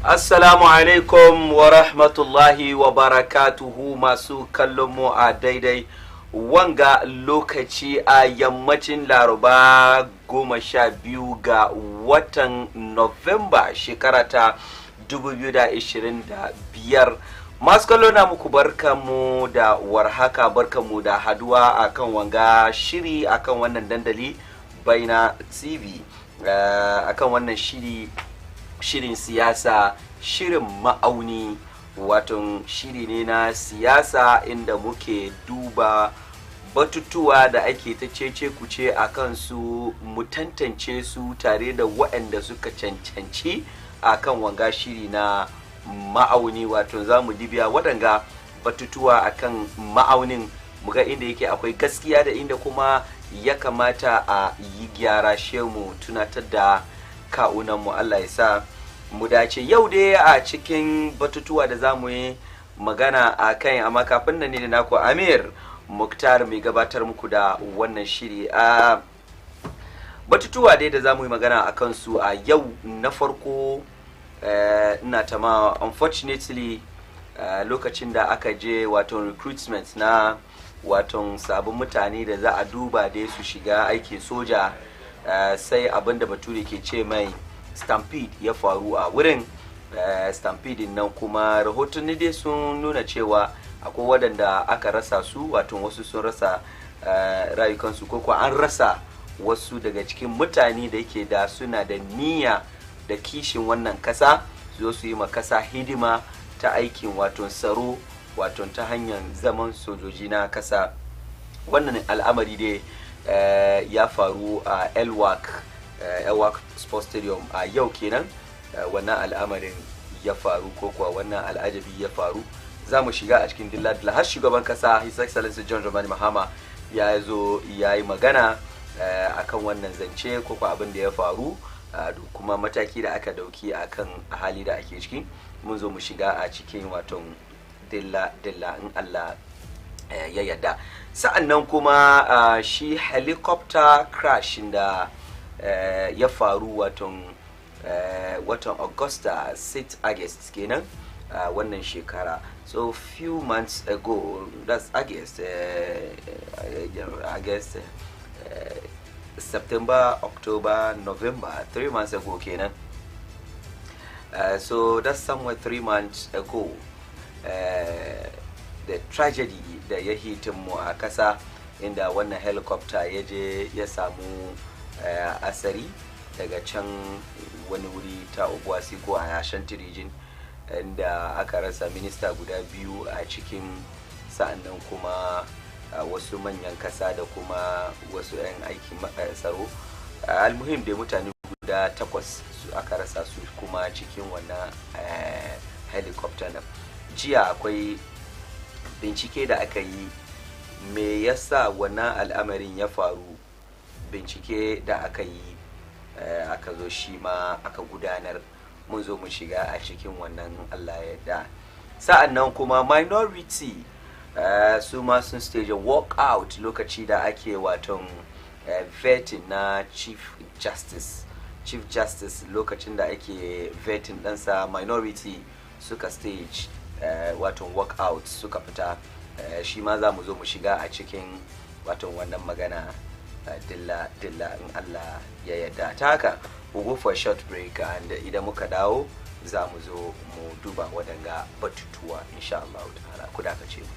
Assalamu alaikum wa rahmatullahi wa barakatuhu masu kallon mu a daidai wanga lokaci a yammacin Laraba 12 ga watan Novemba shekara ta 2025. Masu kallo na muku barkamu da warhaka, barkamu da haduwa akan wanga shiri akan wannan dandali Baina TV, akan wannan shirin siyasa, shirin ma'auni, wato shiri ne na siyasa inda muke duba batutuwa da ake ta cece kuce a kansu, mu tantance su tare da waɗanda suka cancanci a kan wanga shiri na ma'auni. Wato za mu dibiya waɗanga batutuwa a kan ma'aunin, muga inda yake akwai gaskiya da inda kuma ya kamata a yi gyara, mu tunatar da ka'unanmu. Allah ya sa mu dace. Yau dai a cikin batutuwa da za mu yi magana a kan, amma kafin nan ne da naku Ameer Mukhtar mai gabatar muku da wannan shiri. A batutuwa dai da za mu yi magana a kansu a yau, na farko ina tama unfortunately lokacin da aka je wato recruitment na wato sabon mutane da za a duba dai su shiga aikin soja, sai abinda bature ke ce mai stampede ya faru a wurin. Stampede nan kuma rahotanni dai sun nuna cewa akwai waɗanda aka rasa su, wato wasu sun rasa rayukansu, ko kuwa an rasa wasu daga cikin mutane da yake da suna da niyya da kishin wannan kasa, su yi ma kasa hidima ta aikin wato tsaro, wato ta hanyar zaman sojoji na kasa. Wannan al'amari dai ya faru a elwak sports stadium a yau kenan. Wannan al'amarin ya faru, ko kuwa wannan al'ajabi ya faru. Za mu shiga a cikin dilla har shugaban kasa His Excellency John Dramani Mahama ya zo ya yi magana akan wannan zance, ko kuwa abin da ya faru, da kuma mataki da aka dauki akan hali da ake ciki. Mun zo mu shiga a cikin wato dilla in Allah ya yarda. Sa'annan kuma shi helicopter crash da ya faru watan Augusta 6 August kenan wannan shekara. So few months ago, that's August, September, October, November, 3 months ago kenan. So that's somewhere 3 months ago, the tragedy da ya hitin mu a kasa, inda wannan helicopter ya je ya samu asari daga can wani wuri ta Obuasi ko a Ashanti region, inda aka rasa minista guda biyu a cikin, sa'annan kuma wasu manyan kasa da kuma wasu 'yan aikin tsaro. Almuhim da mutane guda 8 su aka rasa su kuma cikin wannan helicopter nan. Jiya akwai bincike da aka yi me yasa wannan al'amarin ya faru. Bincike da aka yi aka zo shi ma aka gudanar. Mun zo mu shiga a cikin wannan, Allah ya yarda. Sa'annan kuma minority su ma sun stage walk out lokaci da ake waton vetting na chief justice, lokacin da ake vetting ɗansa, minority suka stage waton walk out, suka fita. Shi ma za mu zo mu shiga a cikin waton wannan magana dilla in Allah ya yarda. Ta haka we'll go for a short break, and idan muka dawo za mu zo mu duba waɗanga batutuwa insha Allah ta'ala. Ku dakace mu.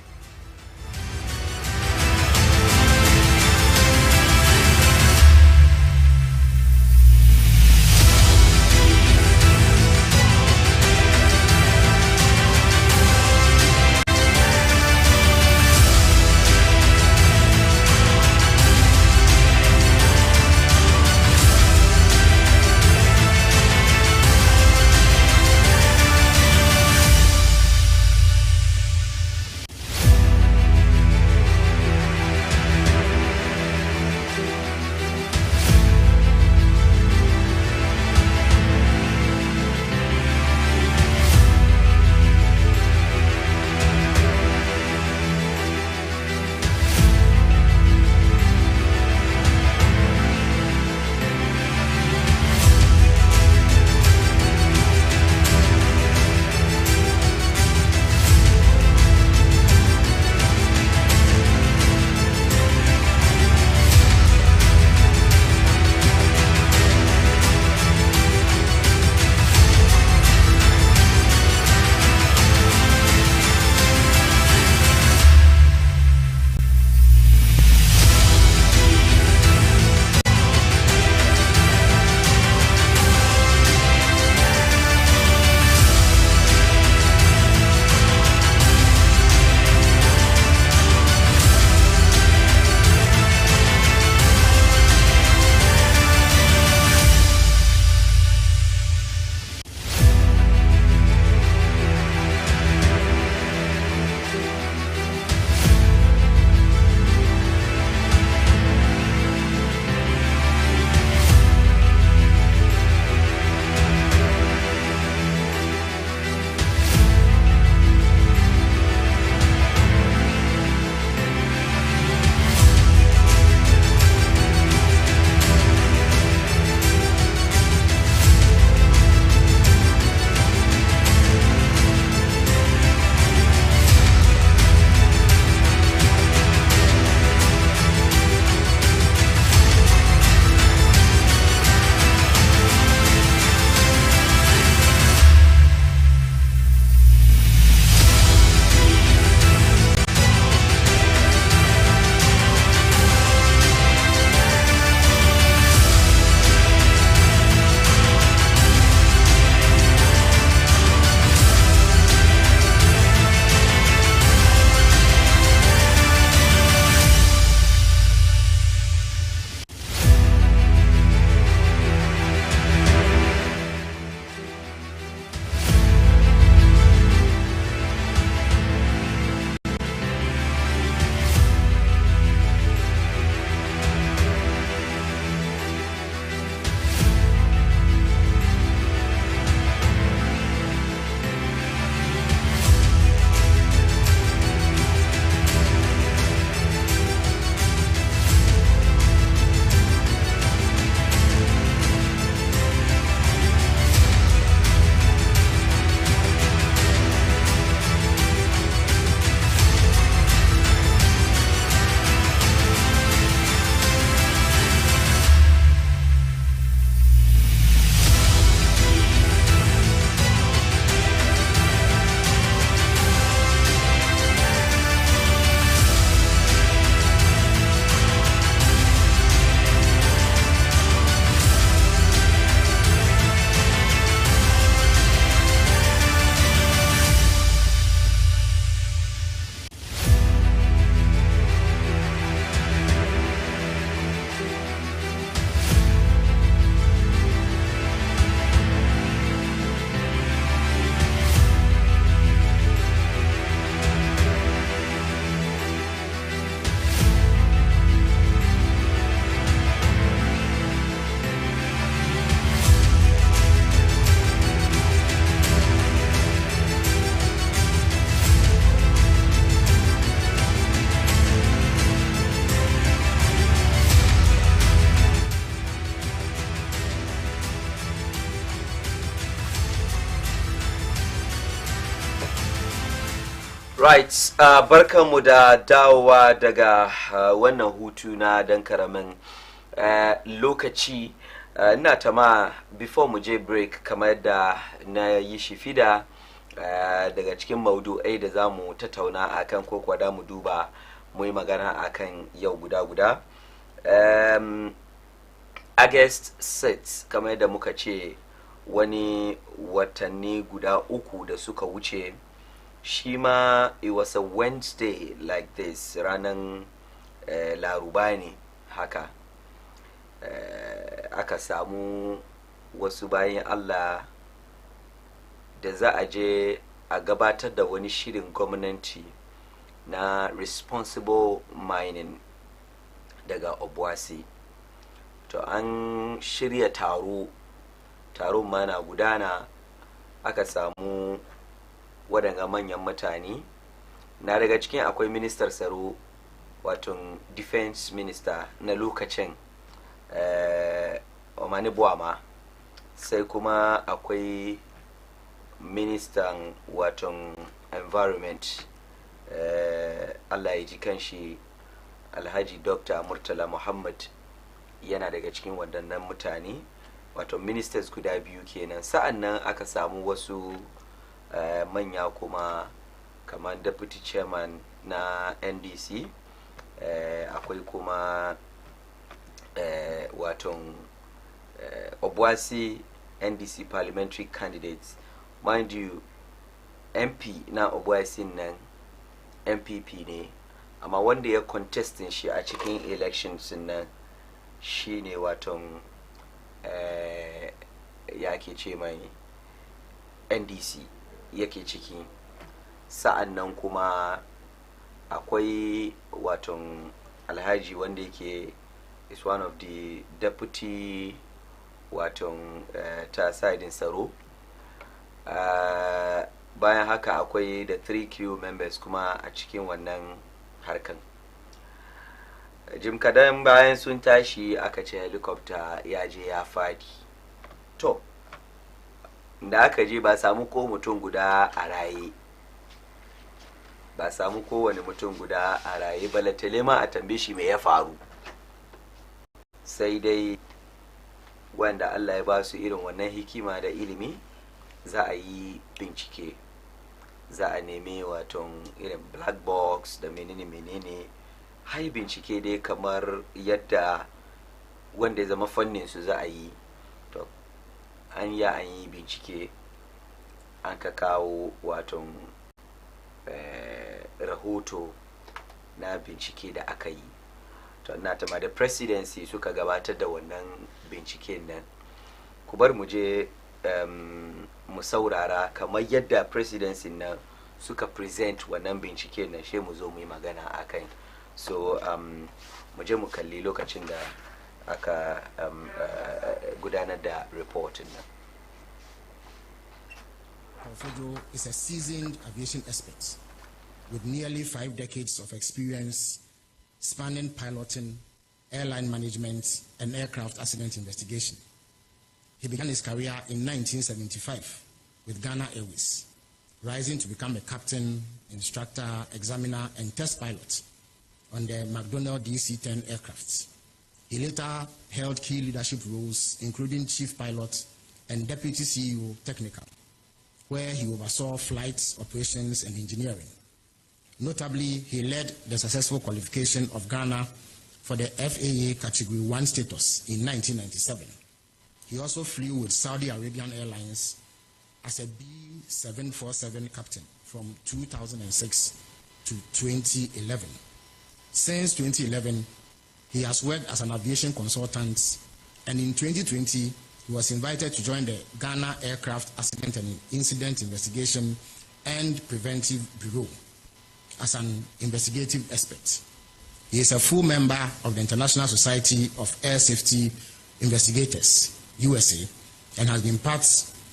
Right, barkanmu da dawowa daga wannan hutu na dan karamin lokaci. Ina tama before mu je break kamar yadda na yi shifida daga cikin maudu'ai da za mu tattauna akan ko kuwa da mu duba mu yi magana akan yau guda. August 6 kamar yadda muka ce wani watanni guda uku da suka wuce. Shima it was a Wednesday like this, ranan laruba ne haka. Aka samu wasu bayan Allah da za a je a gabatar da wani shirin gwamnati na responsible mining daga Obuasi. To an shirya taron ma na gudana. Aka samu waɗanga manyan mutane na daga cikin akwai ministar tsaro wato defense minister na lokacin Omani Buama, sai kuma akwai ministan wato environment Allah ya ji kanshi Alhaji Dr. Murtala Muhammad yana daga cikin waɗannan mutane wato ministers guda biyu kenan. Sa'an nan aka samu wasu manya kuma kamar deputy chairman na NDC, akwai kuma waton Obuasi NDC parliamentary candidates. Mind you, MP na Obuasi nan MPP ne, amma wanda ya contestin shi a cikin elections nan shi ne waton ya ke ce mai NDC yake ciki. Sa'an nan kuma akwai waton Alhaji wanda yake is one of the deputy waton ta sidin tsaro. Bayan haka akwai da 3 crew members kuma a cikin wannan harkan. Jim kadan bayan sun tashi aka ce helicopter ya je ya fadi. To da aka je ba samu ko mutum guda a raye, ba samu kowane mutum guda a raye balatale ma a tambaye shi me ya faru. Sai dai wanda Allah ya ba su irin wannan hikima da ilimi, za a yi bincike, za a nemi waton irin black box da menene hai bincike dai kamar yadda wanda ya zama fannin su za a yi. To an yi bincike, an ka kawo waton rahoto na bincike da aka yi. To na tama da presidency suka gabatar da wannan binciken nan. Ku bar mu je mu saurara kamar yadda presidency nan suka present wannan binciken nan, she mu zo mu yi magana akai. So mu je mu kalli lokacin da aka gudanar da reportin nan. Fojo is a seasoned aviation expert with nearly 5 decades of experience spanning piloting, airline management, and aircraft accident investigation. He began his career in 1975 with Ghana Airways, rising to become a captain, instructor, examiner, and test pilot on the McDonnell DC-10 aircraft. He later held key leadership roles, including chief pilot and deputy CEO technical, where he oversaw flight operations and engineering. Notably, he led the successful qualification of Ghana for the FAA Category 1 status in 1997. He also flew with Saudi Arabian Airlines as a B747 captain from 2006 to 2011. Since 2011, he has worked as an aviation consultant, and in 2020, he was invited to join the Ghana Aircraft Accident and Incident Investigation and Preventive Bureau as an investigative expert. He is a full member of the International Society of Air Safety Investigators, USA, and has been part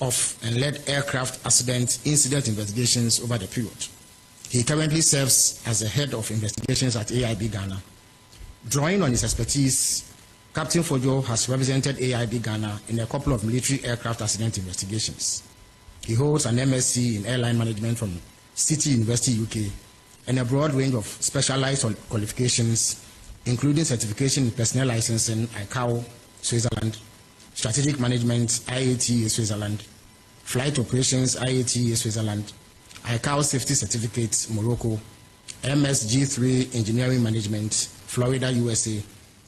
of and led aircraft accident incident investigations over the period. He currently serves as the head of investigations at AIB Ghana. Drawing on his expertise, Captain Fojo has represented AIB Ghana in a couple of military aircraft accident investigations. He holds an MSc in airline management from City University UK, and a broad range of specialized qualifications, including certification in personnel licensing, ICAO, Switzerland, strategic management, IATA, Switzerland, flight operations, IATA, Switzerland, ICAO safety certificate, Morocco, MSG3 engineering management, Florida, USA,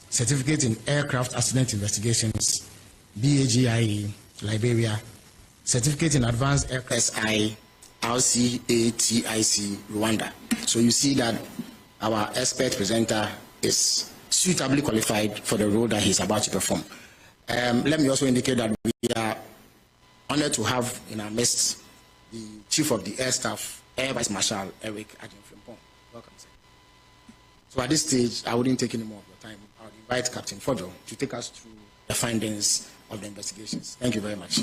certificate in aircraft accident investigations, BAGIA, Liberia, certificate in advanced aircraft SI, RCATIC, Rwanda. So you see that our expert presenter is suitably qualified for the role that he's about to perform. Let me also indicate that we are honored to have in our midst the Chief of the Air Staff, Air Vice Marshal Eric Adjunfrimpong. Welcome, sir. So at this stage, I wouldn't take any more of your time. I would invite Captain Fodo to take us through the findings of the investigations. Thank you very much.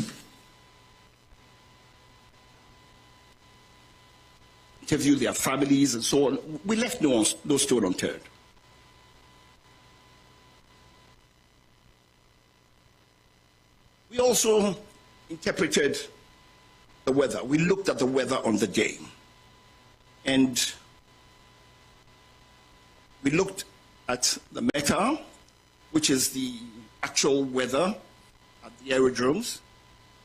Interview their families and so on. We left no stone unturned. We also interpreted the weather. We looked at the weather on the day. And we looked at the META, which is the actual weather at the aerodromes.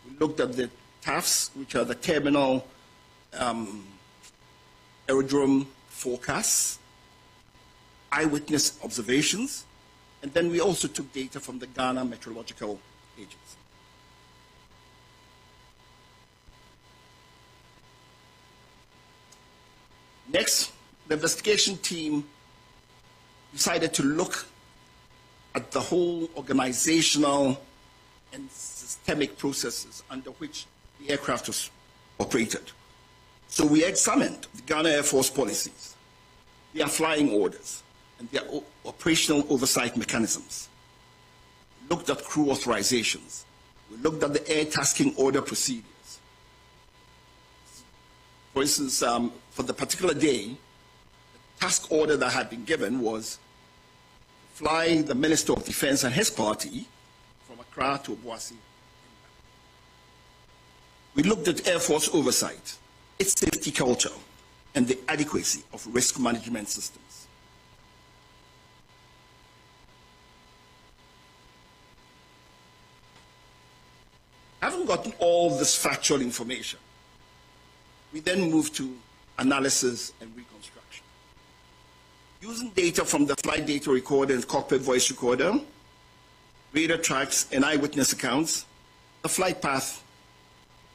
We looked at the TAFs, which are the terminal aerodrome forecasts, eyewitness observations, and then we also took data from the Ghana Meteorological Agency. Next, the investigation team decided to look at the whole organizational and systemic processes under which the aircraft was operated. So we examined the Ghana Air Force policies, their flying orders, and their operational oversight mechanisms. We looked at crew authorizations. We looked at the air tasking order procedures. For instance, for the particular day, the task order that had been given was to fly the Minister of Defense and his party from Accra to Obuasi. We looked at Air Force oversight, its safety culture, and the adequacy of risk management systems. Having gotten all this factual information, we then moved to analysis and reconstruction. Using data from the flight data recorder and cockpit voice recorder, radar tracks, and eyewitness accounts, the flight path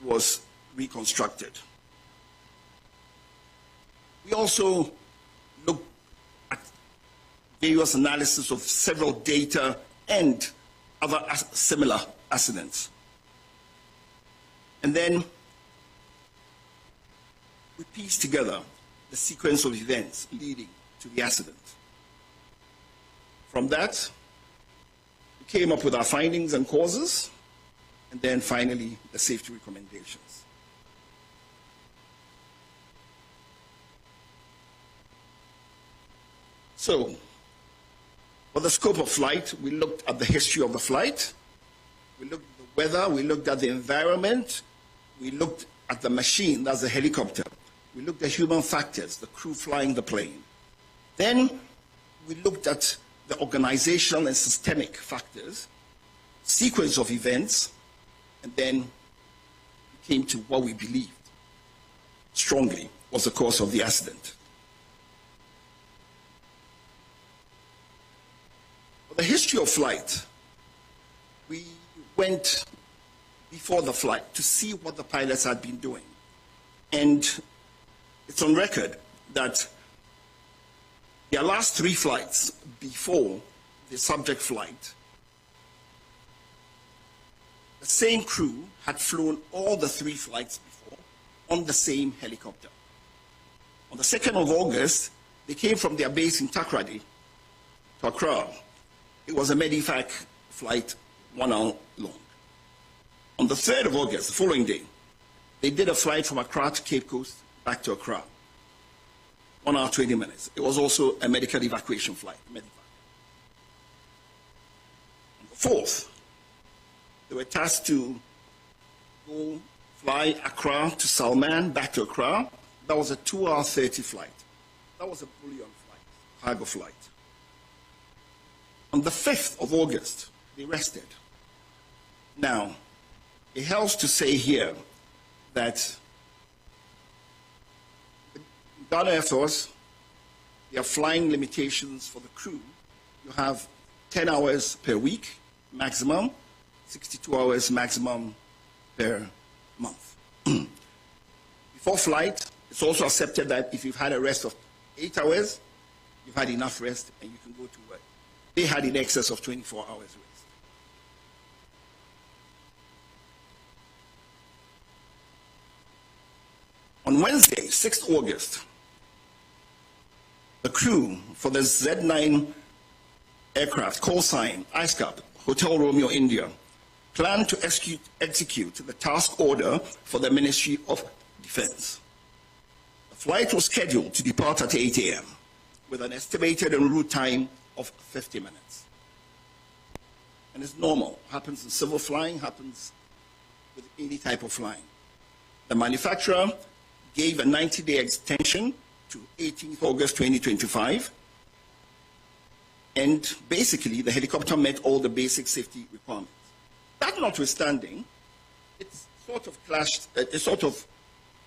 was reconstructed. We also looked at various analysis of several data and other similar accidents. And then we pieced together the sequence of events leading to the accident. From that, we came up with our findings and causes, and then finally the safety recommendations. So, for the scope of flight, we looked at the history of the flight, we looked at the weather, we looked at the environment, we looked at the machine, that's the helicopter, we looked at human factors, the crew flying the plane. Then we looked at the organizational and systemic factors, sequence of events, and then we came to what we believed strongly was the cause of the accident. For the history of flight, we went before the flight to see what the pilots had been doing. And it's on record that their last 3 flights before the subject flight, the same crew had flown all the 3 flights before on the same helicopter. On the 2nd of August, they came from their base in Takoradi to Accra. It was a Medivac flight, 1 hour long. On the 3rd of August, the following day, they did a flight from Accra to Cape Coast, back to Accra. 1 hour, 20 minutes. It was also a medical evacuation flight, Medivac. On the 4th, they were tasked to go fly Accra to Salman, back to Accra, That was a 2-hour 30 flight. That was a bullion flight, cargo flight. On the 5th of August, they rested. Now, it helps to say here that the Ghana Air Force, there are flying limitations for the crew. You have 10 hours per week maximum, 62 hours maximum per month. Before flight, it's also accepted that if you've had a rest of 8 hours, you've had enough rest and you can go to work. They had in excess of 24 hours rest. On Wednesday, 6th August, the crew for the Z9 aircraft, call sign, ISCAP, Hotel Romeo, India, planned to execute the task order for the Ministry of Defense. The flight was scheduled to depart at 8 a.m. with an estimated en route time of 50 minutes. And it's normal, happens in civil flying, happens with any type of flying. The manufacturer gave a 90-day extension to 18th August 2025, and basically the helicopter met all the basic safety requirements. That notwithstanding, it sort of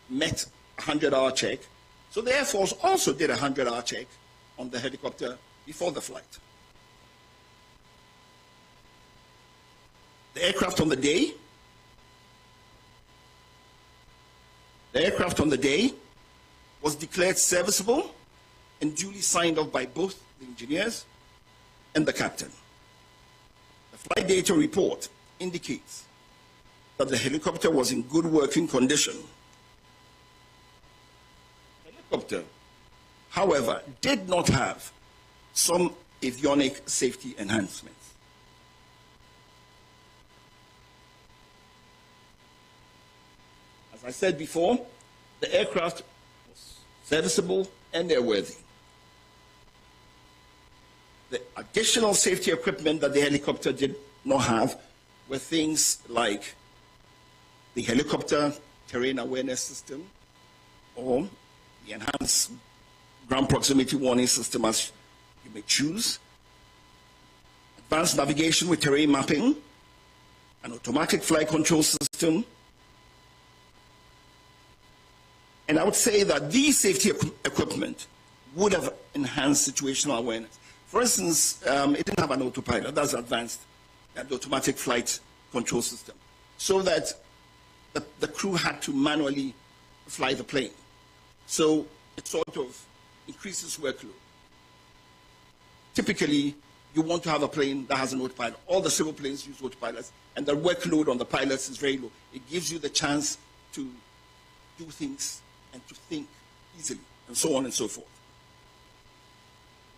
met a 100-hour check. So the Air Force also did a 100-hour check on the helicopter before the flight. The aircraft on the day was declared serviceable and duly signed off by both the engineers and the captain. The flight data report indicates that the helicopter was in good working condition. The helicopter, however, did not have some avionic safety enhancements. As I said before, the aircraft was serviceable and airworthy. The additional safety equipment that the helicopter did not have were things like the helicopter terrain awareness system or the enhanced ground proximity warning system, as you may choose, advanced navigation with terrain mapping, an automatic flight control system. And I would say that these safety equipment would have enhanced situational awareness. For instance, it didn't have an autopilot. That's advanced, the automatic flight control system, so that the crew had to manually fly the plane. So it sort of increases workload. Typically, you want to have a plane that has an autopilot. All the civil planes use autopilots, and the workload on the pilots is very low. It gives you the chance to do things and to think easily, and so on and so forth.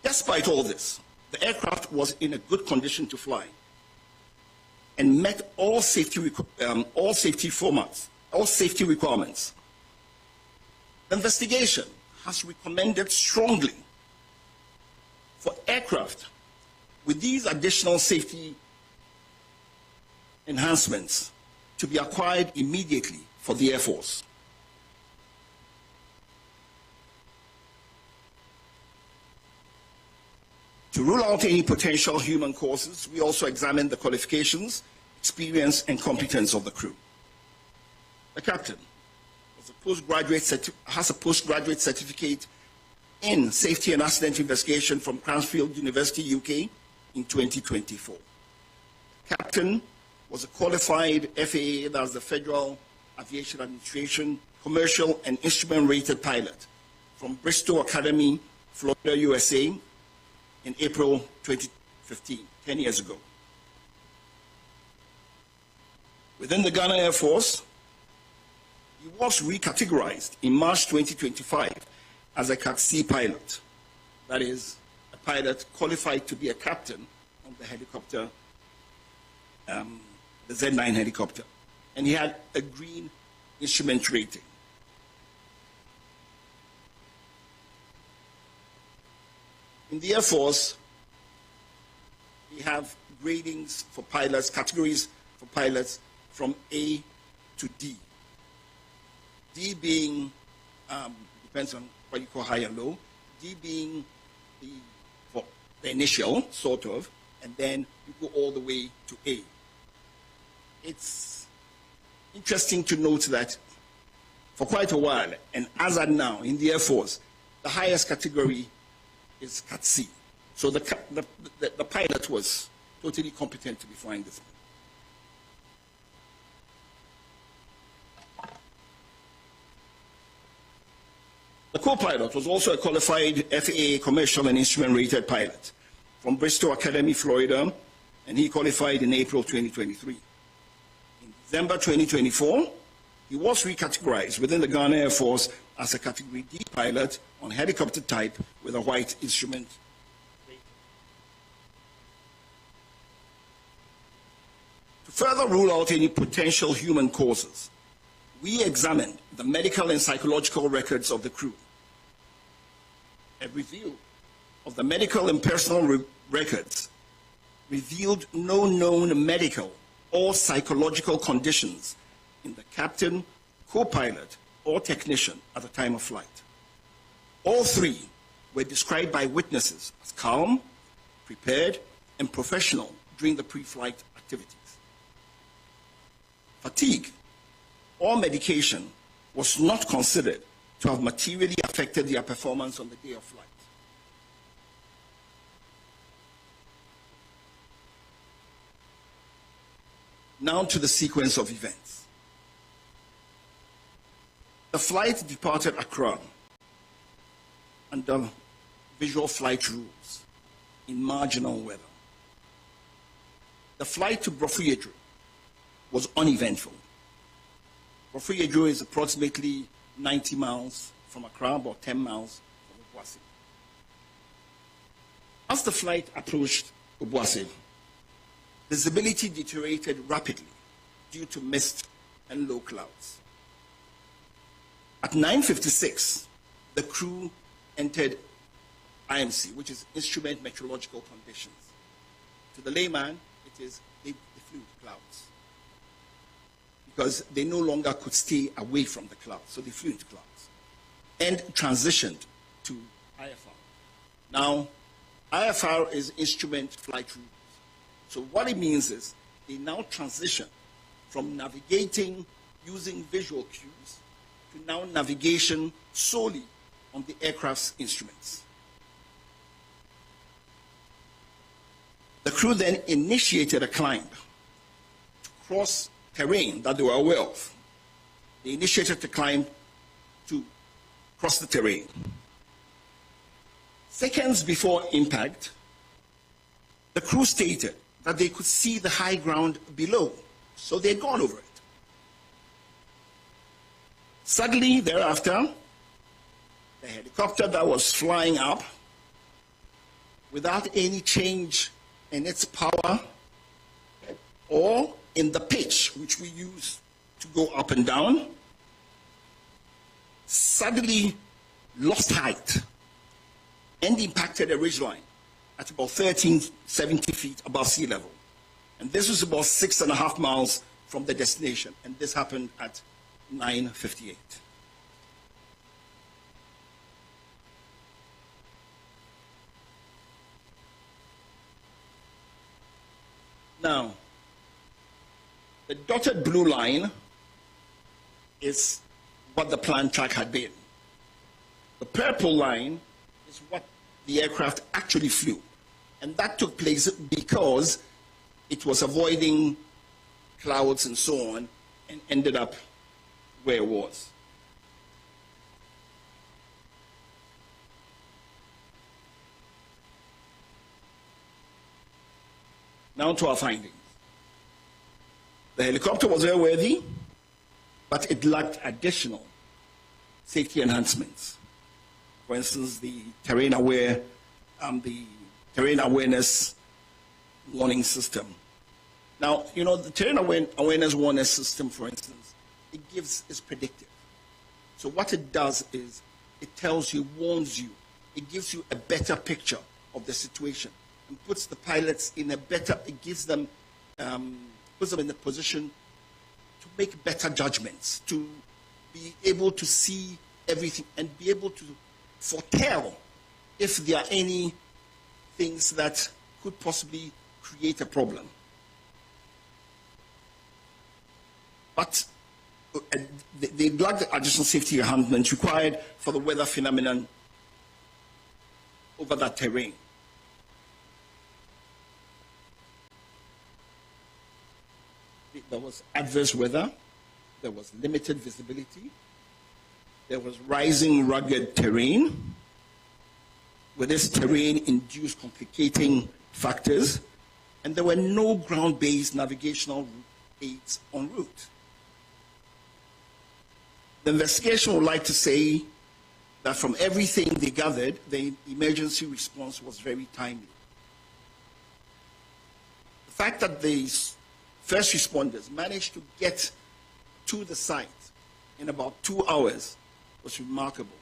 Despite all this, the aircraft was in a good condition to fly and met all safety requirements. The investigation has recommended strongly for aircraft with these additional safety enhancements to be acquired immediately for the Air Force. To rule out any potential human causes, we also examined the qualifications, experience, and competence of the crew. The captain has a postgraduate certificate in safety and accident investigation from Cranfield University, UK, in 2024. Captain was a qualified FAA, that's the Federal Aviation Administration, commercial and instrument rated pilot from Bristol Academy, Florida, USA, in April 2015, 10 years ago. Within the Ghana Air Force, he was recategorized in March 2025 as a Cat C pilot. That is, a pilot qualified to be a captain on the helicopter, the Z9 helicopter. And he had a green instrument rating. In the Air Force, we have gradings for pilots, categories for pilots from A to D. D being depends on what you call high and low. D being the initial, sort of, and then you go all the way to A. It's interesting to note that for quite a while, and as at now in the Air Force, the highest category is Cat C. So the pilot was totally competent to be flying this plane. The co-pilot was also a qualified FAA commercial and instrument rated pilot from Bristol Academy, Florida, and he qualified in April 2023. In December 2024, he was recategorized within the Ghana Air Force as a Category D pilot on helicopter type with a white instrument. To further rule out any potential human causes, we examined the medical and psychological records of the crew. A review of the medical and personal records revealed no known medical or psychological conditions in the captain, co-pilot, or technician at the time of flight. All three were described by witnesses as calm, prepared, and professional during the pre-flight activities. Fatigue or medication was not considered to have materially affected their performance on the day of flight. Now to the sequence of events. The flight departed Accra under visual flight rules in marginal weather. The flight to Brofuyedro was uneventful. Brofuyedro is approximately 90 miles from Accra, about 10 miles from Obuasi. As the flight approached Obuasi, visibility deteriorated rapidly due to mist and low clouds. At 9:56, the crew entered IMC, which is Instrument Meteorological Conditions. To the layman, it is they flew into clouds because they no longer could stay away from the clouds, so they flew into clouds and transitioned to IFR. Now, IFR is Instrument Flight Rules. So what it means is they now transition from navigating using visual cues to now navigation solely on the aircraft's instruments. The crew then initiated a climb to cross terrain that they were aware of. They initiated the climb to cross the terrain. Seconds before impact, the crew stated that they could see the high ground below, so they had gone over it. Suddenly thereafter, the helicopter that was flying up without any change in its power or in the pitch which we use to go up and down, suddenly lost height and impacted a ridgeline at about 1370 feet above sea level. And this was about 6.5 miles from the destination, and this happened at 9:58. Now, the dotted blue line is what the planned track had been. The purple line is what the aircraft actually flew. And that took place because it was avoiding clouds and so on and ended up where it was. Now to our findings. The helicopter was airworthy, but it lacked additional safety enhancements. For instance, the terrain awareness warning system. Now, you know, the terrain awareness warning system, for instance, is predictive. So what it does is it tells you, warns you, it gives you a better picture of the situation and puts the pilots in a better, it gives them, puts them in a position to make better judgments, to be able to see everything and be able to foretell if there are any things that could possibly create a problem. But they lack the additional safety enhancements required for the weather phenomenon over that terrain. There was adverse weather, there was limited visibility, there was rising rugged terrain, with this terrain induced complicating factors, and there were no ground-based navigational aids en route. The investigation would like to say that from everything they gathered, the emergency response was very timely. The fact that the first responders managed to get to the site in about 2 hours was remarkable,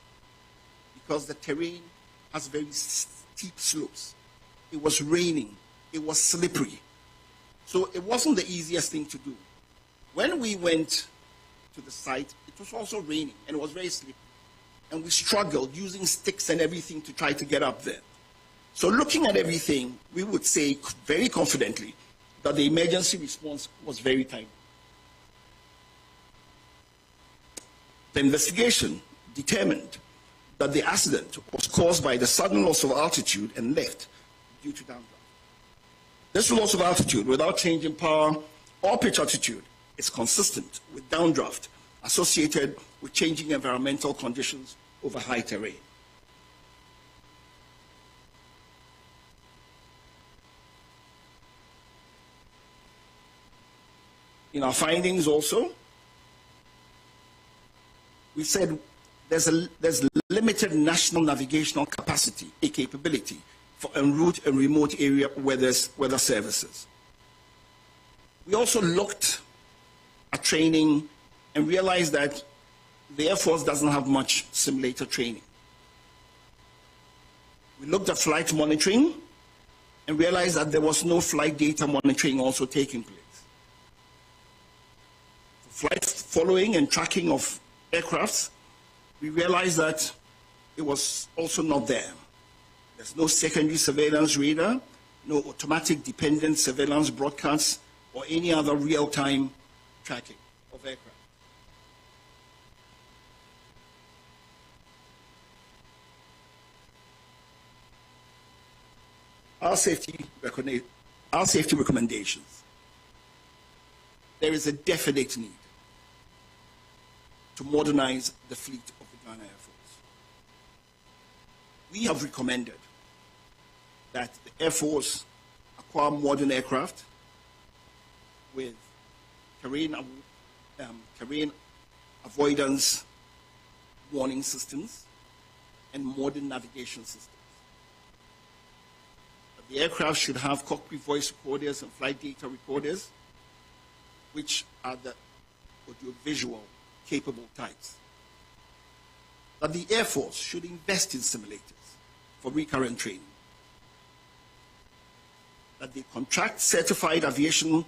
because the terrain has very steep slopes. It was raining, it was slippery. So it wasn't the easiest thing to do. When we went to the site, it was also raining and it was very slippery. And we struggled using sticks and everything to try to get up there. So looking at everything, we would say very confidently that the emergency response was very timely. The investigation determined that the accident was caused by the sudden loss of altitude and lift due to downdraft. This loss of altitude without change in power or pitch altitude is consistent with downdraft associated with changing environmental conditions over high terrain. In our findings also, we said there's limited national navigational capacity, a capability for en route and remote area weather services. We also looked at training and realized that the Air Force doesn't have much simulator training. We looked at flight monitoring and realized that there was no flight data monitoring also taking place. For flight following and tracking of aircrafts, we realized that it was also not there. There's no secondary surveillance radar, no automatic dependent surveillance broadcasts, or any other real-time tracking of aircraft. Our safety recommendations. There is a definite need to modernize the fleet of the Ghana Air Force. We have recommended that the Air Force acquire modern aircraft with terrain avoidance warning systems and modern navigation systems. The aircraft should have cockpit voice recorders and flight data recorders, which are the audiovisual capable types. That the Air Force should invest in simulators for recurrent training. That they contract certified aviation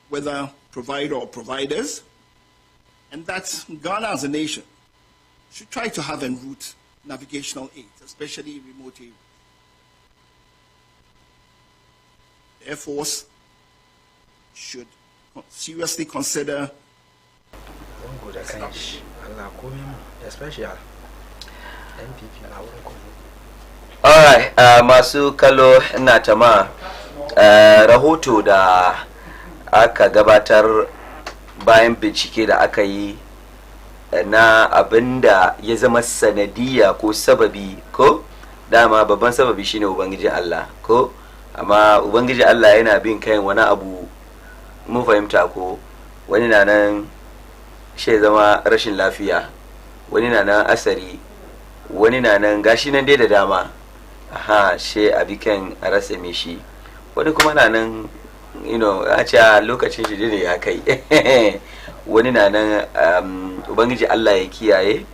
weather provider or providers, and that Ghana as a nation should try to have en route navigational aids, especially in remote areas. The Air Force should seriously consider alright, masu kallo ina tama rahoto da aka gabatar bayan bincike da aka yi na abinda ya zama sanadiyya ko sababi ko dama babban sababi shine ubangijin Allah ko amma ubangiji Allah yana bin kayan wani abu mun fahimta ko wani na nan shi zama rashin lafiya, wani na nan asari, wani na nan gashi nan dai da dama shi abikan a rasa me shi, wani kuma na nan a ce lokacin shi ne ya kai wani na nan ubangiji Allah ya kiyaye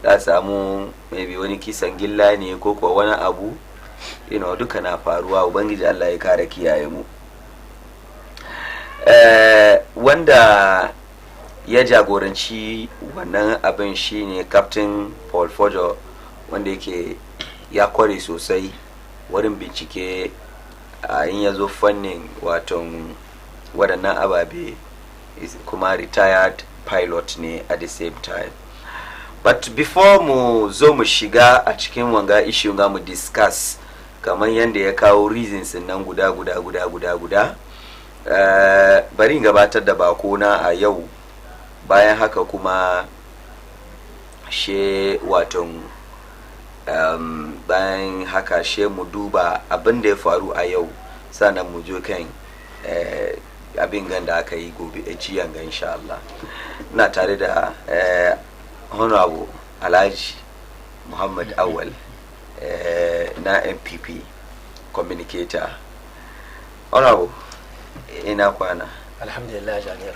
za samu maybe wani kisan gilla ne ko kuwa wani abu duka na faruwa, ubangiji Allah ya kare kiyaye mu. Wanda ya jagoranci wannan abin shine Captain Paul Fojo, wanda yake ya kware sosai wurin bincike in ya zo fannin waton waɗannan ababe, kuma retired pilot ne at the same time. But before mu zo mu shiga a cikin wanga issue ga mu discuss kamar yadda ya kawo reasons nan guda bari in gabatar da bakona a yau. Bayan haka kuma she waton bayan haka she mu duba abin da ya faru a yau, sannan mu jo kan abin ganda aka yi gobe a jiyan ga insha Allah. Na tare da Honorable Alhaji Muhammad Awal na MPP communicator. Honorable, ina kwana? Alhamdulillah Janir.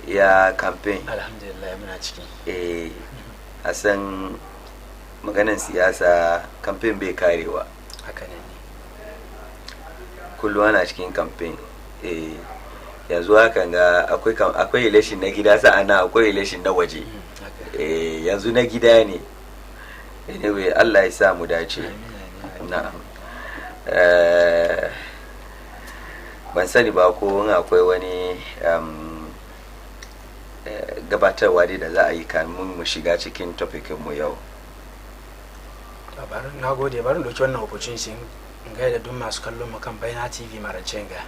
Ya campaign? Alhamdulillah muna ciki. A san maganan siyasa campaign bai karewa. Haka ne. Kullum ana cikin campaign. Yanzu hakan ga akwai election na gida, sa'ana akwai election na waje. Yanzu na gida ne. Anyway, Allah ya sa mu dace. Na'am. Ban sani ba ko akwai wani gabatarwa da za a yi kamun mu shiga cikin topikin mu yau. Na gode, bari doki wannan opportunity in gaida duk masu kallon mu kan Baina TV Maracenga.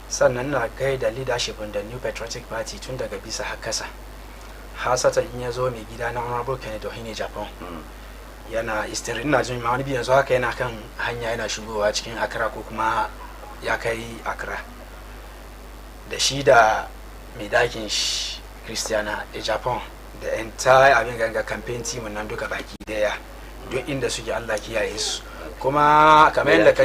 Sannan na gaida leadership da New Patriotic Party tun daga bisa har kasa. Hasatan in ya zo mai gida na Honorable Kennedy Ohine Japan. Yana istirin na jin ma wani biyan yanzu haka yana kan hanya yana shigowa cikin Accra ko kuma ya kai Accra. Da shi da mai dakin shi Christiana da Japan da entire abin ganga campaign team nan duka baki daya duk inda suke Allah kiyaye su. Kuma kamar yadda ka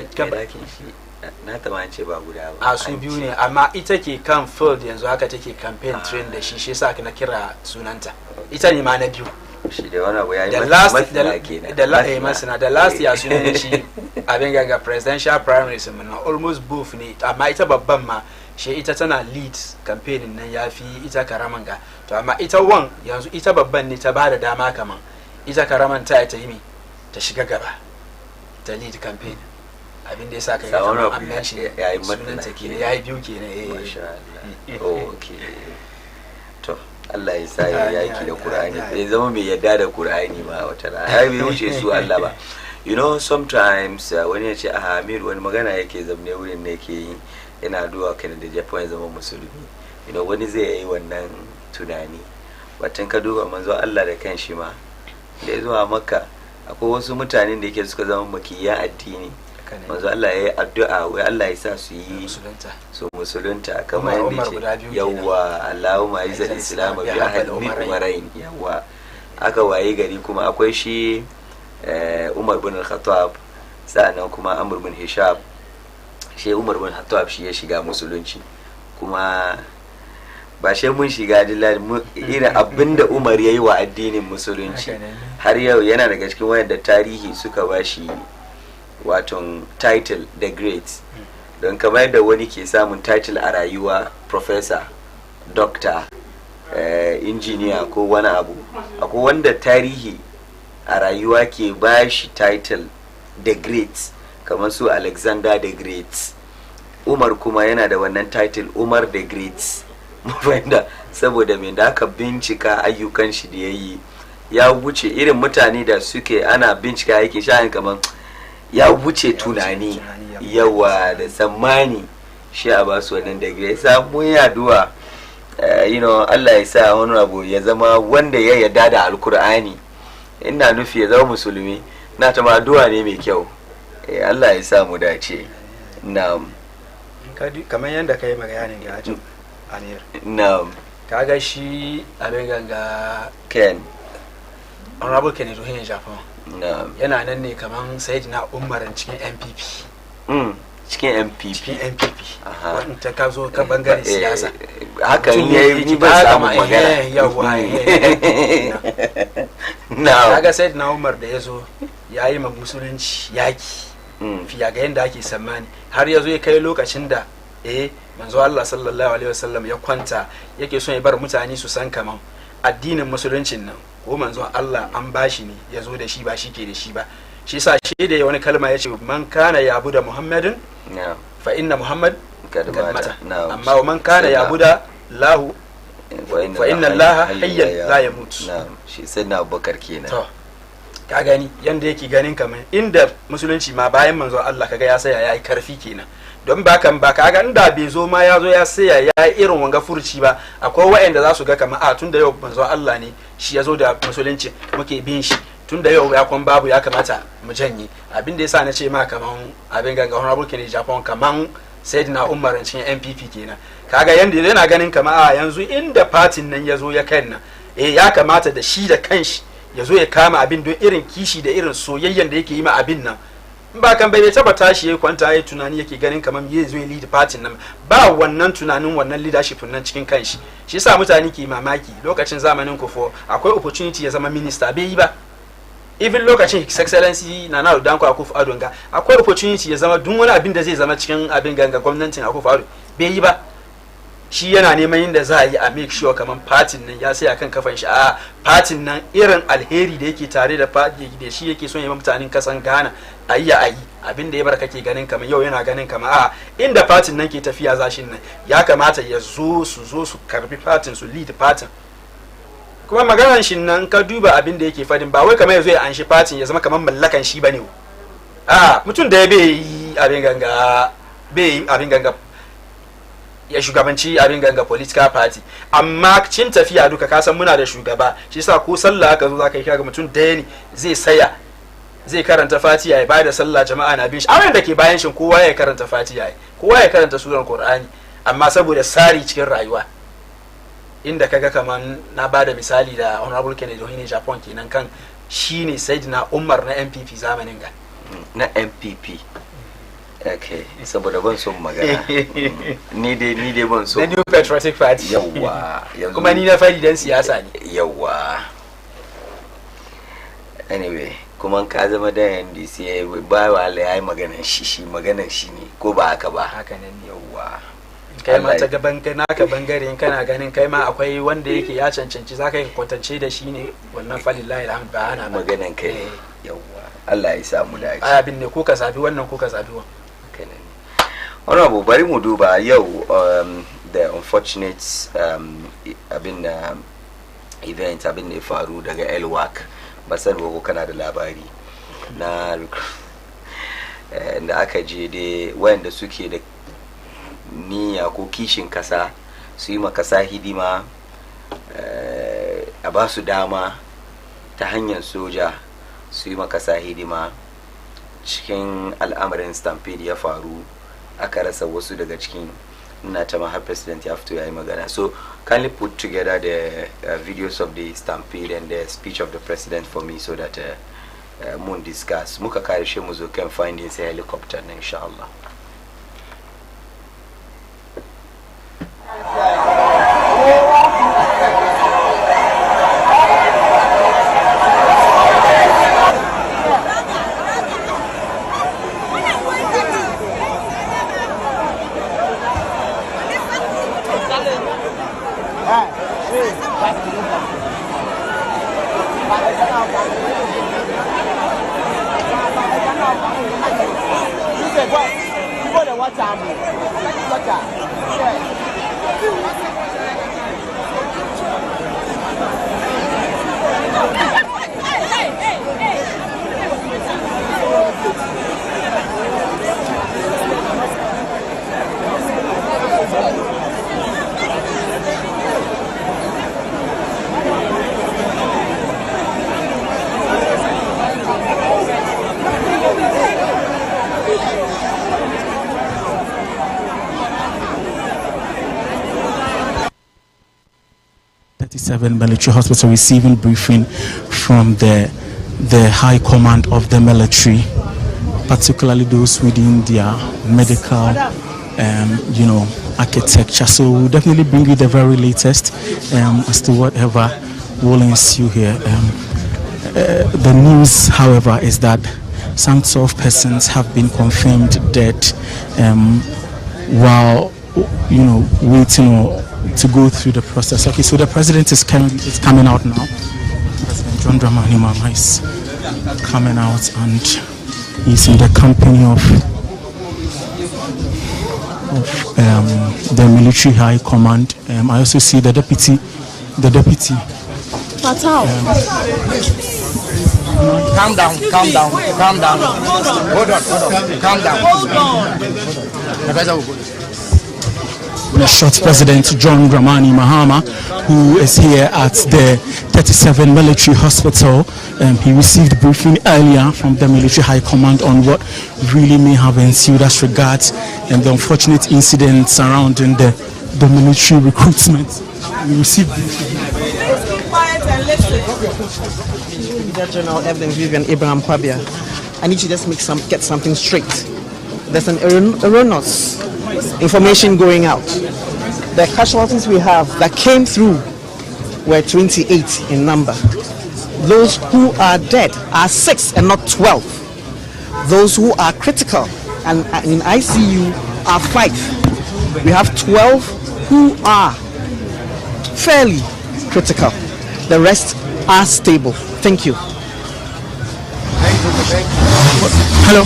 na tamance ba guda ba. A su biyu ne, amma ita ke kan field yanzu haka take campaign train da shi yasa na kira sunanta. Ita ne ma na biyu. Shi da wani abu ya yi masana da last year sunan shi abin ganga presidential primaries mun almost both ne, amma ita babban ma shi ita tana lead campaign nan yafi ita karaman ga, to amma ita wan yanzu ita babban ne ta bada dama kaman ita karaman ta yi mi ta shiga gaba ta lead campaign. Abin da yasa kai ga amma shi yayi sunanta kenan, yayi biyu kenan. Masha Allah. Okay. To Allah ya sa ya yaki da Qur'ani, bai zama mai yadda da Qur'ani ma wata rana. Ai bai wuce su Allah ba. You know, sometimes wani ya ce Amir wani magana yake zamne wurin ne yake yi, yana duwa kan da Japan ya zama musulmi. You know, wani zai yi wannan tunani. Batun ka duba manzo Allah da kanshi ma da ya zuwa Makka akwai wasu mutanen da yake suka zama makiya addini. Manzo Allah ya yi addu'a wai Allah ya sa su yi musulunta kamar yadda ce yawwa Allahumma izzil islam bi ahad marain. Yawwa aka waye gari kuma akwai shi Umar bin Khattab, sa'annan kuma Amr bin Hisham. Shi Umar bin Khattab shi ya shiga musulunci, kuma ba shi mun shiga irin abinda Umar ya yi wa addinin musulunci har yau yana daga cikin wayanda tarihi suka bashi waton title the great. Don kamar yadda wani ke samun title a rayuwa, professor, doctor, engineer ko wani abu, akwai wanda tarihi a rayuwa ke bashi title the great, kamar su Alexander the Great. Umar kuma yana da wannan title Umar the Great. Mafahimta, saboda mai da aka bincika ayyukan shi da yayi ya wuce irin mutane da suke ana bincika aikin sha'in kamar ya wuce tunani yawa da tsammani, shi a basu wannan degree. Sai mun yaduwa Allah ya sa wani abu ya zama wanda ya yarda da alkur'ani, ina nufi ya zama musulmi, na ta addu'a ne mai kyau. Allah ya sa mu dace. Na'am, kamar yadda kai maganin ga ajin Amir. Na'am, kaga shi abin ganga Ken Honorable Kennedy Ohine Japan yana nan ne kaman Sayyidina Umar cikin MPP. Cikin MPP. Wani ta ka zo ka bangare siyasa. Hakan yayi ni ba samu magana. Yawa. Kaga Sayyidina Umar da yazo yayi ma musulunci yaki. Fiya ga yanda ake sammani har yazo ya kai lokacin da manzo Allah sallallahu alaihi wasallam ya kwanta yake son ya bar mutane su san kaman addinin musuluncin nan ko manzo Allah an bashi ne ya zo da shi ba shi ke da shi ba. Shi sa shi da wani kalma ya ce man kana yabu da Muhammadin fa inna Muhammad kad mata amma man kana yabu da lahu fa inna Allah hayyan la yamut. Shi sai na Abubakar kenan. To ka gani yanda yake ganin kamar inda musulunci ma bayan manzo Allah kaga ya saya yayi karfi kenan. Don ba kaga inda bai zo ma ya zo ya saya ya yi irin wanga furci ba, akwai wa'anda za su ga kamar a tun da yau manzo Allah ne shi ya zo da musulunci muke bin shi, tun da yau ya kwan babu ya kamata mu janye. Abin da yasa na ce ma kaman abin ganga honorable Kennedy Japan kaman Sayyidina Umar cin NPP kenan. Kaga yanda yana ganin kamar a yanzu inda fatin nan ya zo ya kai nan ya kamata da shi da kanshi ya zo ya kama abin don irin kishi da irin soyayyen da yake yi ma abin nan. Ba kan bai taba tashi yayi kwanta yayi tunani yake ganin kamar yayi zo ya lead party nan, ba wannan tunanin wannan leadership nan cikin kanshi. Shi yasa mutane ke mamaki lokacin zamanin Kofo akwai opportunity ya zama minister bai yi ba. Even lokacin His Excellency Nana Addo Dankwa Akufo-Addo ga akwai opportunity ya zama duk wani abin da zai zama cikin abin ganga gwamnatin Akufo-Addo bai yi ba. Shi yana neman yin da za a yi a make sure kamar fatin nan ya saya kan kafan shi, a fatin nan irin alheri da yake tare da fati da shi yake son ya mutanen kasan Ghana ayi abin da ya bar kake ganin kamar yau yana ganin kamar a inda fatin nan ke tafiya zashin nan ya kamata ya zo su karbi fatin su lead fatin. Kuma maganar shi nan ka duba abin da yake fadin ba wai kamar ya zo ya anshi fatin ya zama kamar mallakan shi bane. Mutum da ya bai yi abin ganga ya shugabanci abin ganga political party, amma cin tafiya duka kasan muna da shugaba. Shi yasa ko sallah aka zo zaka yi kaga mutum daya ne zai saya zai karanta fatiha ya bada sallah jama'a na bin shi, a da ke bayan shi kowa ya karanta fatiha kowa ya karanta surar Qur'ani, amma saboda sari cikin rayuwa inda kaga kaman na bada misali da honorable Kennedy Japan kenan kan shine Sayyidina Umar na MPP zamanin ga na MPP. Okay, saboda ban son magana. Ni dai ban so. The New Patriotic Party. Yawwa. Kuma ni na fadi dan siyasa ne. Yawwa. Anyway, kuma ka zama da NDC ba wa Allah yayi maganar shi ne ko ba haka ba. Haka ne. Yawwa. Kai ma ta gaban kai naka bangare in kana ganin kai ma akwai wanda yake ya cancanci zaka yi kwatance da shi ne wannan falillahi alhamd ba ana maganar kai. Yawwa. Allah ya samu dace. Abin ne ko ka zabi wannan ko ka zabi wannan. Honorable, bari mu duba yau the unfortunate event abin da ya faru daga Elwak. Ba san ko kana da labari na da aka je dai wayanda suke da niyya ko kishin kasa su yi makasa hidima a ba su dama ta hanyar soja su yi makasa hidima. Cikin al'amarin stampede ya faru aka rasa wasu daga cikin ina ta har president ya fito ya yi magana. So kindly put together the videos of the stampede and the speech of the president for me so that mun discuss muka kare shi mu zo kan finding sai helicopter na inshallah. Military Hospital receiving briefing from the high command of the military, particularly those within their medical architecture. So we'll definitely bring you the very latest as to whatever will ensue here. The news, however, is that some 12 persons have been confirmed dead, while waiting or to go through the process. Okay, so the president is coming out now. President John Dramani Mahama is coming out, and he's in the company of the military high command. I also see the deputy. Fatal. Calm down. Hold on. Calm down. The short President John Dramani Mahama, who is here at the 37 military hospital. He received briefing earlier from the military high command on what really may have ensued as regards the unfortunate incidents surrounding the military recruitment. We received General Evidence Vivian Abraham Kwabia. I need to just get something straight. There's an erroneous information going out. The casualties we have that came through were 28 in number. Those who are dead are 6 and not 12. Those who are critical and in ICU are 5. We have 12 who are fairly critical. The rest are stable. Thank you. hello.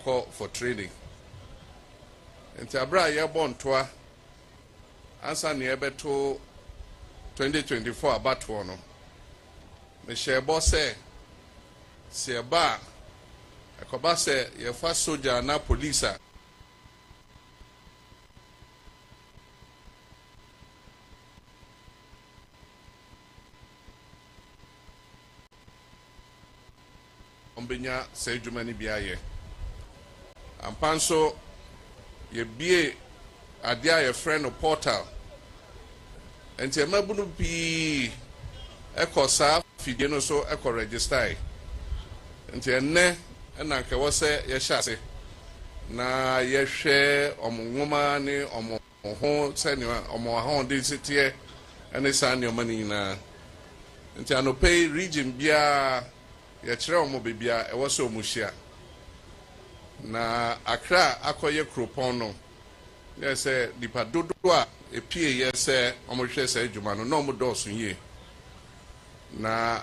Call for training. And Tabra Yabontoa answer near to 2024 about one. Michelle Bosse, Seba, a Kobase, your first soldier, na police. Ombenya say Germany biaye. Ampanso ye bie adia ye friend of portal. Enti emabunu bi eko sa fidie no so eko register. Enti enne na nke wo se ye hyase na ye hwe omwoma ne omho se ne omo ahon de sitie ene sa ne omani na. Enti anope region bia ye kire omo bebia e wo so omuhia. Na Accra akoye kropon no yes dipa dodo a epie yes omohwe se adwuma no no modoso yie na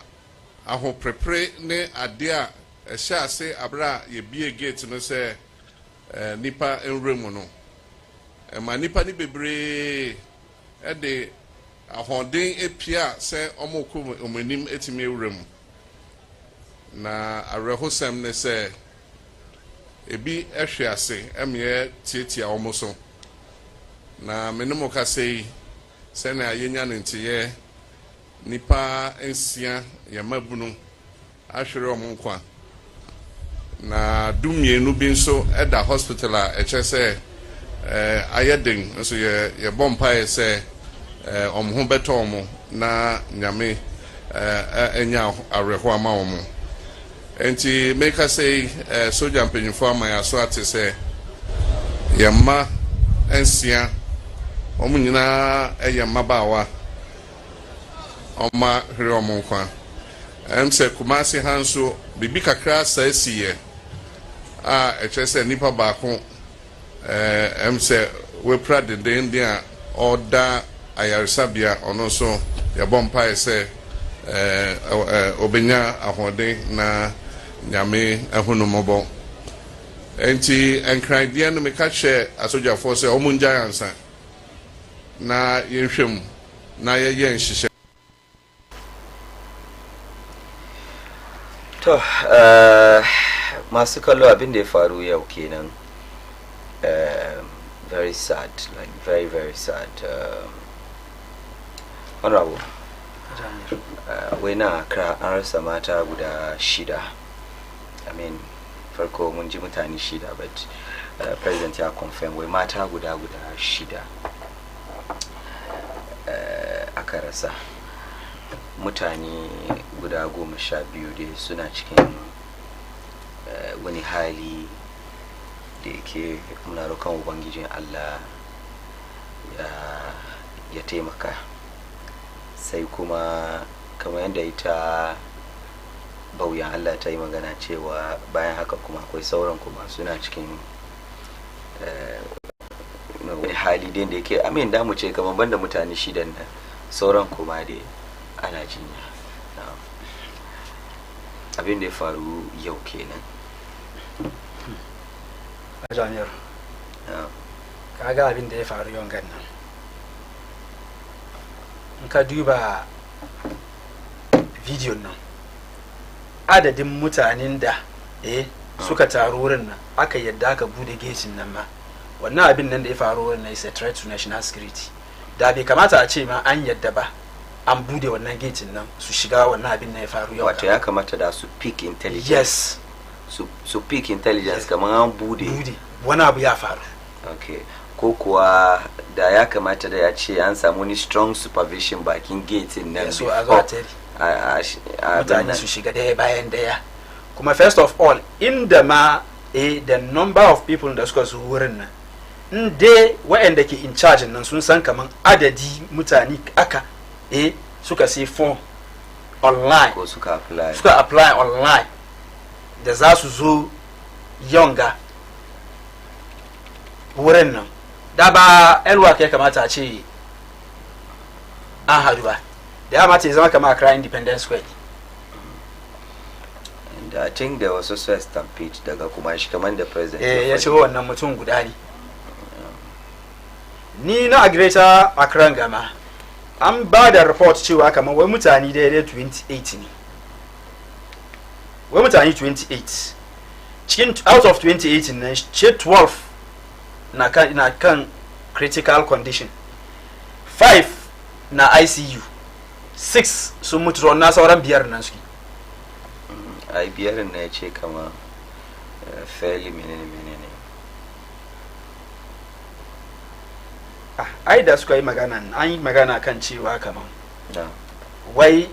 aho prepare ne ade a ehye ase abra ye bie gate no se nipa enremu no ma nipa ni bebre e de ahoden epia se omokom omanim etime ewremu na arehosem ne se ebi ehwe ase emye tietia omoso na menemo kasei se na yenya ntiye nipa ensia ya mabunu ahwere omonkwa na dumienu bi nso eda hospital a echese ayeden nso ye bompa ese omho beto omo na nyame enya areho ama omo. Enti make us say soldier mpanyimfo amaya so ate say yamma ensia omunyina eyamma bawa oma hre omonkwa emse kumasi hanso bibi kakra saesiye a echese nipa baako emse we prade den dia oda ayarsabia ono so yabompa ese obenya ahode na nyame ahonomobo enti enkraidie no meka hye asoja force omunja yansa na yenhwem na ye nhihye to masu kallo abin da ya faru yau kenan very sad, like very very sad. Honorable wena Accra an rasa mata guda 6. I mean, farko mun ji mutane 6 but president ya confirm wai mata guda 6 aka rasa. Mutane guda 12 dai suna cikin wani hali da yake muna roƙon ubangijin Allah ya taimaka. Sai kuma kamar yadda ita bauyan Allah ta yi magana cewa bayan haka kuma akwai sauran kuma suna cikin wani hali da yake amin da mu ce kamar banda mutane shidan nan sauran kuma dai ana jinya. Abin da ya faru yau kenan. Ajamir kaga abin da ya faru yau gannan, in ka duba bidiyon nan adadin mutanen da suka taru wurin nan aka yadda aka bude gejin nan ma, wannan abin nan da ya faru wurin nan is a threat to national security. Da bai kamata a ce ma an yadda ba an bude wannan gejin nan su shiga wannan abin nan ya faru yau. Wato ya kamata da su peak intelligence. Yes, su peak intelligence kamar an bude wani abu ya faru. Okay, ko kuwa da ya kamata da ya ce an samu ni strong supervision bakin gate nan. So a zo a tare mutane su shiga daya bayan daya. Kuma first of all, inda ma the number of people da suka zo wurin nan, in dai waɗanda ke in charge nan sun san kaman adadi mutane aka suka sai form online ko suka apply online da za su zo yonga wurin nan, da ba elwak ya kamata a ce an hadu ba, da ya mata ya zama kama Accra Independence Square. And I think there was also a stampede daga kuma shi kamar da president ya ce wannan mutum guda ne. Ni na Greater Accra gama an ba da report cewa kamar wai mutane daidai 28 ne, wai mutane 28 cikin out of 28 nan ce 12 na kan critical condition, 5 na ICU, 6 sun mutu na sauran biyar nan suke. Ai biyar na ya ce kama fairly menene ai da suka yi magana, an yi magana kan cewa kaman wai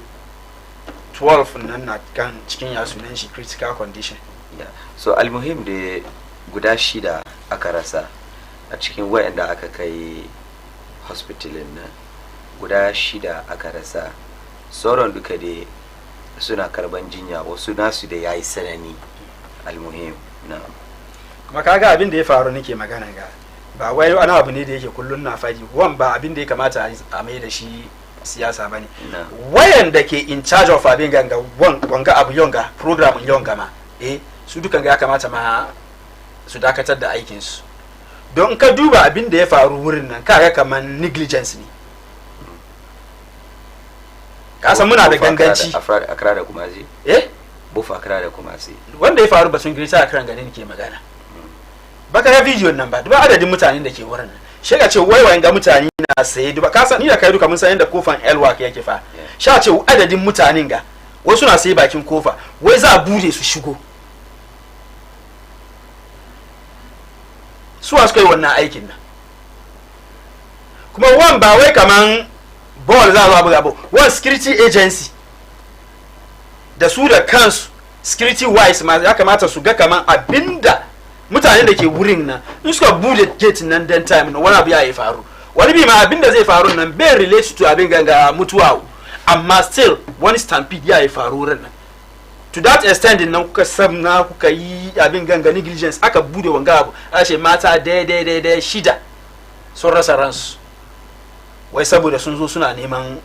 12 nan na kan cikin yasunan shi critical condition. So almuhim da guda 6 aka rasa a cikin wayanda aka kai hospitalin nan, guda 6 aka rasa, sauran duka da suna karban jinya, wasu nasu da yayi sanani. Almuhim na kuma kaga abin da ya faru nake magana ga ba wai wani abu ne da yake kullun na faɗi, wan ba abin da ya kamata a mai da shi siyasa bane. Wayan da ke in charge of abin ganga wanga abu yonga program yonga ma su dukan ga ya kamata ma su dakatar da aikin su, don ka duba abin da ya faru wurin nan kaga kaman negligence ne. Ka san muna da ganganci Accra da Kumasi bofa Accra da Kumasi wanda ya faru ba sun girta Accra ganin ke magana. Baka ga video nan ba, duba adadin mutanen da ke wurin nan, shi ka ce wai wayan ga mutane na saye, duba ka san ni da kai duka mun san yadda kofan elwak yake fa, sha ce adadin mutanen ga wasu na saye bakin kofa, wai za a bude su shigo. Su suka yi wannan aikin nan, kuma wan ba wai kaman ball za a buga ba, wan security agency da su da kansu security wise ma ya kamata su ga kaman abinda mutane da ke wurin nan in suka bude gate nan dan time na wani abu ya faru, wani bi ma abinda zai faru nan bai relate to abin ganga mutuwa, amma still wani stampede ya faru wurin nan. To that extent nan kuka sabna kuka yi abin ganga negligence aka bude wanga abu, a ce mata daidai 6 sun rasa ransu, wai saboda sun zo suna neman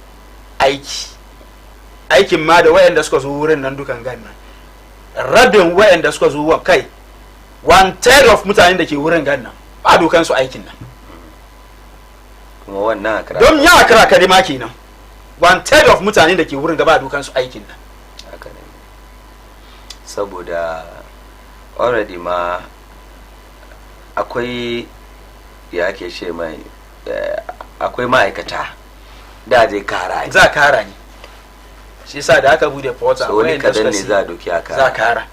aikin ma da wayanda suka zo wurin nan dukan gannan rabin wayanda suka zo kai 1/3 of mutanen da ke wurin gannan ba dokan su aikin nan, kuma wannan Accra don ya Accra kadima kenan 1/3 of mutanen da ke wurin ga ba dokan su aikin nan. Saboda already ma akwai ya ke ce mai akwai ma'aikata da zai kara ne, za kara ne, shi yasa da aka bude portal so wani kadan ne za doki aka za kara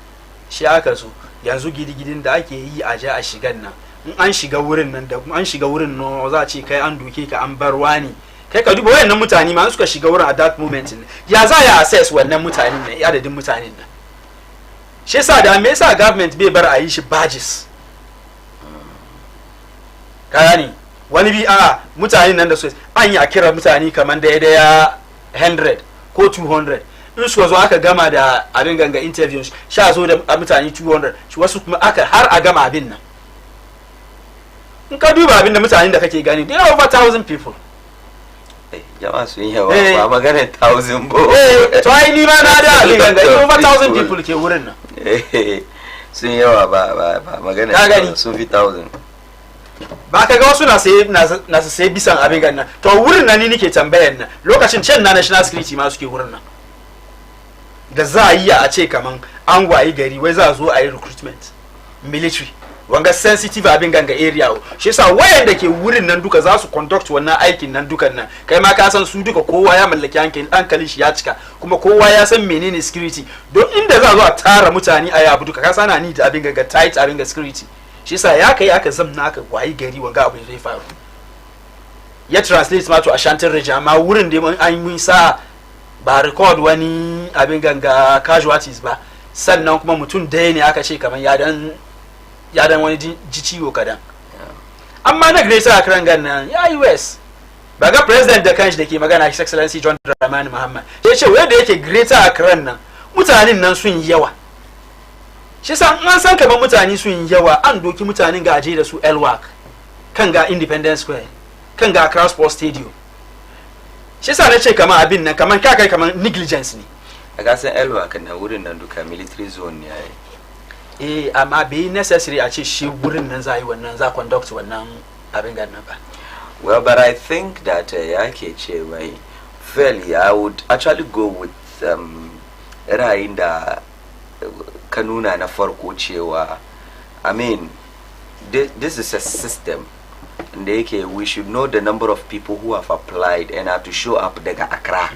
shi aka so yanzu gidigidin da ake yi a je a shigan nan, in an shiga wurin nan da an shiga wurin no za a ce kai an doke ka an bar wani, kai ka duba wayannan mutane ma suka shiga wurin a that moment ya za ya assess wannan mutanen nan adadin mutanen nan, shi yasa da me yasa government bai bar a yi shi badges kayani wani bi a mutane nan da su an yi a kira mutane kamar daya 100 ko 200 in su zo aka gama da abin ganga interview sha zo da mutane 200 shi wasu kuma aka har a gama abin nan in ka duba abin da mutanen da kake gani there are over 1,000 people jama'a sun yawa ba magana 1,000 bo to ai ni ma na da abin ganga over 1,000 people ke wurin nan sun yawa ba magana sun fi 1,000 ba ka ga wasu na sai bisan abin ganna to wurin nan ni nake tambayar nan lokacin can na national security ma suke wurin nan da za a yi a ce kaman an wayi gari wai za a zo a yi recruitment military wanga sensitive abin ganga area shi yasa wayanda ke wurin nan duka za su conduct wannan aikin nan dukan nan kai ma ka san su duka kowa ya mallaki hankalin shi ya cika kuma kowa ya san menene security don inda za a zo a tara mutane a yabu duka ka sana ni da abin ganga tight abin ga security shi yasa ya kai aka zamna aka wayi gari wanga abu zai faru ya translate ma to Ashanti region amma wurin da an yi sa ba record wani abin ganga casualties ba sannan kuma mutum daya ne aka ce kamar ya dan wani ji ciwo kadan amma na Greater Accra nan ya US ba ga president da kanshi da ke magana His Excellency John Dramani Mahama ya ce wanda yake Greater Accra nan mutanen nan sun yawa shi san an san kamar mutane sun yawa an doki mutanen ga aje da su Elwak kan ga Independence Square kan ga Accra Sports Stadium shi sa na ce kamar abin nan kamar kai kamar negligence ne a gasan Elwak na wurin nan duka military zone ne ai amma bai necessary a ce shi wurin nan za yi wannan za conduct wannan abin gannan ba. Well, but I think that yake ce wai fairly I would actually go with ra'ayin da kanuna na farko cewa I mean this is a system da yake we should know the number of people who have applied and have to show up daga Accra.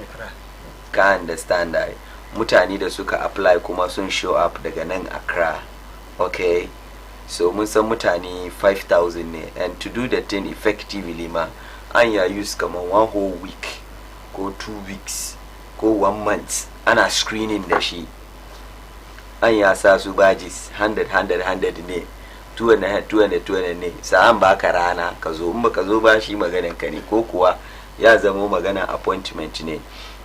Ka understand that mutane da suka apply kuma sun show up daga nan Accra. Okay, so mun san mutane 5,000 ne and to do the thing effectively ma an ya use kama 1 whole week ko 2 weeks ko 1 month ana screening da shi an ya sa su badges 100 ne 200 ne sa'an baka rana ka zo in baka zo ba shi maganan ka ne ko kuwa ya zama magana appointment ne.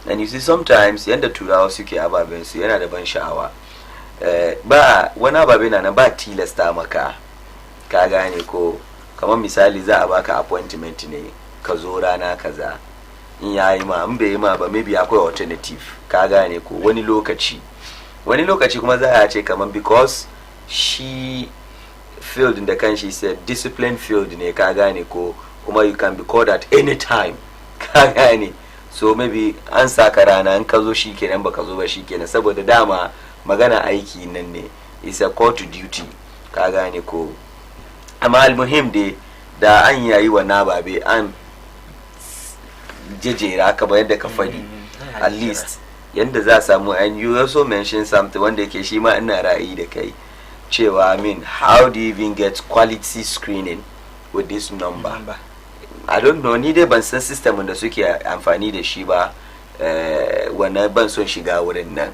And you see sometimes yanda turawa suke ababen su yana da ban sha'awa ba wani ababe na ba tilasta maka ka gane ko kamar misali za a baka appointment ne ka zo rana kaza in yayi ma in bai yi ma ba maybe akwai alternative ka gane ko wani lokaci kuma za a ce kamar because shi field da kanshi said discipline field ne ka gane ko kuma you can be called at any time ka gane so maybe an saka rana an ka zo shikenan baka zo ba shikenan saboda dama magana aiki nan ne is a call to duty ka gane ko amma almuhim dai da an yayi wa nababe an jejera ka ba yadda ka fadi at least yanda za samu and you also mention something wanda yake shi ma ina ra'ayi da kai cewa I mean how do you even get quality screening with this number? I don't know ni dai ban san system da suke amfani da shi ba wannan ban son shiga wurin nan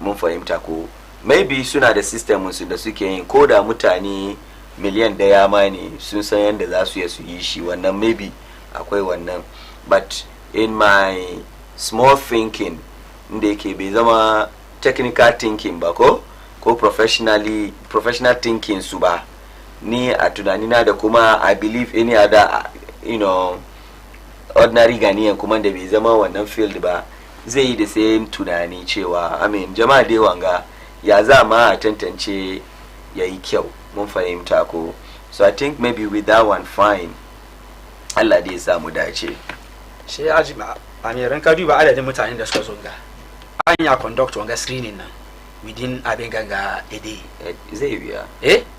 mun fahimta ko maybe suna da system su da suke yin ko da mutane miliyan daya ma ne sun san yadda za su yi shi wannan maybe akwai wannan but in my small thinking inda yake bai zama technical thinking ba ko professional thinking su ba ni a tunanina da kuma I believe any other ordinary Ghanaian kuma da bai zama wannan field ba zai yi da same tunani cewa I mean jama'a dai wanga ya za ma a tantance yayi kyau mun fahimta ko so I think maybe with that one fine Allah dai ya samu dace shi ajima amiran ka duba adadin mutanen da suka zo ga an ya conduct wanga screening nan within abin ganga a day zai biya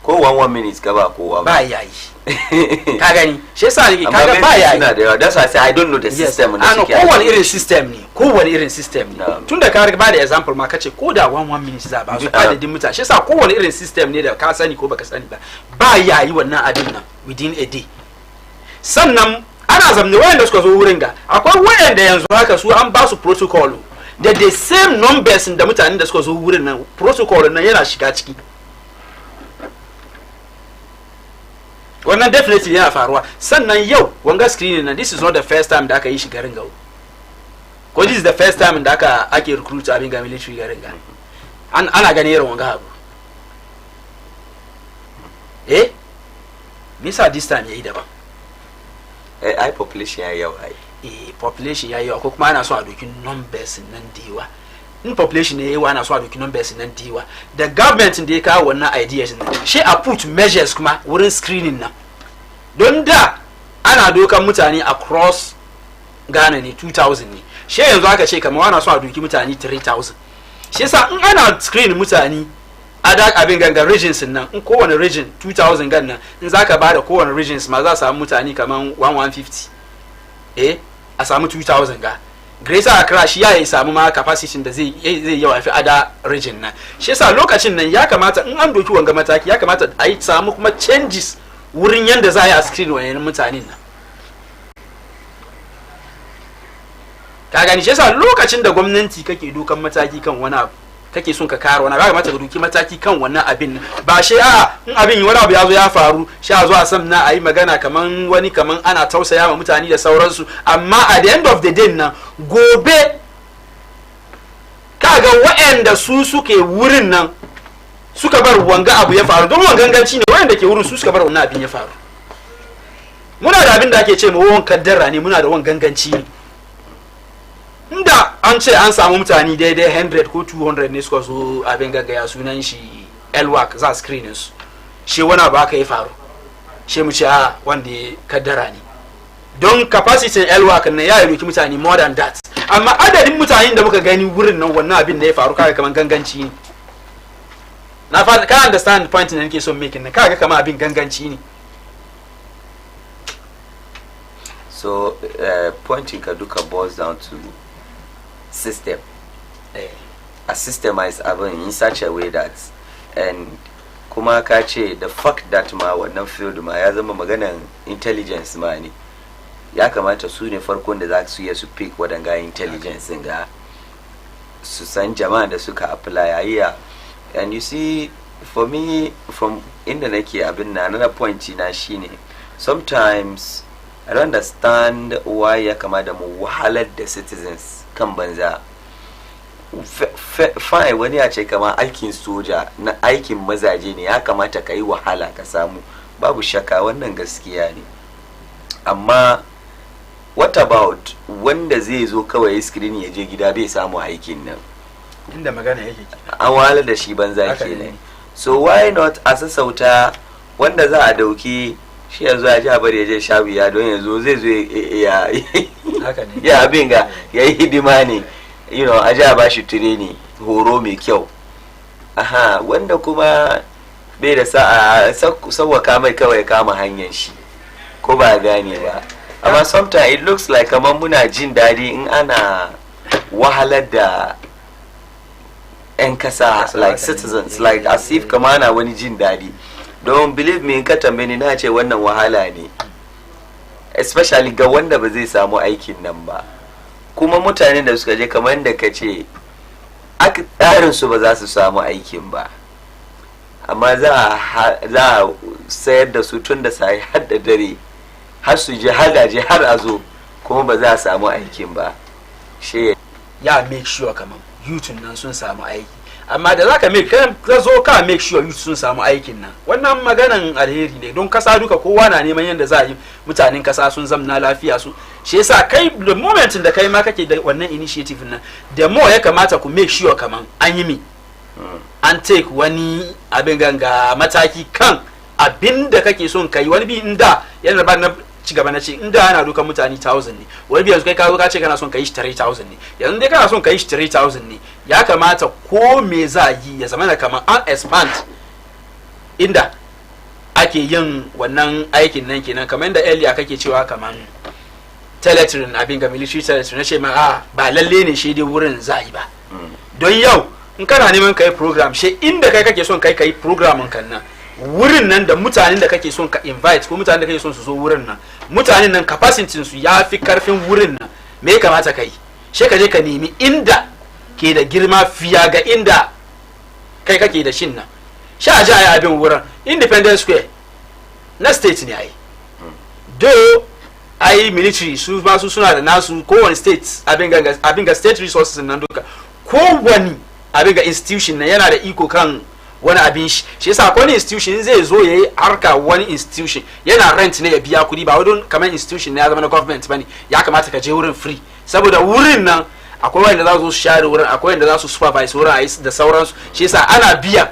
ko 1 minute ka ba kowa ba yayi ka gani shi yasa ne kaga ba yayi that's why I say I don't know the system da suke kowane irin system ne tunda ka riga ba da example ma kace ko da 1 minute za ba su adadin mutane shi yasa kowane irin system ne da ka sani ko baka sani ba yayi wannan abin nan within a day sannan ana zamne wayanda suka zo wurin ga akwai wayanda yanzu haka su an ba su protocol da the same numbers da mutanen da suka zo wurin nan protocol nan yana shiga ciki. Wannan definitely yana faruwa. Sannan yau wanga screening nan, this is not the first time da aka yi shi garin Gawo. Ko this is the first time da ake recruit abin ga military garin ga. Ana gani irin wanga abu. Misa this time yayi daban. Ai population yayi yawa ai. Population yayi yawa ko kuma ana so a doki numbers nan diwa. In population yayi yawa ana so a doki numbers nan diwa. The government da ya kawo wannan ideas nan, she a put measures kuma wurin screening nan. Don da ana dokan mutane across Ghana ne 2000 ne. She yanzu aka ce kamar ana so a doki mutane 3000. Shi yasa in ana screen mutane ada abin ganga regions nan, in kowane region 2000 gan nan, in zaka bada kowane regions ma za samu mutane kaman 1150 a samu 2000 ga. Greater Accra shi ya samu ma capacity da zai yawa fi ada region nan. Shi yasa lokacin nan ya kamata in an doki wanga mataki ya kamata a yi samu kuma changes wurin yanda za a yi a screen wayannan mutanen nan. Ka gani shi yasa lokacin da gwamnati kake dokan mataki kan wani abu kake son ka kare wani abu, mata ka doki mataki kan wannan abin ba shi in abin wani abu ya zo ya faru sha zo a sam na ayi magana kaman wani kaman ana tausaya ma mutane da sauransu, amma at the end of the day nan gobe kaga waɗanda su suke wurin nan suka bar wanga abu ya faru, don wanganganci ne waɗanda ke wurin su suka bar wannan abin ya faru. Muna da abin da ake ce ma wawan kaddara ne, muna da wanganganci ne. Inda an ce an samu mutane daidai 100 ko 200 ne suka so abin gaggaya sunan shi elwak za screening su, shi wani abu aka yi faru, shi mu ce wanda ya kaddara ne, don capacity elwak na ya yi mutane more than that, amma adadin mutanen da muka gani wurin nan wannan abin da ya faru kaga kaman ganganci ne. Na fata ka understand point da nake so making nan, kaga kaman abin ganganci ne. So pointing ka duka boils down to system. A systemize abin in such a way that, and kuma ka ce the fact that ma wannan field ma ya zama maganan intelligence ma ne, ya kamata su ne farkon da za su iya su pick wadanga intelligence ga su san jama'a da suka apply ayya. And you see, for me, from inda nake abin na another point na shine sometimes I don't understand why ya kamata mu wahalar da citizens kan banza. Fine, wani ya ce kama aikin soja na aikin mazaje ne, ya kamata ka yi wahala ka samu, babu shaka wannan gaskiya ne, amma what about wanda zai zo kawai screen ya je gida bai samu aikin nan, inda magana yake an wahalar da shi banza kenan. So why not a sassauta wanda za a dauki shi yanzu a ja bari ya je sha biya don yanzu zai zo ya abin ga ya yi hidima ne, you know, a ja ba shi training horo mai kyau. Wanda kuma bai da sauwaka mai kawai kama hanyar shi, ko ba gane ba. Amma sometimes it looks like kamar muna jin daɗi in ana wahalar da 'yan kasa, like citizens, like as if kama ana wani jin daɗi. Don't believe me, in ka tambaye ni na ce wannan wahala ne, especially ga wanda ba zai samu aikin nan ba, kuma mutanen da suka je kamar da ka ce tsarin su ba za su samu aikin ba, amma za a sayar da su tun da sai har da dare har su je hagaje har a zo, kuma ba za a samu aikin ba. She ya make sure kamar youth nan sun samu aiki, amma da zaka make sure youth sun samu aikin nan, wannan maganan alheri ne, don kasa duka kowa na neman yadda za a yi mutanen kasa sun zamna lafiya su. Shi yasa kai the moment da kai ma kake da wannan initiative nan, the more ya kamata ku make sure kaman an yi an take wani abin ganga mataki kan abin da kake son kai. Wani bi inda yana ba na ci gaba na ce inda ana dukan mutane 1000 ne, wani bi yanzu kai ka zo ka ce kana son kai shi 3000 ne, yanzu dai kana son kai shi 3000 ne, ya kamata ko me za yi ya zama kaman an expand inda ake yin wannan aikin nan kenan, kamar yadda earlier kake cewa kaman teletrin abin ga military teletrin na ce ma ba lalle ne shi dai wurin za yi ba. Don yau in kana neman kai program shi inda kai kake son kai programin kan nan, wurin nan da mutanen da kake son ka invite ko mutanen da kake son su zo wurin nan, mutanen nan capacity su ya fi karfin wurin nan, me ya kamata kai shi ka je ka nemi inda ke da girma fiya ga inda kai kake da shin nan sha ja ya abin wurin Independence Square na state ne ai do ai military su ba su suna da nasu kowane state abin ga state resources nan duka kowane abin ga institution na yana da iko kan wani abin shi yasa akwai institution zai zo yayi harka wani institution yana rent ne ya biya kudi ba wadon kamar institution ne ya zama na government bane ya kamata ka je wurin free saboda wurin nan akwai wanda za su share wurin akwai wanda za su supervise wurin ayi da sauransu shi yasa ana biya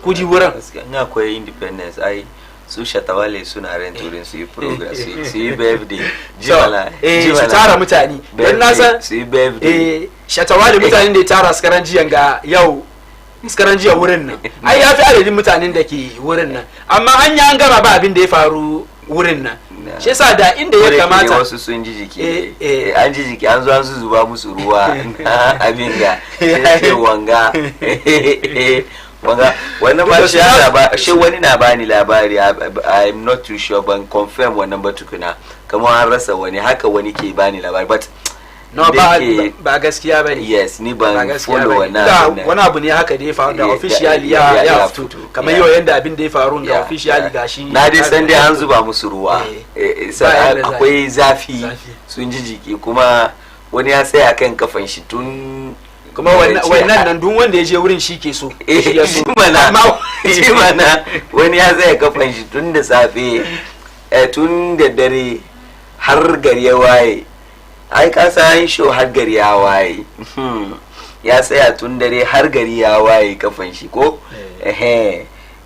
kudi wurin gaskiya akwai independence ai su shatawale suna rent wurin su yi program su yi birthday jimala su tara mutane don na san su yi birthday shatawale mutanen da ya tara skaran jiyan ga yau skaran jiya wurin nan ai ya fi adadin mutanen da ke wurin nan amma an gama ba abin da ya faru wurin nan shi yasa da inda ya kamata wasu sun ji jiki an ji jiki an zo an zuba musu ruwa abin ga sai wanga wanga wannan ba shi ba shi wani na bani labari I'm not too sure ban confirm wannan ba tukuna kamar an rasa wani haka wani ke bani labari but no ba gaskiya bane yes ni ban follow wannan wani abu ne haka da ya faru da officially ya fito kamar yau yanda abin da ya faru da officially gashi na dai san dai an zuba musu ruwa akwai zafi sun ji jiki kuma wani ya tsaya kan kafan shi tun kuma wannan nan duk wanda ya je wurin shi ke so shi mana wani ya tsaya kafan shi tun da safe tun da dare har gari ya waye ai ka san show har gari ya waye ya tsaya tun dare har gari ya waye kafan shi ko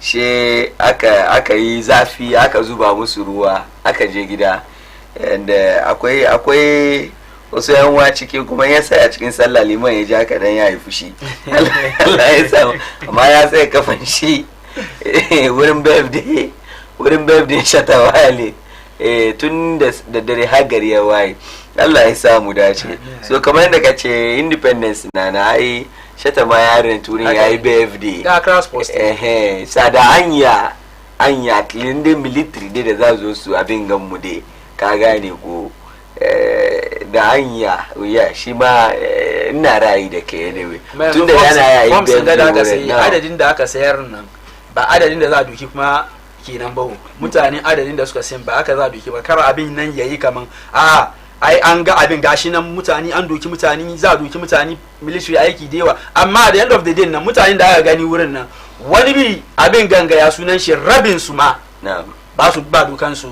she aka yi zafi aka zuba musu ruwa aka je gida and akwai wasu yanwa ciki kuma ya tsaya cikin sallah liman ya ji haka dan ya yi fushi Allah ya sa amma ya tsaya kafan shi wurin birthday shatawale tun da dare har gari ya waye Allah ya samu dace so kamar yadda ka ce independence na ai shata ma yarin turin ya yi birthday da cross post sada anya kilinde military dai da za zo su abin ganmu dai ka gane ko da hanya ya shi ma ina rayi da ke ne tun da yana yayin birthday adadin da aka sayar nan ba adadin da za a duki kuma kenan ba mutane adadin da suka sayan ba aka za a duki ba kar abin nan yayi kaman ai an ga abin gashi nan mutane an doki mutane za a doki mutane military aiki da yawa amma at the end of the day nan mutanen da aka gani wurin nan wani bi abin gangaya sunan shi rabin su ma ba su ba dokan su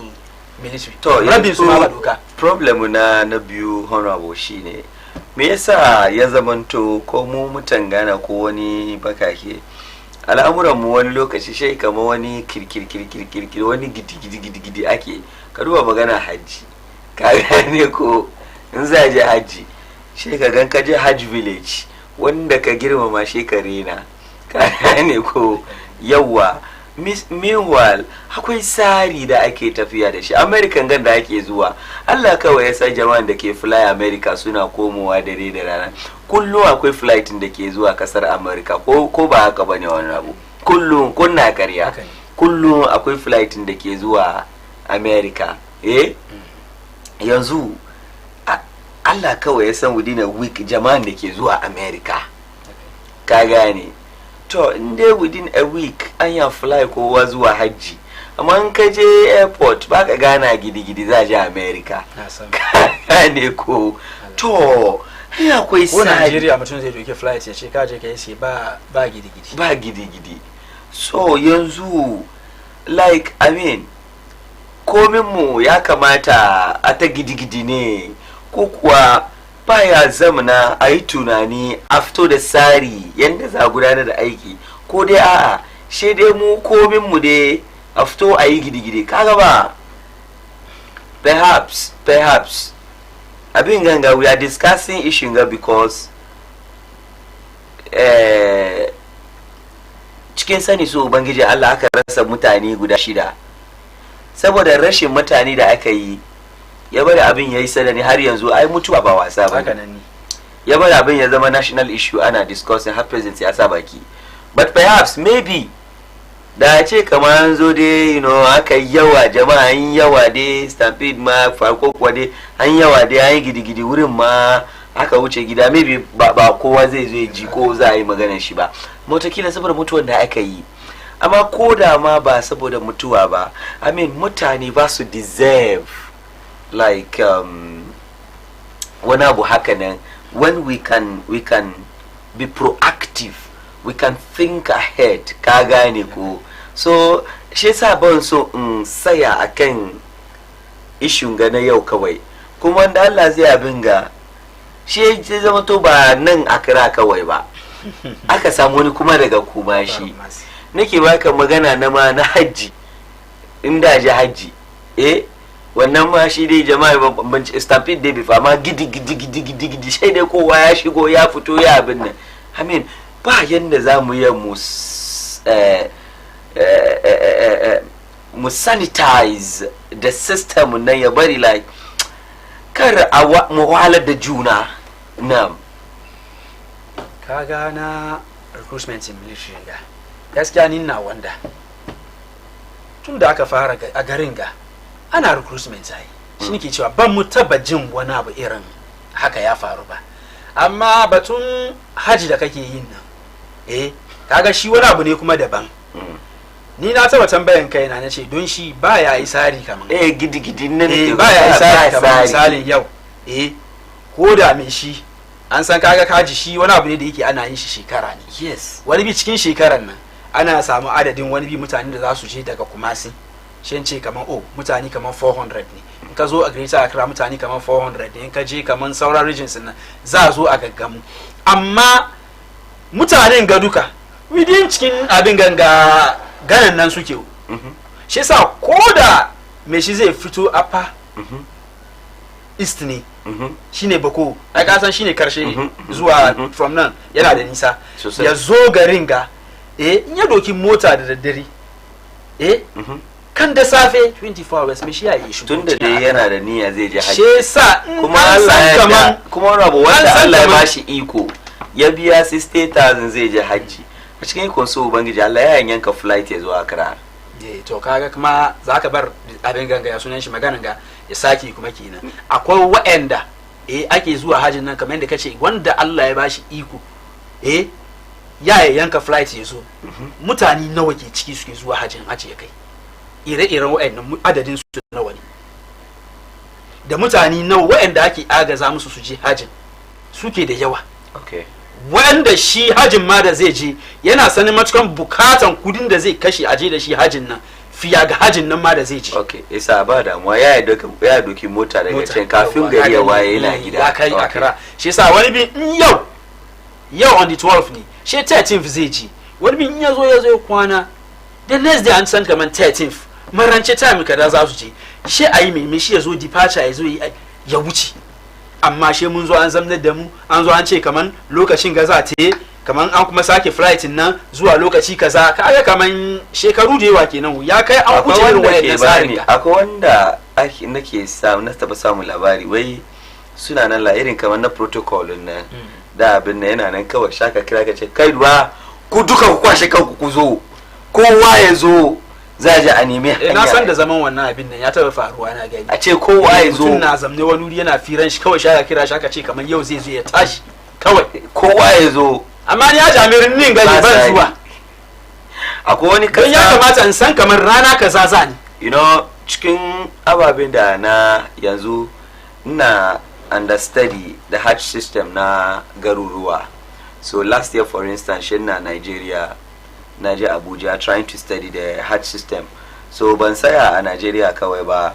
military to rabin su ma ba doka problem na biyu honorable shine me yasa ya zamanto ko mu mutan Ghana ko wani bakake al'amuran mu wani lokaci shai kamar wani kirkir wani gidi ake ka duba magana hajji ka gane ko in za je hajji shi ka gan ka je hajj village wanda ka girmama shi ka rena ka gane ko yawa meanwhile akwai tsari da ake tafiya da shi american gan da ake zuwa Allah kawai ya san jama'an da ke fly america suna komowa dare da rana kullum akwai flight da ke zuwa kasar america ko ba haka bane wannan abu kullum kunna karya kullum akwai flight da ke zuwa america yanzu Allah kawai ya san within a week jama'an da ke zuwa america ka gane to in dai within a week an ya fly kowa zuwa hajji amma in ka je airport baka gana gidi-gidi za je america ka gane ko to ya akwai sai ko Nigeria mutum zai doke flight ya ce ka je kai sai ba gidi-gidi so yanzu like I mean komin mu ya kamata a ta gidi-gidi ne ko kuwa baya zamana a yi tunani a fito da tsari yadda za a gudanar da aiki ko dai a'a shi dai mu komin mu dai a fito a yi gidi-gidi kaga ba perhaps abin ganga we are discussing issue ga because cikin sani so ubangiji Allah aka rasa mutane guda 6 saboda rashin mutane da aka yi ya bari abin ya yi sanani har yanzu ai mutuwa ba wasa ba ya bari abin ya zama national issue ana discussing har president ya sa baki but perhaps maybe da a ce kamar an zo dai aka yawa jama'a an yawa dai stampede ma farko kuwa dai an yawa dai an yi gidi-gidi wurin ma aka wuce gida maybe ba kowa zai zo ji ko za a yi maganar shi ba motakila saboda mutuwar da aka yi amma ko da ma ba saboda mutuwa ba I mean mutane ba su deserve like wani abu haka nan when we can be proactive we can think ahead ka gane ko so shi yasa ban so in saya akan ishun ga na yau kawai kuma da Allah zai abin ga shi zai zama to ba nan Accra kawai ba aka samu wani kuma daga kuma shi nake baka magana na ma na haji inda ji haji wannan ma shi dai jama'a ban stampede dai bi fa ma gidi sai dai kowa ya shigo ya fito ya abin nan I mean ba yanda zamu yi mu sanitize the system na ya bari like kar a mu wahalar da juna na kaga na recruitment in military ga gaskiya ni na wanda tun da aka fara a garin ga ana recruitment ai shi nake cewa ban mu taba jin wani abu irin haka ya faru ba amma batun haji da kake yin nan kaga shi wani abu ne kuma daban ni na taba tambayan kaina na ce don shi baya isari kaman gidi nan baya isari kaman misalin yau ko da me shi an san kaga kaji shi wani abu ne da yake ana yin shi shekara ne yes wani bi cikin shekaran nan ana samu adadin wani bi mutane da za su je daga Kumasi shin ce kaman mutane kaman 400 ne in ka zo a Greater Accra mutane kaman 400 ne in ka je kaman sauran regions nan za a zo a gaggamu amma mutanen ga duka within cikin abin ganga ganan nan suke shi yasa koda me shi zai fito apa east ne shine bako ai ka san shine karshe zuwa from nan yana da nisa ya zo garin ga in ya doki mota da daddare kan da safe 24 hours me shi ya yi shi tunda dai yana da niyya zai je haji shi yasa kuma Allah ya kuma wani abu wanda Allah ya bashi iko ya biya 60,000 zai je haji a cikin ikon so ubangiji Allah ya yanka flight ya zo Accra to kaga kuma zaka bar abin ganga ya sunan shi maganan ga ya saki kuma kenan akwai wa'anda ake zuwa hajin nan kamar yadda kace wanda Allah ya bashi iko ya yanka flight ya zo mutane nawa ke ciki suke zuwa hajin aje ya kai ire-iren wa'annan adadin su nawa ne da mutane nawa wa'anda ake agaza musu su je hajin suke da yawa wanda shi hajin ma da zai je yana sanin matukan bukatan kudin da zai kashe aje da shi hajin nan fiya ga hajin nan ma da zai je isa ba damuwa ya doki mota daga can kafin gari ya waye yana gida ya kai Accra shi yasa wani bi in yau on the 12 ne shi 13th zai ji wani bi in ya zo kwana the next day an san kaman 13th marance time kada za su je shi ayi mai shi ya zo departure ya zo ya wuce amma she mun zo an zamnar da mu an zo an ce kaman lokacin ga za ta yi kaman an kuma sake flight nan zuwa lokaci kaza kaga kaman shekaru da yawa kenan ya kai an wuce irin wayannan tsarin akwai wanda nake samu na taba samu labari wai suna nan la irin kaman na protocol nan da abin nan yana nan kawai shaka kira ka ce kai duwa ku duka ku kwashe kanku ku zo kowa ya zo za ji a nemi hanya na san da zaman wannan abin nan ya taba faruwa na gani a ce kowa ya zo na zamne wani wuri yana firan shi kawai shaka kira shaka ce kaman yau zai zo ya tashi kawai kowa ya zo amma ni ya jami'in nin gani ban zuwa akwai wani kasa ya kamata in san kamar rana kaza za ni cikin ababen da na yanzu ina understudy the hajj system na garuruwa so last year for instance shi na Nigeria na je Abuja trying to study the hajj system so ban saya a Nigeria kawai ba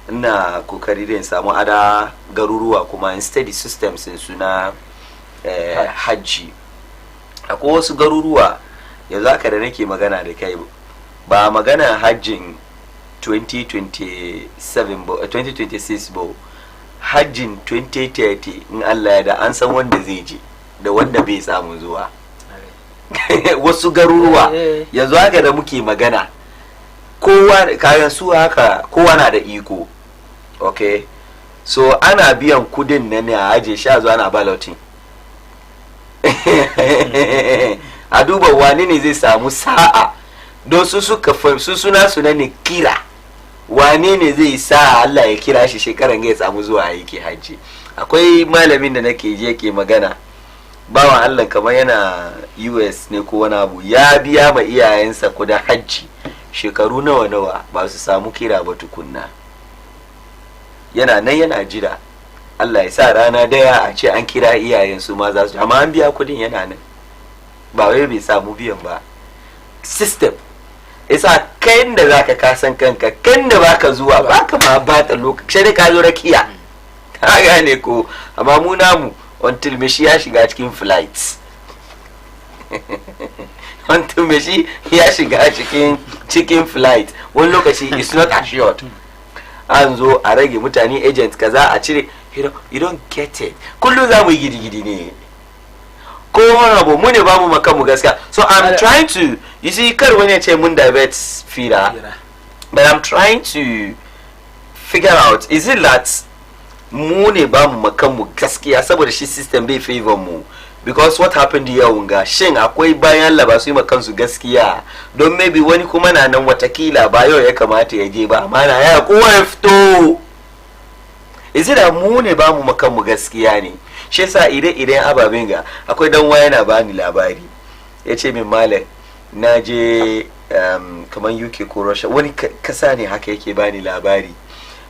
ina kokari da in samu ada garuruwa kuma in study systems su na hajji akwai wasu garuruwa yanzu aka da nake magana da kai ba magana hajjin 2026 ba hajjin 2030 in Allah ya da an san wanda zai je da wanda bai samu zuwa wasu garuruwa yanzu haka da muke magana kowa kayan su haka kowa na da iko okay so ana biyan kudin nan ne a aje sha zuwa ana balloting a duba wani ne zai samu sa'a don su suna ne kira wani ne zai sa Allah ya kira shi shekaran ga ya samu zuwa yake hajji akwai malamin da nake je ke magana bawan Allah kamar yana US ne ko wani abu ya biya ma iyayensa kudin hajji shekaru nawa ba su samu kira ba tukunna, yana nan yana jira Allah ya sa rana daya a ce an kira iyayensu ma za su, amma an biya kudin yana nan ba wai bai samu biyan ba. System isa kai da zaka kasan kanka kan da baka zuwa baka ma bata lokaci da ka zo rakiya ka gane ko, amma mu namu until meshi ya shiga cikin flights until meshi ya shiga cikin flight wani lokaci it's not assured an zo a rage mutane agent kaza a cire, you don't get it. Kullum za mu yi gidi-gidi ne ko wani abu mu ne ba mu makamu gaskiya. So I'm trying to, you see, kar wani ya ce mun divert fira, but I'm trying to figure out, is it that mu ne ba mu makamu gaskiya saboda shi system bai favor mu, because what happened yau ga shin akwai bayan Allah ba su yi makansu gaskiya don maybe wani kuma na nan watakila ba yau ya kamata ya je ba amma na ya kowa ya fito. Is it that mu ne ba mu makanmu gaskiya ne? Shi yasa idan ababen ga akwai dan waya na bani labari ya ce min malam na je kamar UK ko Russia wani kasa ne haka yake bani labari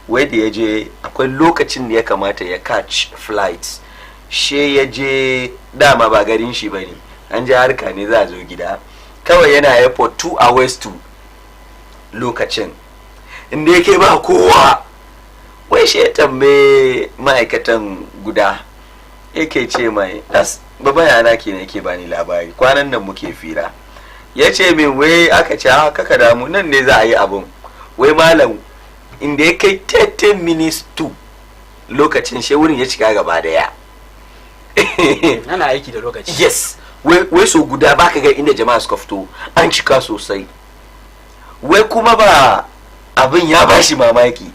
wai da ya je akwai lokacin da ya kamata ya catch flight, she ya je dama ba garin shi bane, an je harka ne za a zo gida kawai yana airport 2 hours to lokacin inda yake ba kowa. Wai shi ya tambaye ma'aikatan guda yake ce mai babban yana ke yake bani labari kwanan nan muke fira, ya ce min wai aka ce kaka damu nan ne za a yi abun, wai malam inda ya kai 30 minutes to lokacin shi wurin ya cika gaba daya. ana aiki da lokaci. Yes, wai so guda baka ga inda jama'a suka fito an cika sosai, wai kuma ba abin ya bashi mamaki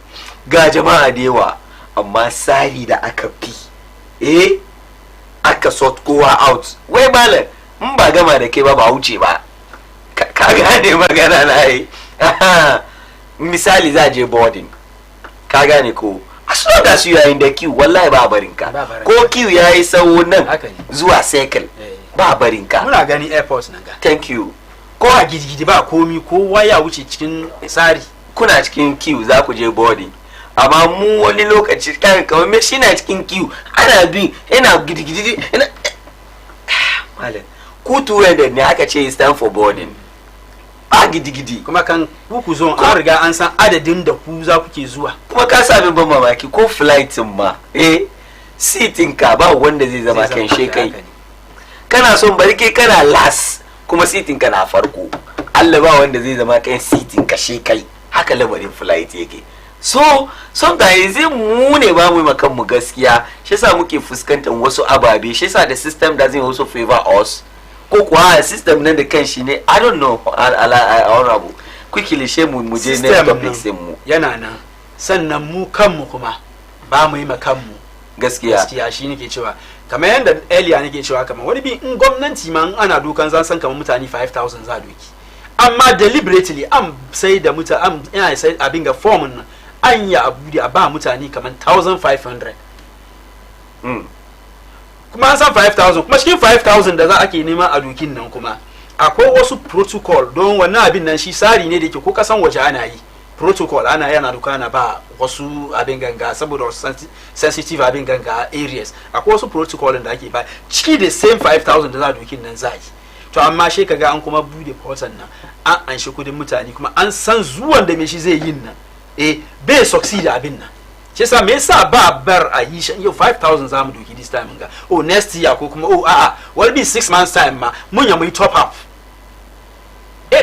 ga jama'a da yawa amma sari da aka fi aka sort kowa out. Wai malam in ba gama da kai ba wuce ba, ka gane magana na yi. Misali za je boarding, ka gane ko, as long as you are in the queue wallahi ba barin ka, ko queue yayi sawo nan zuwa cycle ba barin ka. Muna gani airport nan ga. Thank you. Ko a gidi ba komi ko waya wuce cikin tsari, kuna cikin queue za ku je boarding, amma mu wani lokaci kan kawai me shi na cikin queue ana bi yana gidi malam ku 200 ne aka ce stand for boarding ba gidi kuma kan ku zo an riga an san adadin da ku za kuke zuwa, kuma ka sami ban mamaki ko flight ma seating ka ba wanda zai zama kan shekai, kana son barke kana last kuma seating ka na farko, Allah ba wanda zai zama kan seating ka shekai. Haka lamarin flight yake. So sometimes mu ne ba mu makan mu gaskiya, shi yasa muke fuskantar wasu ababe, shi yasa the system doesn't also favor us, ko kuwa system nan da kanshi ne, I don't know. Honorable quickly she mu je next topic sai mu yana nan, sannan mu kanmu kuma ba mu yi makan mu gaskiya shi nake cewa kamar yanda earlier nake cewa kamar wani bi in gwamnati ma ana dukan zan san kamar mutane 5000 za doki, amma deliberately an sai da mutane ina sai abin ga form nan an ya abu da ba mutane kamar 1500 kuma an san 5000 kuma cikin 5000 da za ake nema a dokin nan kuma akwai wasu protocol don wannan abin nan shi tsari ne da ke ko kasan waje ana yi protocol ana yana duka ana ba wasu abin ganga saboda sensitive abin ganga areas, akwai wasu protocol da ake ba ciki da same 5000 da za dokin nan za yi. To amma shi kaga an kuma bude portal nan an shi kudin mutane kuma an san zuwan da me shi zai yin nan bai succeed abin nan, shi yasa me yasa ba bar a yi shi yau 5000 zamu doki this time ga next year ko kuma will be 6 months time ma mun ya mai top up